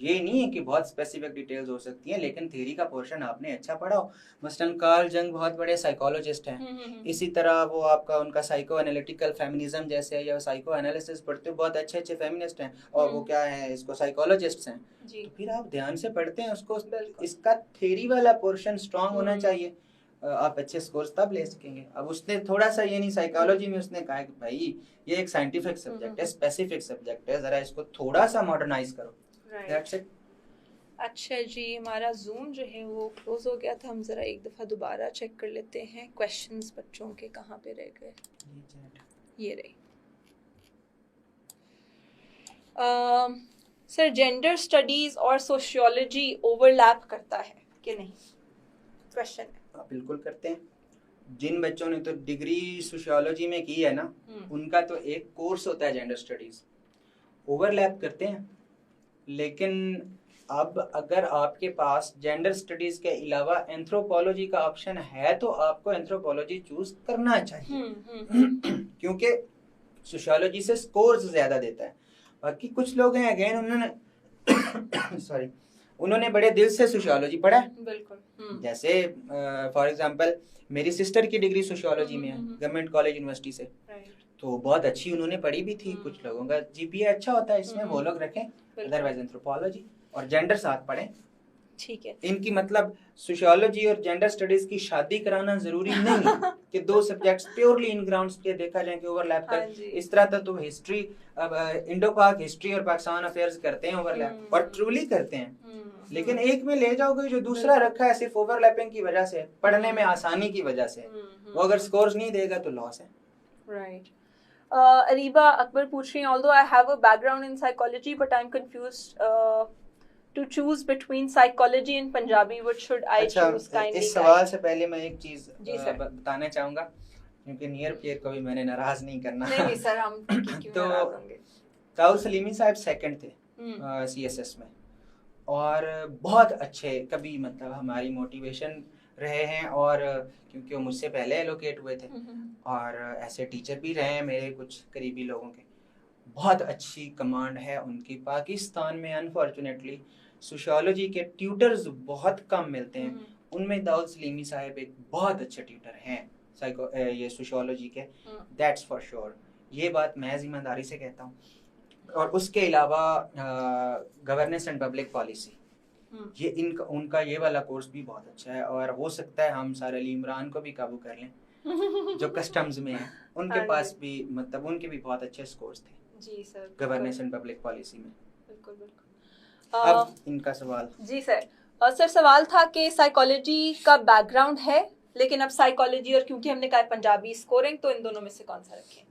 ये नहीं है कि बहुत स्पेसिफिक डिटेल्स हो सकती हैं, लेकिन थ्योरी का पोर्शन आपने अच्छा पढ़ा हो। मसलन कार्ल जंग बहुत बड़े साइकोलॉजिस्ट हैं, इसी तरह वो आपका उनका साइको एनालिटिकल फेमिनिज्म जैसे या साइको एनालिसिस पढ़ते हो, बहुत अच्छे अच्छे फेमिनिस्ट हैं, और वो क्या है, इसको साइकोलॉजिस्ट हैं। तो फिर आप ध्यान से पढ़ते हैं उसको, इसका थ्योरी वाला पोर्शन स्ट्रांग होना चाहिए, आप अच्छे स्कोर्स तब ले सकेंगे। अब उसने थोड़ा सा ये नहीं, साइकोलॉजी में उसने कहा कि भाई ये एक साइंटिफिक सब्जेक्ट है, स्पेसिफिक सब्जेक्ट है, जरा इसको थोड़ा सा मॉडर्नाइज करो। That's it. अच्छा जी, हमारा जूम जो है वो क्लोज हो गया था, हम जरा एक दफ़ा दोबारा चेक कर लेते हैं क्वेश्चंस बच्चों के कहाँ पे रह गए। ये रही। सर जेंडर स्टडीज और सोशियोलॉजी ओवरलैप करता है कि नहीं? क्वेश्चन है। बिल्कुल करते हैं। जिन बच्चों ने तो डिग्री सोशियोलॉजी में की है ना, उनका तो एक कोर्स होता है जेंडर स्टडीज, ओवरलैप करते हैं। लेकिन अब अगर आपके पास जेंडर स्टडीज के अलावा एंथ्रोपोलॉजी का ऑप्शन है तो आपको एंथ्रोपोलॉजी चूज करना चाहिए क्योंकि सोशियोलॉजी से स्कोर्स ज़्यादा देता है। बाकी कुछ लोग हैं अगेन उन्होंने सॉरी उन्होंने बड़े दिल से सोशियोलॉजी पढ़ा है। बिल्कुल। जैसे फॉर एग्जांपल मेरी सिस्टर की डिग्री सोशियोलॉजी में है गवर्नमेंट कॉलेज यूनिवर्सिटी से, तो बहुत अच्छी उन्होंने पढ़ी भी थी। कुछ लोगों का जीपीए अच्छा होता है इसमें, वो लोग रखें, अदरवाइज एंथ्रोपोलॉजी और जेंडर साथ पढ़ें। ठीक है। इनकी मतलब सोशियोलॉजी और जेंडर स्टडीज की शादी कराना जरूरी नहीं कि दो सब्जेक्ट्स प्योरली इन ग्राउंड्स पे देखा जाए कि ओवरलैप कर। इस तरह तो हिस्ट्री, अब इंडो पाक हिस्ट्री और पाकिस्तान अफेयर्स करते हैं ओवरलैप और ट्रूली करते हैं, लेकिन एक में ले जाओगे जो दूसरा रखा है सिर्फ ओवरलैपिंग की वजह से, पढ़ने में आसानी की वजह से, वो अगर स्कोर्स नहीं देगा तो लॉस है। राइट। अरीबा अकबर पूछ रही हैं, although I have a background in psychology but I'm confused to choose between psychology and Punjabi, what should I choose? Kindly इस सवाल से पहले मैं एक चीज बताना चाहूंगा, क्योंकि नियर पियर को भी मैंने नाराज नहीं करना। नहीं सर, हम क्यों तो नाराज होंगे। काउल सलीमी साहब सेकंड थे सीएसएस में और बहुत अच्छे कभी मतलब हमारी मोटिवेशन रहे हैं, और क्योंकि वो मुझसे पहले एलोकेट हुए थे और ऐसे टीचर भी रहे हैं मेरे कुछ करीबी लोगों के। बहुत अच्छी कमांड है उनकी। पाकिस्तान में अनफॉर्चुनेटली सोशियोलॉजी के ट्यूटर्स बहुत कम मिलते हैं, उनमें दाऊद सलीमी साहब एक बहुत अच्छे ट्यूटर हैं ये सोशियोलॉजी के, दैट्स फॉर श्योर। ये बात मैं ईमानदारी से कहता हूँ। और उसके अलावा गवर्नेंस एंड पब्लिक पॉलिसी, ये उनका ये वाला कोर्स भी बहुत अच्छा है, और हो सकता है हम सर अली इमरान को भी काबू कर लें जो कस्टम्स में है, उनके पास भी मतलब उनके भी बहुत अच्छे स्कोर्स थे जी sir governance and public policy में। बिल्कुल बिल्कुल। अब इनका सवाल जी सर, सर सवाल था कि साइकोलॉजी का बैकग्राउंड है, लेकिन अब साइकोलॉजी और क्योंकि हमने कहा पंजाबी स्कोरिंग, तो इन दोनों में से कौन सा रखें?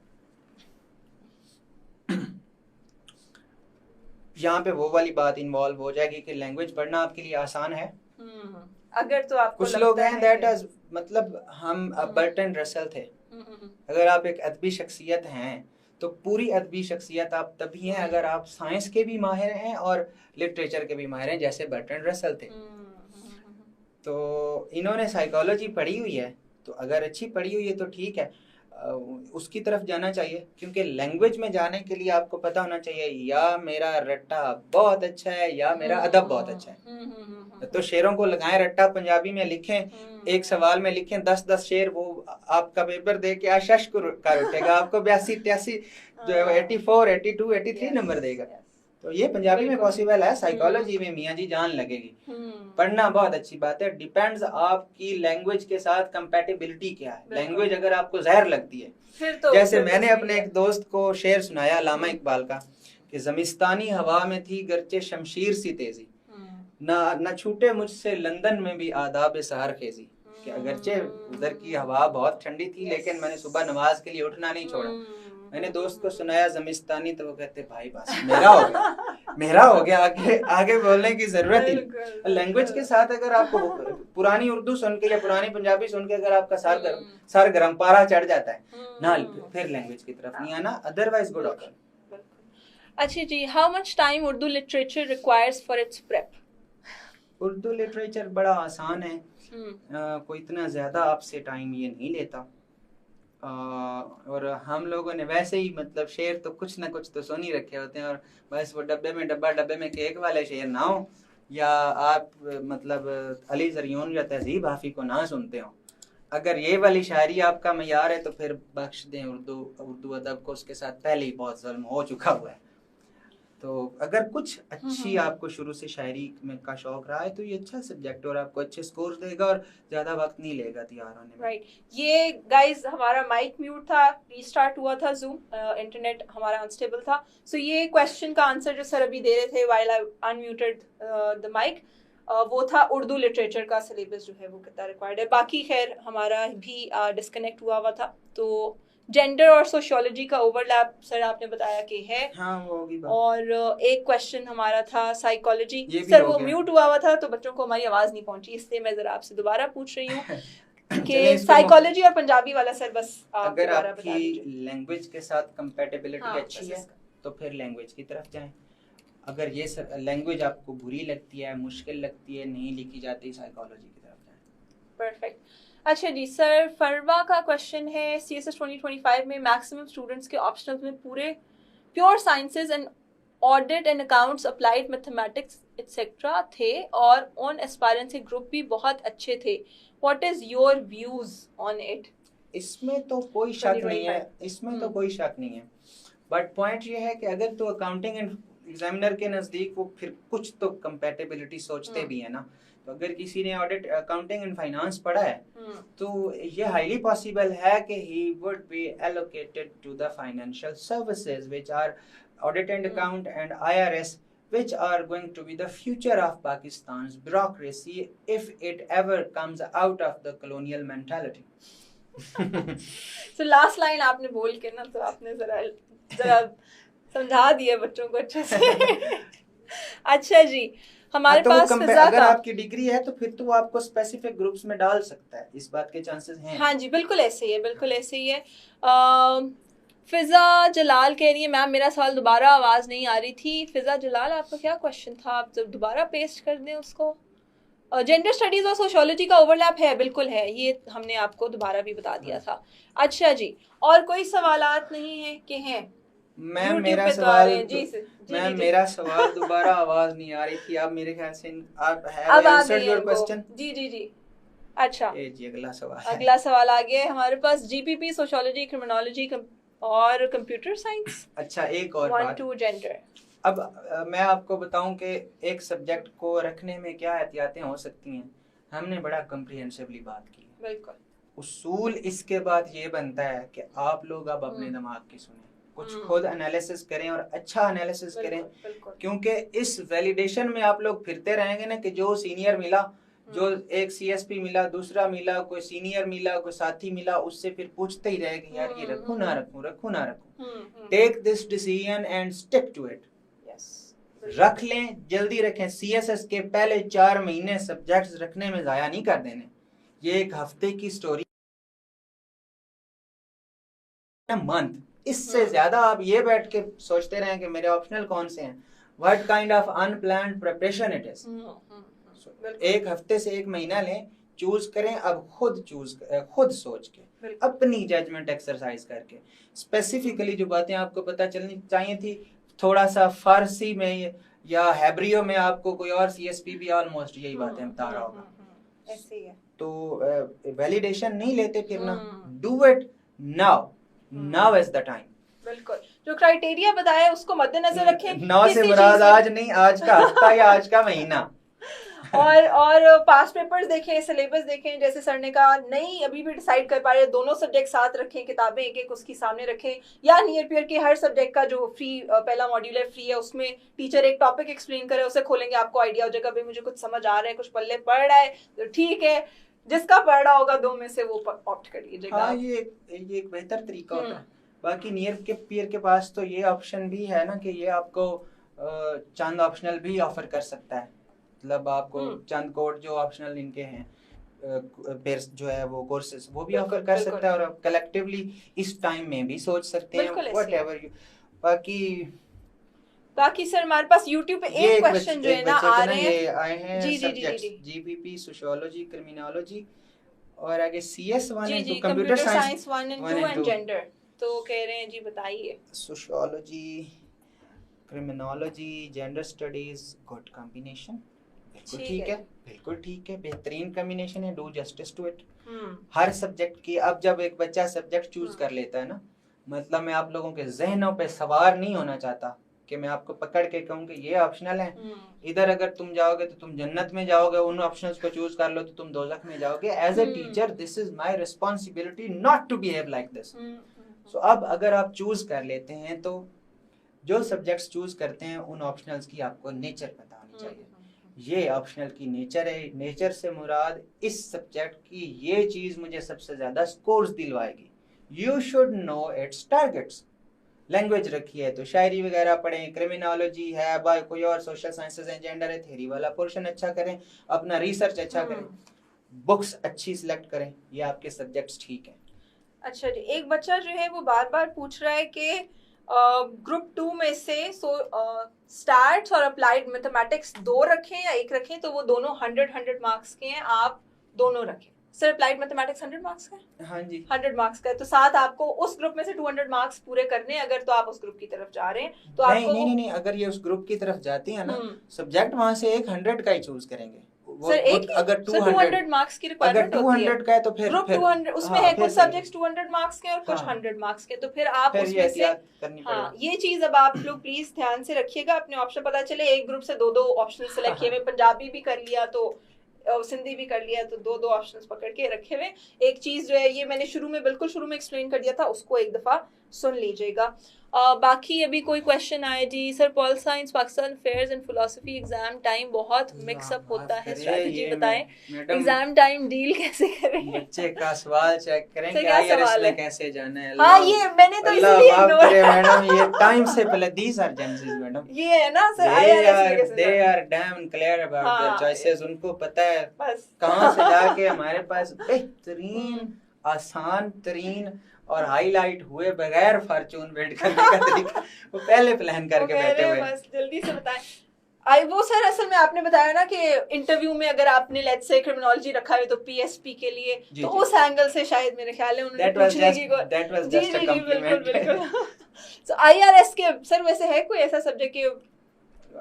यहाँ पे वो वाली बात इन्वॉल्व हो जाएगी कि लैंग्वेज पढ़ना आपके लिए आसान है। अगर तो आपको कुछ लोग हैं दैट इज मतलब हम बर्टन रसल थे। अगर आप एक अदबी शख्सियत हैं तो पूरी अदबी शख्सियत आप तभी हैं अगर आप साइंस के भी माहिर हैं और लिटरेचर के भी माहिर हैं, जैसे बर्टन रसल थे। तो इन्होंने साइकोलॉजी पढ़ी हुई है, तो अगर अच्छी पढ़ी हुई है तो ठीक है, उसकी तरफ जाना चाहिए, क्योंकि लैंग्वेज में जाने के लिए आपको पता होना चाहिए या मेरा रट्टा बहुत अच्छा है या मेरा अदब बहुत अच्छा है। तो शेरों को लगाएं रट्टा, पंजाबी में लिखें, एक सवाल में लिखें 10-10 शेर, वो आपका पेपर दे के आशश कर उठेगा, आपको 82-83 84 82 83 नंबर देगा। तो ये पंजाबी में पॉसिबल है, साइकोलॉजी में मियाँ जी जान लगेगी। पढ़ना बहुत अच्छी बात है, डिपेंड्स आपकी लैंग्वेज के साथ कंपैटिबिलिटी क्या है। लैंग्वेज अगर आपको जहर लगती है, तो जैसे मैंने अपने एक दोस्त को शेर सुनाया अल्लामा इकबाल का कि ज़मिस्तानी हवा में थी गर्चे शमशीर सी तेजी, ना छूटे मुझसे लंदन में भी आदाब सहर खेजी, कि अगरचे उधर की हवा बहुत ठंडी थी लेकिन मैंने सुबह नमाज के लिए उठना नहीं छोड़ा। मैंने दोस्त को सुनाया ज़मिस्तानी, तो वो कहते भाई बस मेरा हो गया आगे बोलने की जरूरत ही नहीं। लैंग्वेज के साथ अगर आपको पुरानी उर्दू सुन के या पुरानी पंजाबी सुन के अगर आपका सर गरम पारा चढ़ जाता है ना, फिर लैंग्वेज की तरफ नहीं आना, अदरवाइज गुड ऑप्शन। अच्छा जी, how much time Urdu literature requires for its prep? Urdu literature बड़ा आसान है, कोई इतना ज्यादा आपसे टाइम ये नहीं लेता, और हम लोगों ने वैसे ही मतलब शेर तो कुछ ना कुछ तो सुन ही रखे होते हैं, और बस वो डब्बे में केक वाले शेर ना हो, या आप मतलब अली जरियोन या तहजीब हाफी को ना सुनते हो। अगर ये वाली शायरी आपका मयार है तो फिर बख्श दें उर्दू अदब को, उसके साथ पहले ही बहुत जुल्म हो चुका हुआ है। तो अगर कुछ अच्छी आपको शुरू से शायरी में का शौक रहा है तो ये अच्छा सब्जेक्ट और आपको अच्छे स्कोर देगा और ज्यादा वक्त नहीं लेगा तैयार होने में। राइट। ये गाइस हमारा माइक म्यूट था, रीस्टार्ट हुआ था जूम, इंटरनेट हमारा अनस्टेबल था। सो ये क्वेश्चन का आंसर जो सर अभी दे रहे थे while I unmuted the mic, वो था उर्दू लिटरेचर का सिलेबस जो है वो कितना रिक्वायर्ड है। बाकी खैर हमारा भी डिस्कनेक्ट हुआ था। तो जेंडर और सोशियोलॉजी का ओवरलैप सर आपने बताया कि है। हाँ, वो होगी बात। और एक क्वेश्चन हमारा था साइकोलॉजी, सर वो म्यूट हुआ था तो बच्चों को हमारी आवाज नहीं पहुंची, इसलिए मैं जरा आपसे दोबारा पूछ रही हूँ कि साइकोलॉजी और पंजाबी वाला सर बस आप अगर आपकी लैंग्वेज के साथ कंपैटिबिलिटी अच्छी है तो फिर लैंग्वेज की तरफ जाएं। अगर ये लैंग्वेज आपको बुरी लगती है, मुश्किल लगती है, नहीं लिखी जाती, साइकोलॉजी की तरफ जाएं। परफेक्ट। अच्छा जी सर, फरवा का क्वेश्चन है CSS 2025 में मैक्सिमम स्टूडेंट्स के ऑप्शनल्स में पूरे pure sciences and audit and accounts, applied mathematics etcetera थे और ऑन एस्पायरेंस के ग्रुप भी बहुत अच्छे थे. What is your views on it? इसमें तो कोई शक नहीं है, इसमें तो कोई शक नहीं है, बट पॉइंट ये है कि अगर तो अकाउंटिंग एंड एग्जामिनर के नज़दीक वो फिर कुछ तो कंपैटिबिलिटी सोचते भी है ना, तो अगर किसी ने ऑडिट अकाउंटिंग एंड फाइनेंस पढ़ा है तो ये हाईली पॉसिबल है कि he would be allocated to the financial services which are audit and account and IRS which are going to be the future of Pakistan's bureaucracy if it ever comes out of the colonial mentality. So last line आपने बोल के ना तो आपने जरा समझा दिया बच्चों को अच्छे से. अच्छा जी, हमारे पास अगर आपकी डिग्री है तो फिर तो वो आपको स्पेसिफिक ग्रुप्स में डाल सकता है, इस बात के चांसेस हैं. हाँ जी, बिल्कुल ऐसे ही है, बिल्कुल ऐसे ही है. फिजा जलाल कह रही है मैम मेरा सवाल दोबारा आवाज़ नहीं आ रही थी. फिजा जलाल आपका क्या क्वेश्चन था, आप जब दोबारा पेस्ट कर दें उसको. जेंडर स्टडीज़ और सोशियोलॉजी का ओवरलैप है, बिल्कुल है, ये हमने आपको दोबारा भी बता दिया था. अच्छा जी, और कोई सवालात नहीं है कि हैं? मैम मेरा सवाल दोबारा आवाज नहीं आ रही थी, आप मेरे ख्याल से आप हैव आंसर्ड योर क्वेश्चन. जी जी जी. अच्छा जी, अगला सवाल आ गया है हमारे पास. GPP सोशियोलॉजी, क्रिमिनोलॉजी और कंप्यूटर साइंस. अच्छा, एक और 1 2 जेंडर. अब मैं आपको बताऊं कि एक सब्जेक्ट को रखने में क्या एहतियातें हो सकती हैं. हमने बड़ा कम्प्रिहेंसिवली बात की. बिल्कुल. उसूल इसके बाद ये बनता है कि आप लोग अब अपने दिमाग की सुने, कुछ खुद एनालिसिस करें और अच्छा एनालिसिस करें, क्योंकि इस वैलिडेशन में आप लोग फिरते रहेंगे ना कि जो सीनियर मिला, जो एक CSP मिला, दूसरा मिला, कोई सीनियर मिला, कोई साथी मिला, उससे फिर पूछते ही रहेंगे यार ये रखूं ना रखूं, रखूं ना रखूं. Take this decision and stick to it. रख लें, जल्दी रखें. CSS के पहले 4 महीने सब्जेक्ट्स रखने में जाया नहीं कर देने. ये एक हफ्ते की स्टोरी, मंथ. इससे ज्यादा आप ये बैठ के सोचते रहें कि मेरे ऑप्शनल कौन से हैं, what kind of unplanned preparation it is. एक हफ्ते से 1 महीना लें, चूज करें. अब खुद सोच के अपनी जजमेंट एक्सरसाइज करके, स्पेसिफिकली जो बातें आपको पता चलनी चाहिए थी, थोड़ा सा फारसी में या हैब्रियो में आपको कोई और CSP भी ऑलमोस्ट यही बातें बता रहा होगा. ऐसे ही है. तो वैलिडेशन नहीं लेते फिरना. Do it now is the time. बिल्कुल, जो क्राइटेरिया बताया उसको मद्देनजर रखें. 9 से मुराद आज नहीं, आज का हफ्ता या आज का महीना. और पास्ट पेपर्स देखें, सिलेबस देखें. जैसे सर ने कहा नहीं अभी भी डिसाइड कर पा रहे, दोनों सब्जेक्ट साथ रखें, किताबें एक एक उसकी सामने रखें, या नियर पियर के हर सब्जेक्ट का जो फ्री पहला मॉड्यूल है फ्री है, उसमें टीचर एक टॉपिक एक्सप्लेन करे, उसे खोलेंगे, आपको आइडिया हो जाएगा भाई मुझे कुछ समझ आ रहा है, कुछ पल्ले पड़ रहा है तो ठीक है, जिसका पढ़ रहा होगा 2 में से वो ऑप्ट कर लीजिएगा. हाँ, ये एक बेहतर तरीका होता है. बाकी नियर के पीयर के पास तो ये ऑप्शन भी है ना कि ये आपको चंद ऑप्शनल भी ऑफर कर सकता है. मतलब आपको चंद कोड जो ऑप्शनल इनके हैं पेयर्स जो है वो कोर्सेज वो भी ऑफर कर सकता है, और आप कलेक्टिवली इस टाइम में भी सोच सकते हैं. Whatever you. बाकी सर हमारे पास YouTube पे एक क्वेश्चन जो है ना आ रहे हैं, आए हैं सब्जेक्ट्स GPP सोशियोलॉजी, क्रिमिनोलॉजी और आगे CS1 and 2 computer science 1 and 2 and gender. तो कह रहे हैं जी बताइए. Sociology, criminology, gender studies, good combination. बिल्कुल ठीक है, बेहतरीन कॉम्बिनेशन है. Do justice to it. हर सब्जेक्ट की, अब जब एक बच्चा सब्जेक्ट चूज कर लेता है ना, मतलब मैं आप लोगों के जहनों पे सवार नहीं होना चाहता कि मैं आपको पकड़ के कहूँ कि ये ऑप्शनल है, इधर अगर तुम जाओगे तो तुम जन्नत में जाओगे, उन ऑप्शंस को चूज कर लो तो तुम दोज़ख में जाओगे. As a teacher this is my responsibility not to behave like this. So अब अगर आप चूज कर लेते हैं तो जो सब्जेक्ट्स चूज करते हैं उन ऑप्शनल्स की आपको नेचर पता होनी चाहिए. ये ऑप्शनल की नेचर है. नेचर से मुराद इस सब्जेक्ट की ये चीज मुझे सबसे ज्यादा स्कोर्स दिलवाएगी. You should know its targets. Language रखी है तो शायरी वगैरह पढ़ें, क्रिमिनोलॉजी है, बाय कोई और सोशल साइंसेज एंड जेंडर है, थ्योरी वाला पोर्शन अच्छा करें, अपना रिसर्च अच्छा करें, बुक्स अच्छी सिलेक्ट करें. ये आपके सब्जेक्ट्स ठीक हैं. अच्छा जी, एक बच्चा जो है वो बार बार पूछ रहा है कि ग्रुप 2 में से स्टैट्स और अप्लाइड मैथमेटिक्स 2 रखें या 1 रखें, तो वो दोनों 100 मार्क्स के हैं, आप दोनों रखें. सर अप्लाइड मैथमेटिक्स 100 मार्क्स का है? हाँ जी 100 मार्क्स का है, तो साथ आपको उस ग्रुप में से 200 मार्क्स पूरे करने हैं अगर, तो आप उस ग्रुप की तरफ जा रहे हैं तो नहीं आपको नहीं नहीं, अगर ये उस ग्रुप की तरफ जाती है ना, हम्म। सब्जेक्ट वहां से एक 100 का ही चूज करेंगे। सर एक ही? अगर सर 200 मार्क्स की अगर रिक्वायरमेंट होती है 200 का है तो फिर ग्रुप 200 उसमें हाँ, है, फिर कुछ सही। सब्जेक्ट्स 200 मार्क्स के और कुछ हाँ। 100 मार्क्स के, तो फिर आप फिर ये उसमें से एहतियात करनी हाँ पड़ेगी। ये चीज अब आप लोग प्लीज ध्यान से रखिएगा, अपने ऑप्शन पता चले एक ग्रुप से दो ऑप्शन सेलेक्ट किए हुए, पंजाबी भी कर लिया तो सिंधी भी कर लिया, तो दो ऑप्शंस पकड़ के रखे हुए। एक चीज जो है ये मैंने बिल्कुल शुरू में एक्सप्लेन कर दिया था, उसको एक दफा सुन लीजिएगा। बाकी अभी कोई क्वेश्चन आए जी? Sir pol science Pakistan affairs and philosophy exam time बहुत मिक्सअप होता है, स्ट्रेटजी बताएं, एग्जाम टाइम डील कैसे करें? बच्चे का सवाल चेक करें सर, कि क्या आईआरएस सवाल है? में कैसे जाना है। हाँ ये मैंने तो अल्लाह इसलिए माफ ignore- करे मैडम, ये टाइम से पहले दीस आर जेंसेस मैडम, ये है ना सर IRS में कैसे दे जाना? आर डैम क्लियर अबाउट हाँ, देयर चॉइसेस। उनको पता है बस कहां से जाके हमारे पास बेहतरीन आसान तरीन और हाईलाइट हुए बगैर फॉर्चून बिल्ड करने का तरीका वो पहले प्लान करके बैठे हुए हैं। बस जल्दी से बताएं। वो सर असल में आपने बताया ना कि इंटरव्यू में अगर आपने लेट्स से क्रिमिनोलॉजी रखा है तो पीएसपी के लिए, जी, तो जी। उस एंगल से शायद मेरे ख्याल है उन्होंने That was पूछने just- की that was ji just a जी जी बिल्कुल compliment. बिल्कुल। तो IRS के सर वैसे है कोई ऐसा सब्जेक्ट के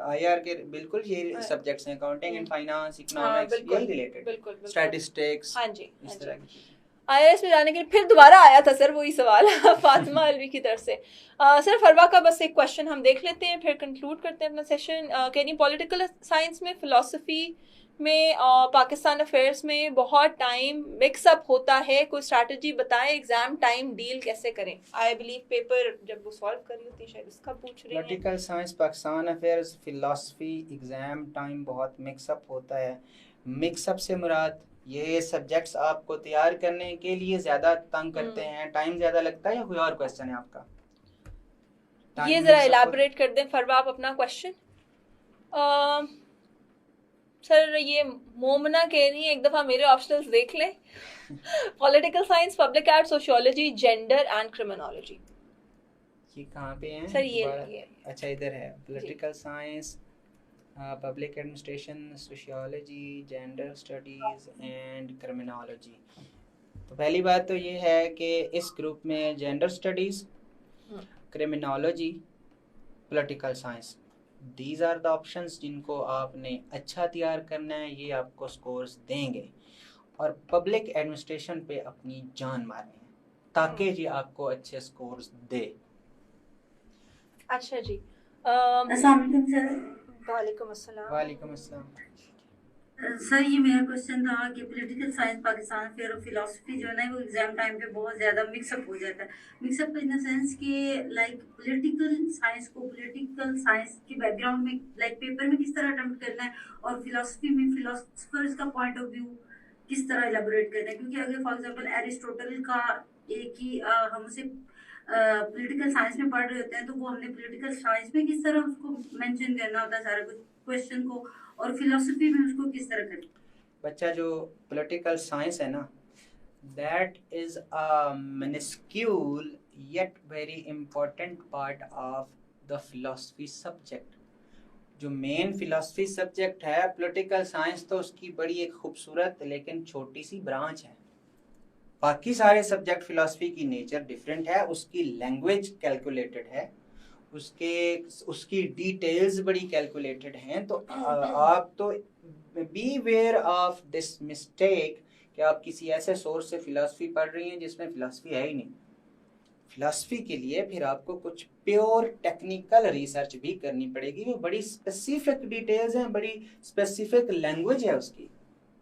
आईआर के बिल्कुल ये सब्जेक्ट्स हैं, अकाउंटिंग एंड फाइनेंस, इकोनॉमिक्स, बिल्कुल, यही रिलेटेड, बिल्कुल स्टैटिस्टिक्स, हाँ जी इस तरह की चीजें। IRS में जाने के लिए फिर दोबारा आया था सर वही सवाल फातिमा अलवी की तरफ से। सर फरवा का बस एक क्वेश्चन हम देख लेते हैं फिर कंक्लूड करते हैं अपना सेशन। कैनी पॉलिटिकल साइंस में, फिलोसफी में, पाकिस्तान अफेयर्स में बहुत टाइम मिक्सअप होता है, कोई स्ट्रैटेजी बताएं, एग्जाम टाइम डील कैसे करें? आई बिलीव पेपर जब वो सॉल्व कर रही होती है शायद उसका पूछ रही हैं। Political science, Pakistan affairs, philosophy, exam time बहुत मिक्सअप होता है। मिक्सअप से मुराद ये सब्जेक्ट्स आपको तैयार करने के लिए ज्यादा तंग करते हैं, टाइम ज्यादा लगता है, या कोई और क्वेश्चन है आपका? ये जरा इलाबोरेट कर दें फरवा आप अपना क्वेश्चन। सर ये मोमना कह रही है एक दफा मेरे ऑप्शनल्स देख लें। Political science, public art, sociology, gender and criminology. ये कहाँ पे है सर ये अच्छा इधर है, political science, public administration, sociology, gender studies and criminology. तो पहली बात तो ये है कि इस ग्रुप में gender studies, criminology, political science, these are the options जिनको आपने अच्छा तैयार करना है, ये आपको स्कोर्स देंगे। और पब्लिक एडमिनिस्ट्रेशन पे अपनी जान मारनी है ताकि ये आपको अच्छे स्कोर्स दे। अच्छा जी। अस्सलाम वालेकुम सर। वालेकुम अस्सलाम। वालेकुम अस्सलाम। सर ये मेरा क्वेश्चन था कि पॉलिटिकल साइंस, पाकिस्तान फिर और फिलोसफी जो है ना वो एग्जाम टाइम पे बहुत ज़्यादा मिक्सअप हो जाता है। मिक्सअप इन द सेंस कि लाइक पॉलिटिकल साइंस को पॉलिटिकल साइंस के बैकग्राउंड में लाइक पेपर में किस तरह अटेम्प्ट करना है, और फिलोसफी में फिलोसफर्स का पॉइंट ऑफ व्यू किस तरह एलाबोरेट करना है। क्योंकि अगर फॉर एग्जाम्पल एरिस्टोटल का एक ही हम उसे पॉलिटिकल साइंस में पढ़ रहे होते हैं, तो वो हमने पॉलिटिकल साइंस में किस तरह उसको मेंशन करना होता है सारा कुछ क्वेश्चन को, और फिलोसफी में उसको किस तरह करें। बच्चा जो पॉलिटिकल साइंस है ना, that is a minuscule yet very important part of the philosophy subject. जो मेन फिलोसफी सब्जेक्ट है, पॉलिटिकल साइंस तो उसकी बड़ी एक खूबसूरत लेकिन छोटी सी ब्रांच है। बाकी सारे सब्जेक्ट फिलोसफी की नेचर डिफरेंट है, उसकी लैंग्वेज कैलकुलेटेड है, उसकी डिटेल्स बड़ी कैलकुलेटेड हैं। तो आप तो be aware of this mistake कि आप किसी ऐसे सोर्स से फिलोसफी पढ़ रही हैं जिसमें फिलोसफी है ही नहीं। फिलोसफी के लिए फिर आपको कुछ प्योर टेक्निकल रिसर्च भी करनी पड़ेगी, वो बड़ी स्पेसिफिक डिटेल्स हैं, बड़ी स्पेसिफिक लैंग्वेज है उसकी,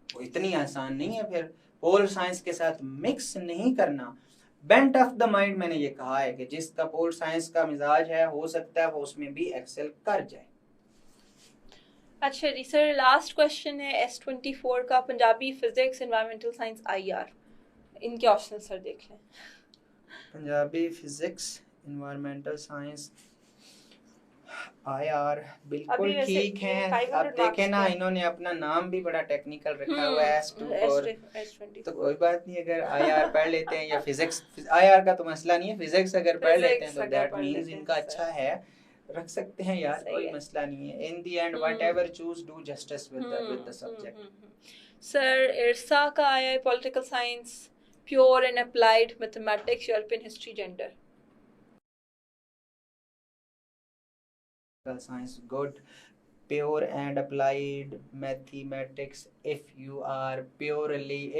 वो इतनी आसान नहीं है। फिर पोल साइंस के साथ मिक्स नहीं करना। बेंट ऑफ द माइंड मैंने ये कहा है कि जिसका पोल साइंस का मिजाज है, हो सकता है वो उसमें भी एक्सेल कर जाए। अच्छा जी सर, लास्ट क्वेश्चन है S24 का, Punjabi, physics, environmental science, IR, इनके ऑप्शन सर देख लें। Punjabi, physics, environmental science, IR बिल्कुल ठीक है। अब देखें ना, इन्होंने अपना नाम भी बड़ा टेक्निकल रखा हुआ है, S24। तो कोई बात नहीं, अगर IR पढ़ लेते हैं या फिजिक्स, IR का तो मसला नहीं है, फिजिक्स अगर पढ़ लेते हैं तो दैट मींस इनका अच्छा है, रख सकते हैं यार, कोई मसला नहीं है। In the end whatever choose do justice with the subject. Sir Irsa का आया है political science, pure and applied mathematics, European history, gender. Science good, pure and applied mathematics. If you have purely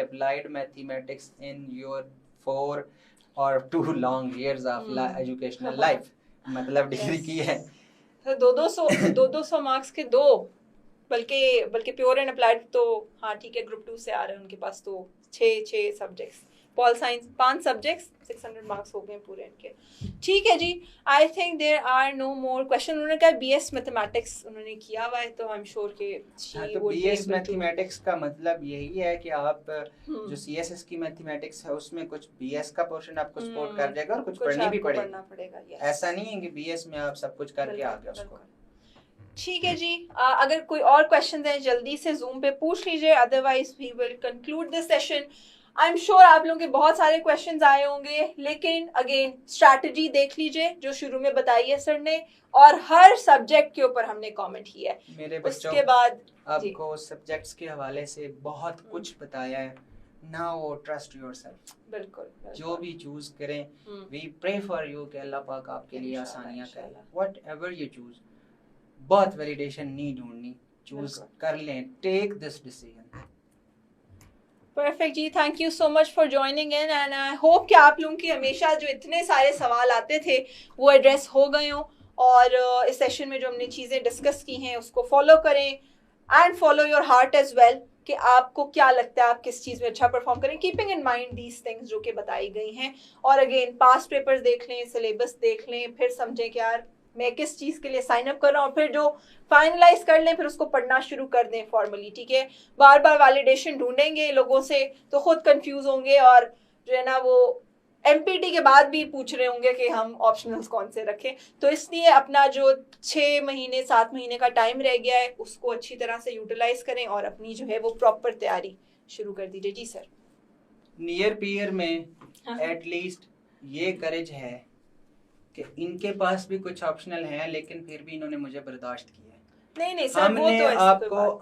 applied mathematics in your 4 or 2 long years of educational life, मतलब degree की है तो 200 marks के दो, बल्कि pure and applied तो हाँ ठीक है, ग्रुप 2 से आ रहे हैं उनके पास तो 6 subjects, pol science 5 subjects, 600 marks हो गए पूरे इनके। ठीक है जी, I think there are no more question. उन्होंने कहा बीएस मैथमेटिक्स उन्होंने किया हुआ है, तो आई एम श्योर कि तो बीएस मैथमेटिक्स का मतलब यही है कि आप जो सीएसएस की मैथमेटिक्स है उसमें कुछ बीएस का पोर्शन आपको सपोर्ट कर जाएगा और कुछ पढ़नी भी पड़ेगा। ऐसा नहीं है कि बीएस में आप सब कुछ करके आ गए उसको। ठीक है जी, अगर कोई और क्वेश्चन है जल्दी से जूम पे पूछ लीजिए, otherwise we will conclude this session. I am sure आप लोगों के बहुत सारे क्वेश्चंस आए होंगे, लेकिन अगेन स्ट्रैटेजी देख लीजिए जो शुरू में बताई है सर ने, और हर सब्जेक्ट के ऊपर हमने कमेंट किया है। मेरे बच्चों, उसके बाद आपको सब्जेक्ट्स के हवाले से बहुत कुछ बताया है। नाउ ट्रस्ट योरसेल्फ, बिल्कुल जो भी चूज करें, वी प्रे फॉर यू कि अल्लाह पाक आपके लिए आसानियां करे। व्हाटएवर यू चूज, बहुत वैलिडेशन नहीं ढूंढनी, चूज कर लें, टेक दिस डिसीजन। परफेक्ट जी, thank you so much for joining in, and I hope कि आप लोगों की हमेशा जो इतने सारे सवाल आते थे वो एड्रेस हो गए हों, और इस सेशन में जो हमने चीज़ें डिस्कस की हैं उसको फॉलो करें, and follow your heart as well कि आपको क्या लगता है आप किस चीज़ में अच्छा परफॉर्म करें, keeping in mind these things जो कि बताई गई हैं। और अगेन पास्ट पेपर्स देख लें, सिलेबस देख लें, फिर समझें कि यार मैं किस चीज़ के लिए साइन अप कर रहा हूँ, फिर जो फाइनलाइज कर लें, फिर उसको पढ़ना शुरू कर दें फॉर्मली। ठीक है, बार बार वैलिडेशन ढूंढेंगे लोगों से तो खुद कंफ्यूज होंगे, और जो है ना वो एमपीटी के बाद भी पूछ रहे होंगे कि हम ऑप्शनल्स कौन से रखें। तो इसलिए अपना जो 6 महीने 7 महीने का टाइम रह गया है उसको अच्छी तरह से यूटिलाइज करें और अपनी जो है वो प्रॉपर तैयारी शुरू कर दीजिए। जी सर। नियर पीयर में एटलीस्ट ये करेज है कि इनके पास भी कुछ ऑप्शनल हैं, लेकिन फिर भी इन्होंने मुझे बर्दाश्त किया। नहीं सर,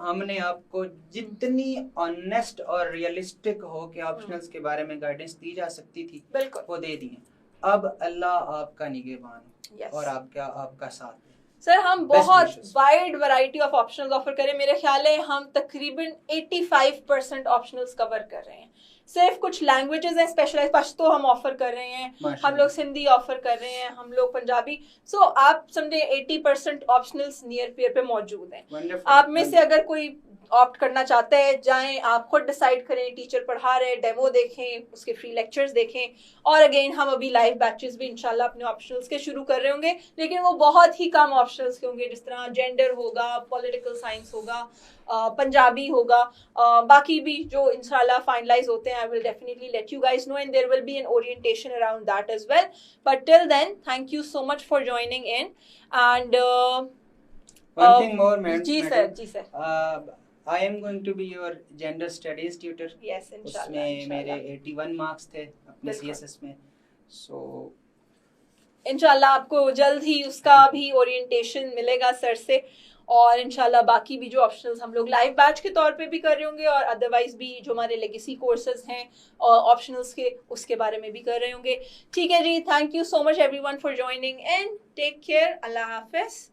हमने आपको जितनी ऑनेस्ट और रियलिस्टिक हो के ऑप्शनल्स के बारे में गाइडेंस दी जा सकती थी वो दे दी है। अब अल्लाह आपका निगहबान और आपका साथ है। सर हम बहुत wide variety of optionals offer करें, मेरे ख्याल है हम तकरीबन 85% ऑप्शनल्स कवर कर रहे हैं। सिर्फ कुछ लैंग्वेजेस हैं स्पेशलाइज, पश्तो हम ऑफर कर रहे हैं, हम लोग सिंधी ऑफर कर रहे हैं, हम लोग पंजाबी। सो आप समझे 80% ऑप्शनल्स नियर पेयर पे मौजूद हैं। आप में से अगर कोई ऑप्ट करना चाहते हैं, जाएं, आप खुद डिसाइड करें, टीचर पढ़ा रहे, डेमो देखें, उसके फ्री लेक्चर्स देखें। और अगेन हम अभी लाइव बैचेस भी इंशाल्लाह अपने ऑप्शनल्स के शुरू कर रहे होंगे, लेकिन वो बहुत ही कम ऑप्शनल्स के होंगे, जिस तरह जेंडर होगा, पॉलिटिकल साइंस होगा, पंजाबी होगा, बाकी भी जो इंशाल्लाह फाइनलाइज होते हैं I will definitely let you guys know, and there will be an orientation around that as well. But till then thank you so much for joining in, and one thing more, madam. जी sir I am going to be your gender studies tutor. Yes, inshallah. उसमें मेरे 81 marks थे अपने CSS में, so इंशाल्लाह आपको जल्द ही उसका भी ओरिएंटेशन मिलेगा सर से, और इंशाल्लाह बाकी भी जो ऑप्शनल्स हम लोग लाइव बैच के तौर पे भी कर रहे होंगे, और अदरवाइज भी जो हमारे लेगेसी कोर्सेज हैं ऑप्शनल्स के, उसके बारे में भी कर रहे होंगे। ठीक है जी, thank you so much everyone for joining in, take care, अल्लाह हाफिज।